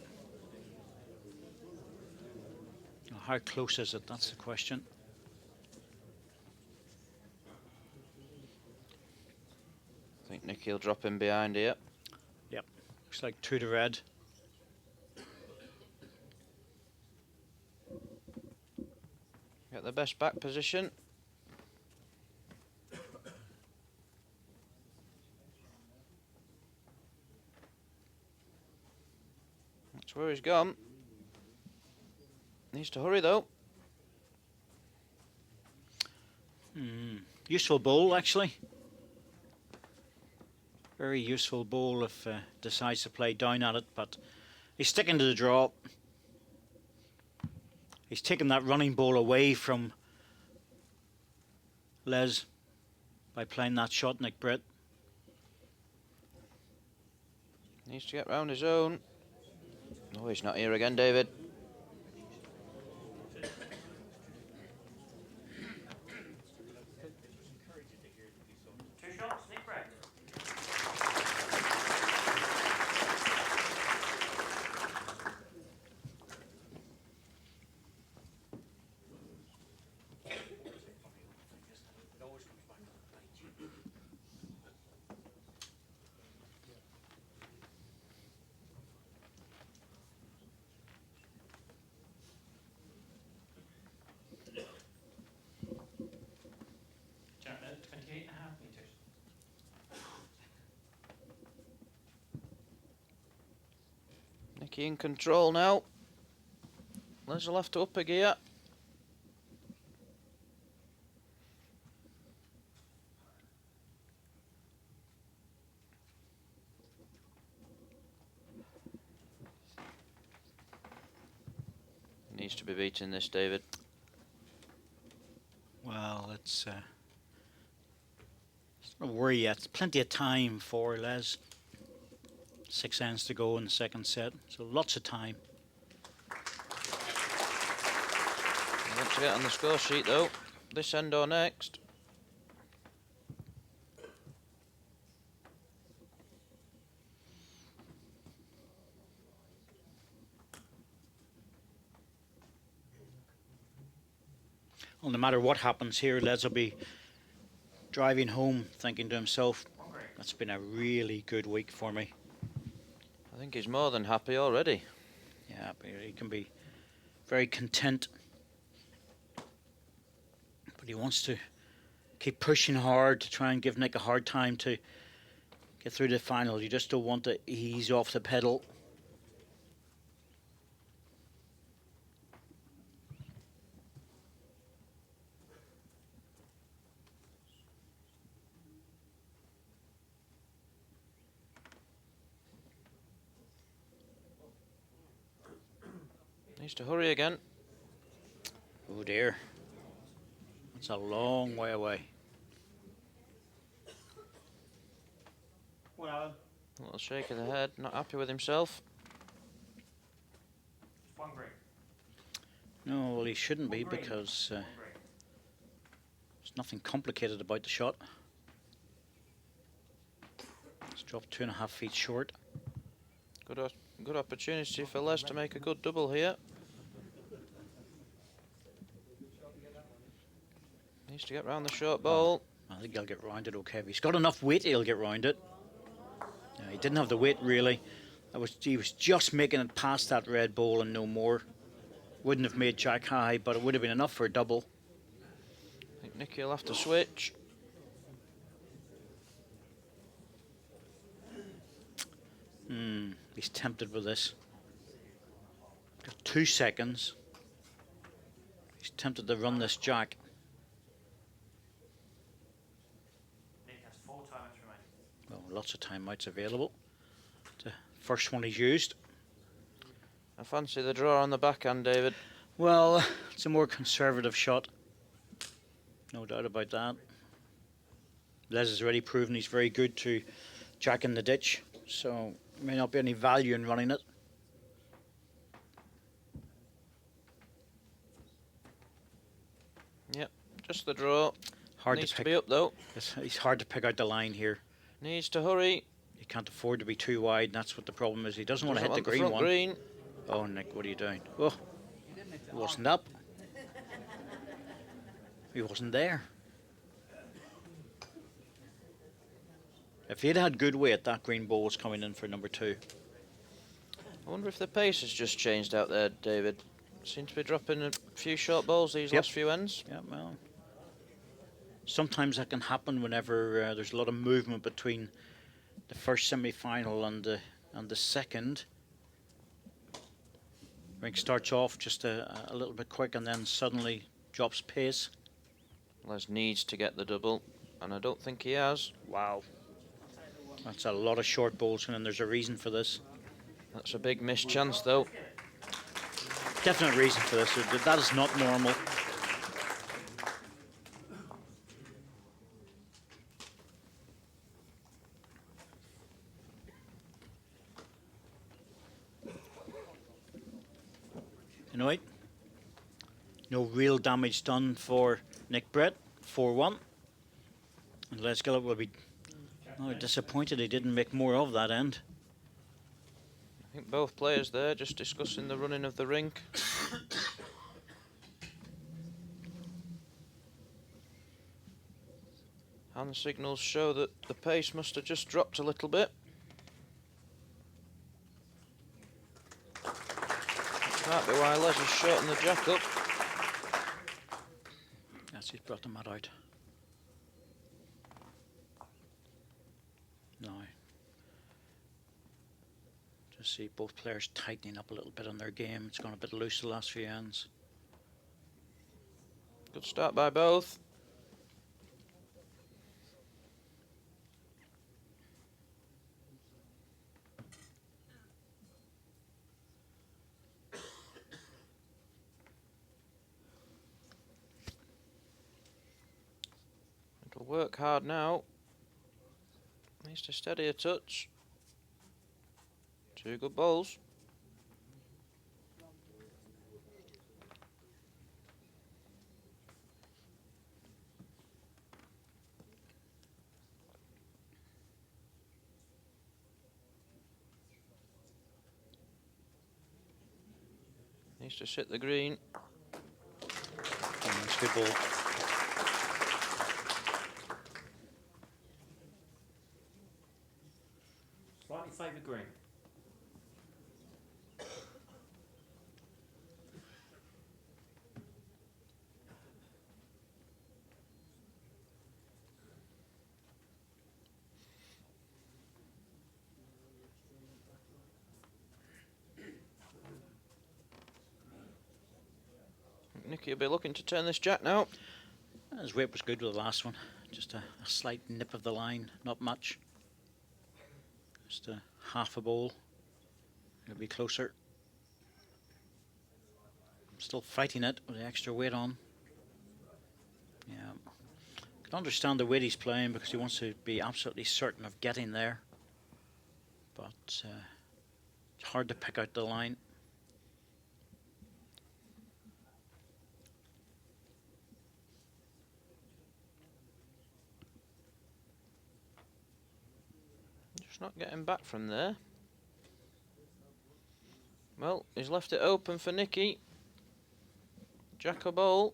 How close is it? That's the question. I think Nicky will drop in behind here. Yep, looks like 2 to red. Get the best back position. That's where he's gone. Needs to hurry though. Useful bowl, actually. Very useful bowl if decides to play down at it, but he's sticking to the draw. He's taking that running ball away from Les by playing that shot, Nick Britt. Needs to get round his own. Oh, he's not here again, David. Nicky in control now. Les will have to up a gear. Needs to be beating this, David. Well, it's not a worry yet. It's plenty of time for Les. 6 ends to go in the second set, so lots of time. I want to get on the score sheet though. This end or next. Well, no matter what happens here, Les will be driving home thinking to himself, that's been a really good week for me. I think he's more than happy already. Yeah, but he can be very content. But he wants to keep pushing hard to try and give Nick a hard time to get through the final. You just don't want to ease off the pedal. Needs to hurry again. Oh dear. That's a long way away. Well, Alan. A little shake of the head, not happy with himself. One green. No, well, he shouldn't be One green. because One green. there's nothing complicated about the shot. It's dropped 2.5 feet short. Good opportunity for Les to make a good double here. Needs to get round the short ball. I think he'll get round it okay. If he's got enough weight, he'll get round it. No, he didn't have the weight really. He was just making it past that red ball and no more. Wouldn't have made jack high, but it would have been enough for a double. I think Nicky will have to switch. He's tempted with this. Got 2 seconds. He's tempted to run this jack. Nick has 4 timeouts remaining. Well, lots of timeouts available. The first one he's used. I fancy the draw on the backhand, David. Well, it's a more conservative shot. No doubt about that. Les has already proven he's very good to jack in the ditch, so there may not be any value in running it. Yep, just the draw. Hard Needs to to pick. be up though. It's hard to pick out the line here. Needs to hurry. He can't afford to be too wide, and that's what the problem is. He doesn't want to hit the green front one. green. Oh, Nick, what are you doing? Oh, he wasn't up. He wasn't there. If he'd had good weight, that green ball was coming in for number 2. I wonder if the pace has just changed out there, David. Seems to be dropping a few short balls these last few ends. Yeah, well, sometimes that can happen whenever there's a lot of movement between the first semi-final and the second. Ring starts off just a little bit quick and then suddenly drops pace. Les needs to get the double, and I don't think he has. Wow. That's a lot of short balls, and there's a reason for this. That's a big missed chance, though. Definite reason for this. That is not normal. Anyway, no real damage done for Nick Brett. 4-1. And Les Gillett will be disappointed he didn't make more of that end. I think both players there just discussing the running of the rink. Hand signals show that the pace must have just dropped a little bit. Might be why Les has shortened the jack up. Yes, he's brought the mat out. Just see both players tightening up a little bit on their game. It's gone a bit loose the last few ends. Good start by both. It'll work hard now. Needs to steady a touch. Two good bowls. Needs to sit the green. That's a good ball. Slightly favour green. Nicky will be looking to turn this jack now. His weight was good with the last one. Just a slight nip of the line, not much. Just a half a bowl. It'll be closer. Still fighting it with the extra weight on. Yeah. I can understand the weight he's playing because he wants to be absolutely certain of getting there. But it's hard to pick out the line. Just not getting back from there. Well, he's left it open for Nicky. Jack a bowl.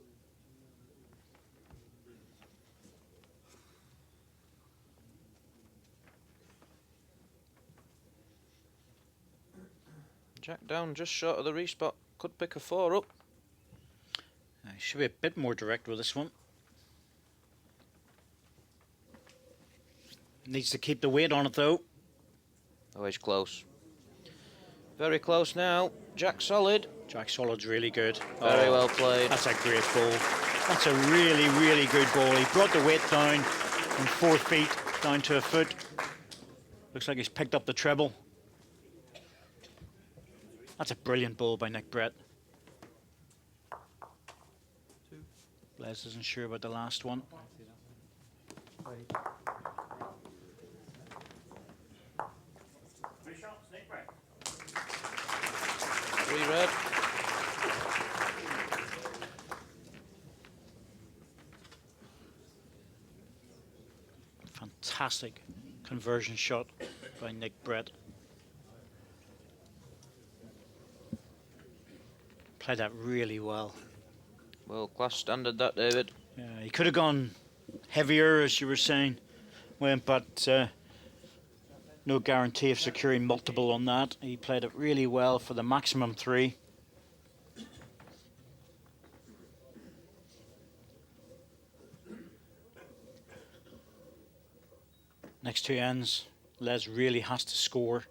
Jack down just short of the respot. Could pick a 4 up. He should be a bit more direct with this one. Needs to keep the weight on it though. Oh, he's close. Very close now. Jack solid. Jack solid's really good. Very well played. That's a great ball. That's a really, really good ball. He brought the weight down from 4 feet down to a foot. Looks like he's picked up the treble. That's a brilliant ball by Nick Brett. Les isn't sure about the last one. Three shots, Nick Brett. 3 red. Fantastic conversion shot by Nick Brett. Played that really well. World class standard that, David. Yeah, he could have gone heavier, as you were saying, but no guarantee of securing multiple on that. He played it really well for the maximum 3. Next 2 ends, Les really has to score.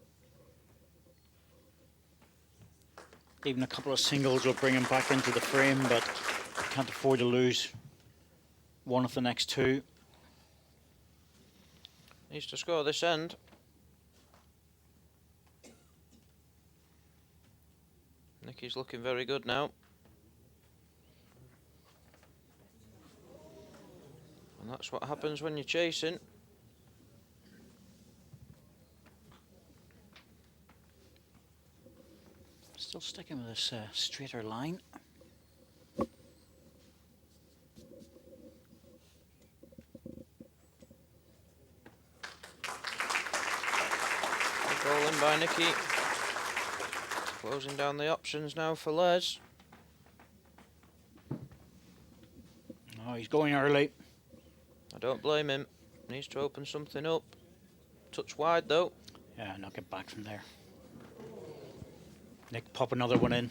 Even a couple of singles will bring him back into the frame, but can't afford to lose one of the next 2. Needs to score this end. Nicky's looking very good now. And that's what happens when you're chasing. Still sticking with this straighter line. Goal in by Nicky. Closing down the options now for Les. Oh, he's going early. I don't blame him. Needs to open something up. Touch wide though. Yeah, knock it back from there. Nick, pop another one in.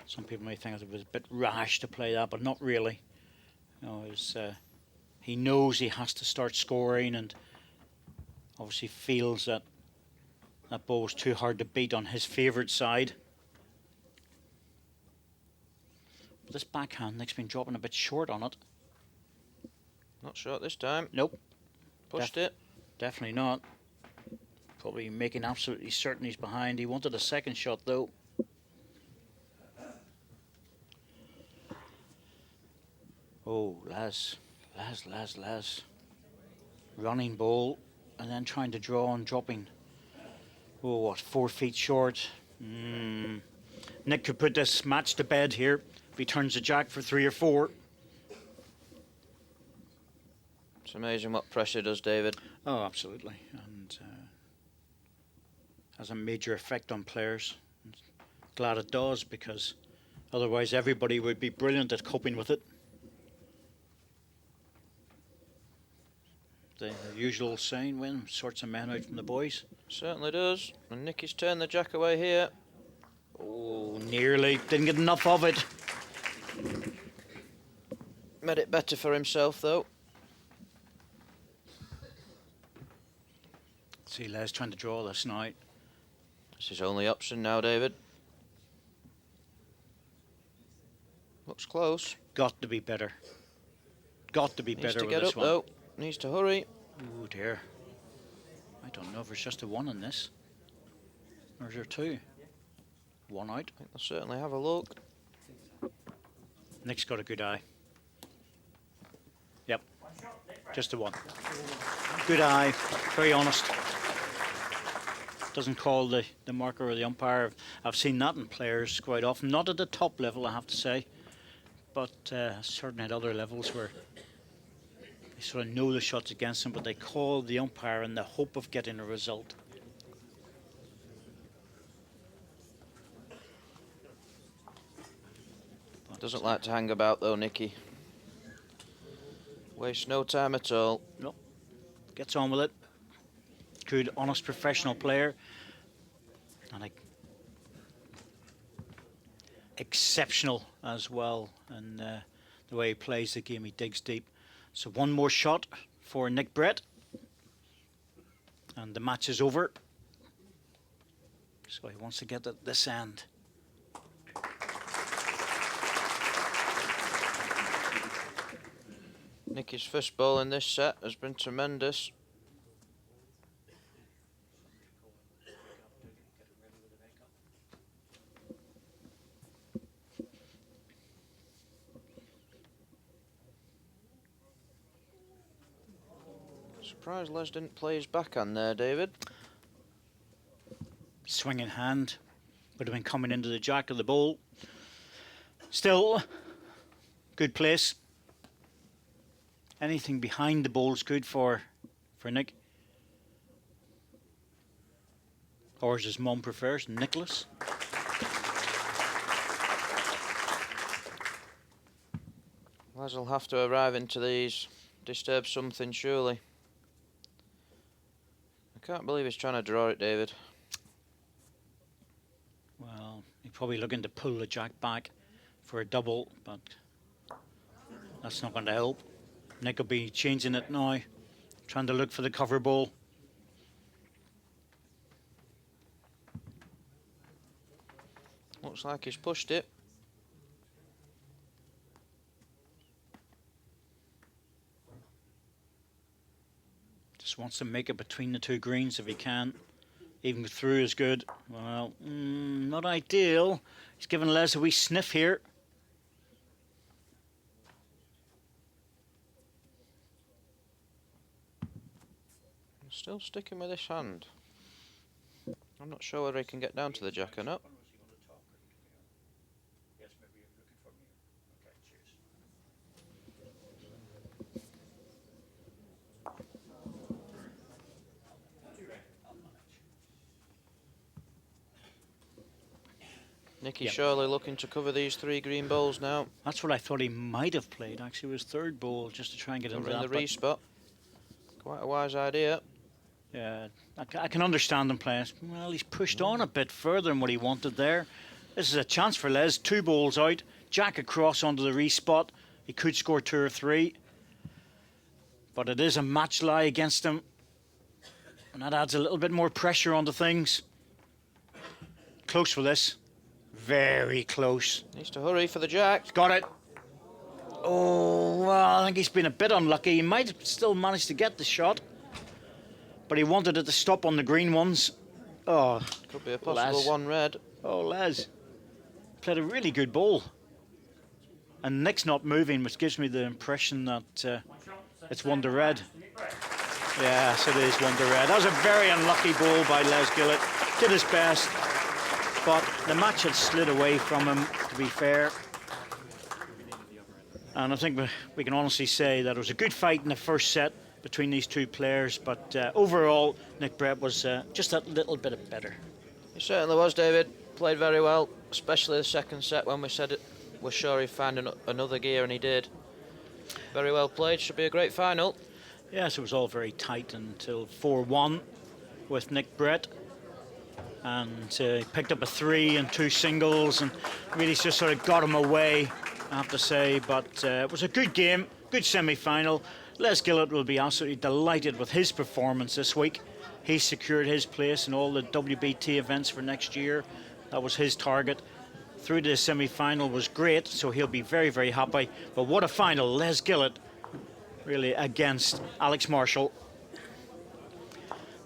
Some people may think it was a bit rash to play that, but not really. You know, he knows he has to start scoring, and Obviously feels that that ball was too hard to beat on his favoured side. But this backhand, Nick's been dropping a bit short on it. Not short this time. Nope. Pushed it. Definitely not. Probably making absolutely certain he's behind. He wanted a second shot though. Oh, Les. Running ball and then trying to draw and dropping. Oh, what, 4 feet short. Nick could put this match to bed here if he turns the jack for 3 or 4. It's amazing what pressure does, David. Oh, absolutely. And has a major effect on players. Glad it does, because otherwise everybody would be brilliant at coping with it. The usual saying, when sorts of men out from the boys. Certainly does. And Nicky's turned the jack away here. Oh, nearly. Didn't get enough of it. Made it better for himself, though. See, Les trying to draw this night. It's his only option now, David. Looks close. Got to be better. Got to be Needs better to with get this up, one. though. Needs to hurry. Oh dear. I don't know if there's just a 1 in this. Or is there 2? 1 out. I think they'll certainly have a look. Nick's got a good eye. Yep. Just a 1. Good eye. Very honest. Doesn't call the marker or the umpire. I've seen that in players quite often. Not at the top level, I have to say. But certainly at other levels where they sort of know the shot's against them, but they call the umpire in the hope of getting a result. Doesn't like to hang about, though, Nicky. Waste no time at all. Nope. Gets on with it. Good, honest, professional player. And exceptional as well. And the way he plays the game, he digs deep. So 1 more shot for Nick Brett. And the match is over. So he wants to get at this end. Nicky's first ball in this set has been tremendous. Surprised Les didn't play his backhand there, David. Swinging hand. Would have been coming into the jack of the ball. Still, good place. Anything behind the ball's good for Nick. Or as his mum prefers, Nicholas. Les will have to arrive into these. Disturb something, surely. I can't believe he's trying to draw it, David. Well, he's probably looking to pull the jack back for a double, but that's not going to help. Nick will be changing it now, trying to look for the cover ball. Looks like he's pushed it. Just wants to make it between the 2 greens if he can. Even through is good. Well, not ideal. He's giving Les a wee sniff here. Still sticking with this hand. I'm not sure whether he can get down to the jack or not. Nicky's surely looking to cover these 3 green balls now. That's what I thought he might have played, actually, was 3rd ball, just to try and get into Covering that. the respot. Quite a wise idea. Yeah, I can understand him playing. Well, he's pushed on a bit further than what he wanted there. This is a chance for Les. 2 balls out. Jack across onto the respot. He could score 2 or 3. But it is a match lie against him. And that adds a little bit more pressure onto things. Close for this. Very close. Needs to hurry for the jack. Got it. Oh, well, I think he's been a bit unlucky. He might have still managed to get the shot, but he wanted it to stop on the green ones. Oh, Could be a possible Les. one red. Oh, Les. Played a really good ball. And Nick's not moving, which gives me the impression that it's one to red. Yes, it is one to red. That was a very unlucky ball by Les Gillett. Did his best, but the match had slid away from him, to be fair. And I think we can honestly say that it was a good fight in the first set between these two players, but overall, Nick Brett was just that little bit better. He certainly was, David. Played very well, especially the second set when we said we're sure he'd find another gear, and he did. Very well played. Should be a great final. Yes, it was all very tight until 4-1 with Nick Brett. And he picked up a 3 and 2 singles and really just sort of got him away, I have to say. But it was a good game, good semi-final. Les Gillett will be absolutely delighted with his performance this week. He secured his place in all the WBT events for next year. That was his target. Through to the semi-final was great, so he'll be very, very happy. But what a final, Les Gillett really against Alex Marshall.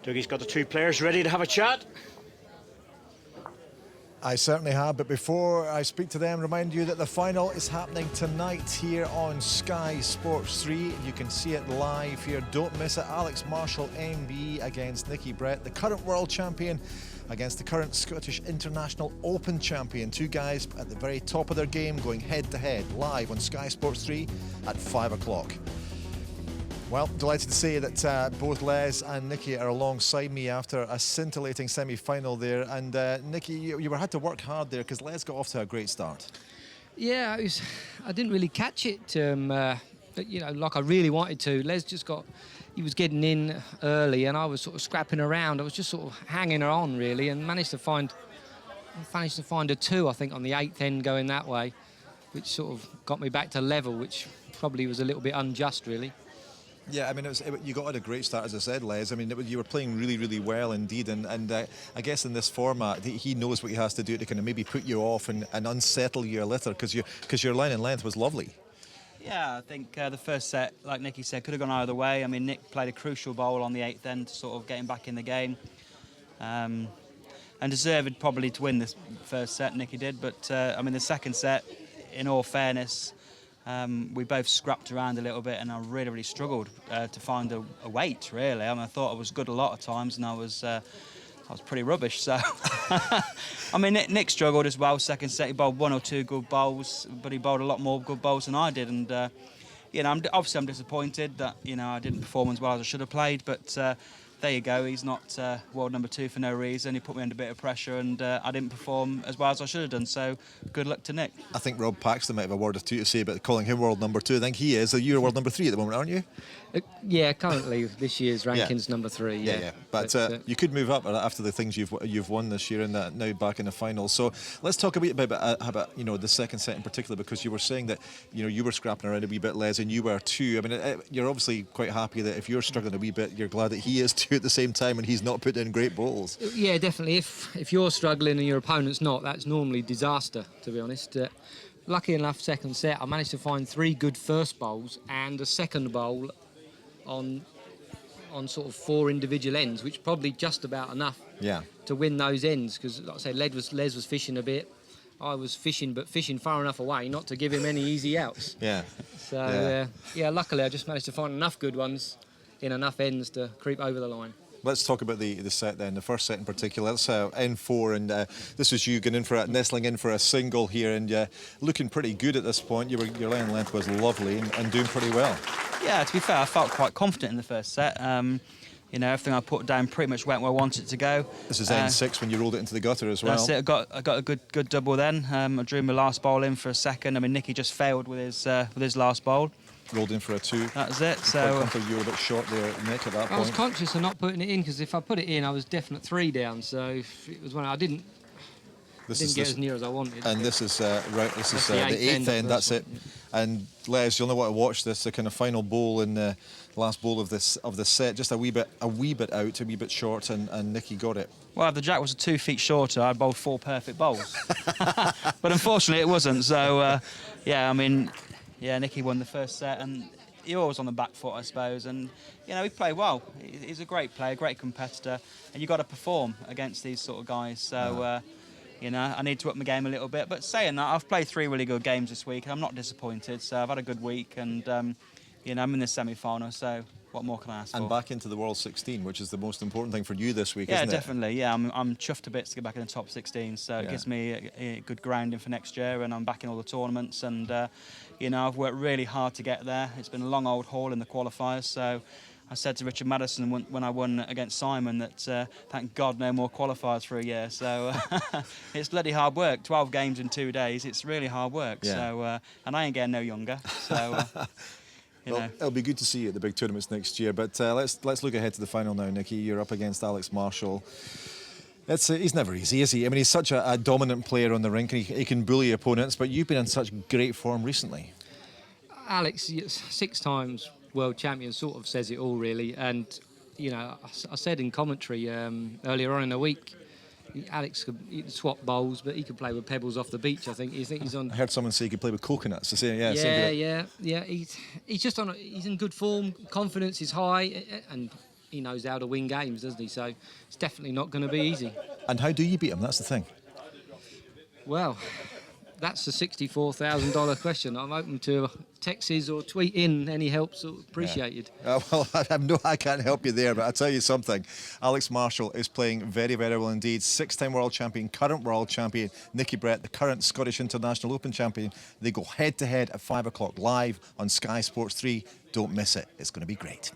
Dougie's got the two players ready to have a chat. I certainly have, but before I speak to them, remind you that the final is happening tonight here on Sky Sports 3. You can see it live here. Don't miss it. Alex Marshall, MB, against Nicky Brett, the current world champion, against the current Scottish International Open champion. Two guys at the very top of their game going head-to-head live on Sky Sports 3 at 5 o'clock. Well, delighted to say that both Les and Nicky are alongside me after a scintillating semi-final there. And Nicky, you had to work hard there because Les got off to a great start. Yeah, I didn't really catch it, like I really wanted to. Les he was getting in early and I was sort of scrapping around. I was just sort of hanging on really and managed to find a 2, I think, on the 8th end going that way, which sort of got me back to level, which probably was a little bit unjust really. Yeah, I mean, you got a great start, as I said, Les. I mean, you were playing really, really well indeed. And I guess in this format, he knows what he has to do to kind of maybe put you off and unsettle you a little because your line and length was lovely. Yeah, I think the first set, like Nicky said, could have gone either way. I mean, Nick played a crucial bowl on the 8th end to sort of get him back in the game. And deserved probably to win this first set, Nicky did. But, I mean, the second set, in all fairness, we both scrapped around a little bit and I really, really struggled to find a weight, really. I mean, I thought I was good a lot of times and I was pretty rubbish, so... I mean, Nick struggled as well. Second set, he bowled 1 or 2 good bowls, but he bowled a lot more good bowls than I did. And, obviously I'm disappointed that, I didn't perform as well as I should have played, but... there you go, he's not world number 2 for no reason. He put me under a bit of pressure and I didn't perform as well as I should have done, so good luck to Nick. I think Rob Paxton might have a word or two to say about calling him world number 2. I think he is. You're world number 3 at the moment, aren't you? Yeah, currently this year's ranking's number 3. Yeah. But you could move up after the things you've won this year and now back in the final. So let's talk a bit about the second set in particular, because you were saying that you were scrapping around a wee bit, Les, and you were too. I mean, you're obviously quite happy that if you're struggling a wee bit, you're glad that he is too at the same time and he's not put in great bowls. Yeah, definitely. If you're struggling and your opponent's not, that's normally disaster, to be honest. Lucky enough, second set, I managed to find 3 good first bowls and a second bowl on sort of 4 individual ends, which probably just about enough to win those ends, because like I say, Les was fishing a bit, I was fishing, but fishing far enough away not to give him any easy outs. So luckily I just managed to find enough good ones in enough ends to creep over the line. Let's talk about the set then, the first set in particular. That's N4, and this was you nestling in for a single here, and looking pretty good at this point. Your line length was lovely and doing pretty well. Yeah, to be fair, I felt quite confident in the first set. Everything I put down pretty much went where I wanted it to go. This is N6 when you rolled it into the gutter as well. That's it. I got a good double then. I drew my last bowl in for a second. I mean, Nicky just failed with his last bowl. Rolled in for a 2. That's it. So you were a bit short there, Nick, at that point. I was conscious of not putting it in, because if I put it in, I was definite 3 down. So it was when I didn't Didn't get as near as I wanted. And this is right. This is the the eighth eighth end of end. the That's first it. And Les, you'll know what to watch this. The kind of final bowl in the last bowl of the set. Just a wee bit out, a wee bit short, and Nicky got it. Well, if the jack was 2 feet shorter, I'd bowled 4 perfect bowls. But unfortunately, it wasn't. So, yeah, I mean, yeah, Nicky won the first set, and he always on the back foot, I suppose. And, you know, he played well. He's a great player, great competitor, and you've got to perform against these sort of guys. So, you know, I need to up my game a little bit. But saying that, I've played 3 really good games this week, and I'm not disappointed. So I've had a good week, and, you know, I'm in the semi-final, so what more can I ask for? And back into the World 16, which is the most important thing for you this week, yeah, isn't it? definitely. Yeah, I'm chuffed to bits to get back in the top 16. So it gives me a good grounding for next year, and I'm back in all the tournaments. And you know, I've worked really hard to get there. It's been a long old haul in the qualifiers. So I said to Richard Maddison when I won against Simon that thank God no more qualifiers for a year. So it's bloody hard work. 12 games in 2 days. It's really hard work. Yeah. So and I ain't getting no younger. So. Well, it'll be good to see you at the big tournaments next year. But let's look ahead to the final now, Nicky. You're up against Alex Marshall. He's never easy, is he? I mean, he's such a dominant player on the rink, and he can bully opponents. But you've been in such great form recently. Alex, 6 times world champion, sort of says it all, really. And you know, I said in commentary earlier on in the week, Alex could swap bowls, but he could play with pebbles off the beach. I think he's on. I heard someone say he could play with coconuts. So Yeah. He's just on. He's in good form. Confidence is high, and he knows how to win games, doesn't he? So it's definitely not going to be easy. And how do you beat him? That's the thing. Well, that's the $64,000 question. I'm open to texts or tweet in. Any help appreciated. Well, I can't help you there, but I'll tell you something. Alex Marshall is playing very, very well indeed. 6-time world champion, current world champion. Nicky Brett, the current Scottish International Open champion. They go head-to-head at 5 o'clock live on Sky Sports 3. Don't miss it. It's going to be great.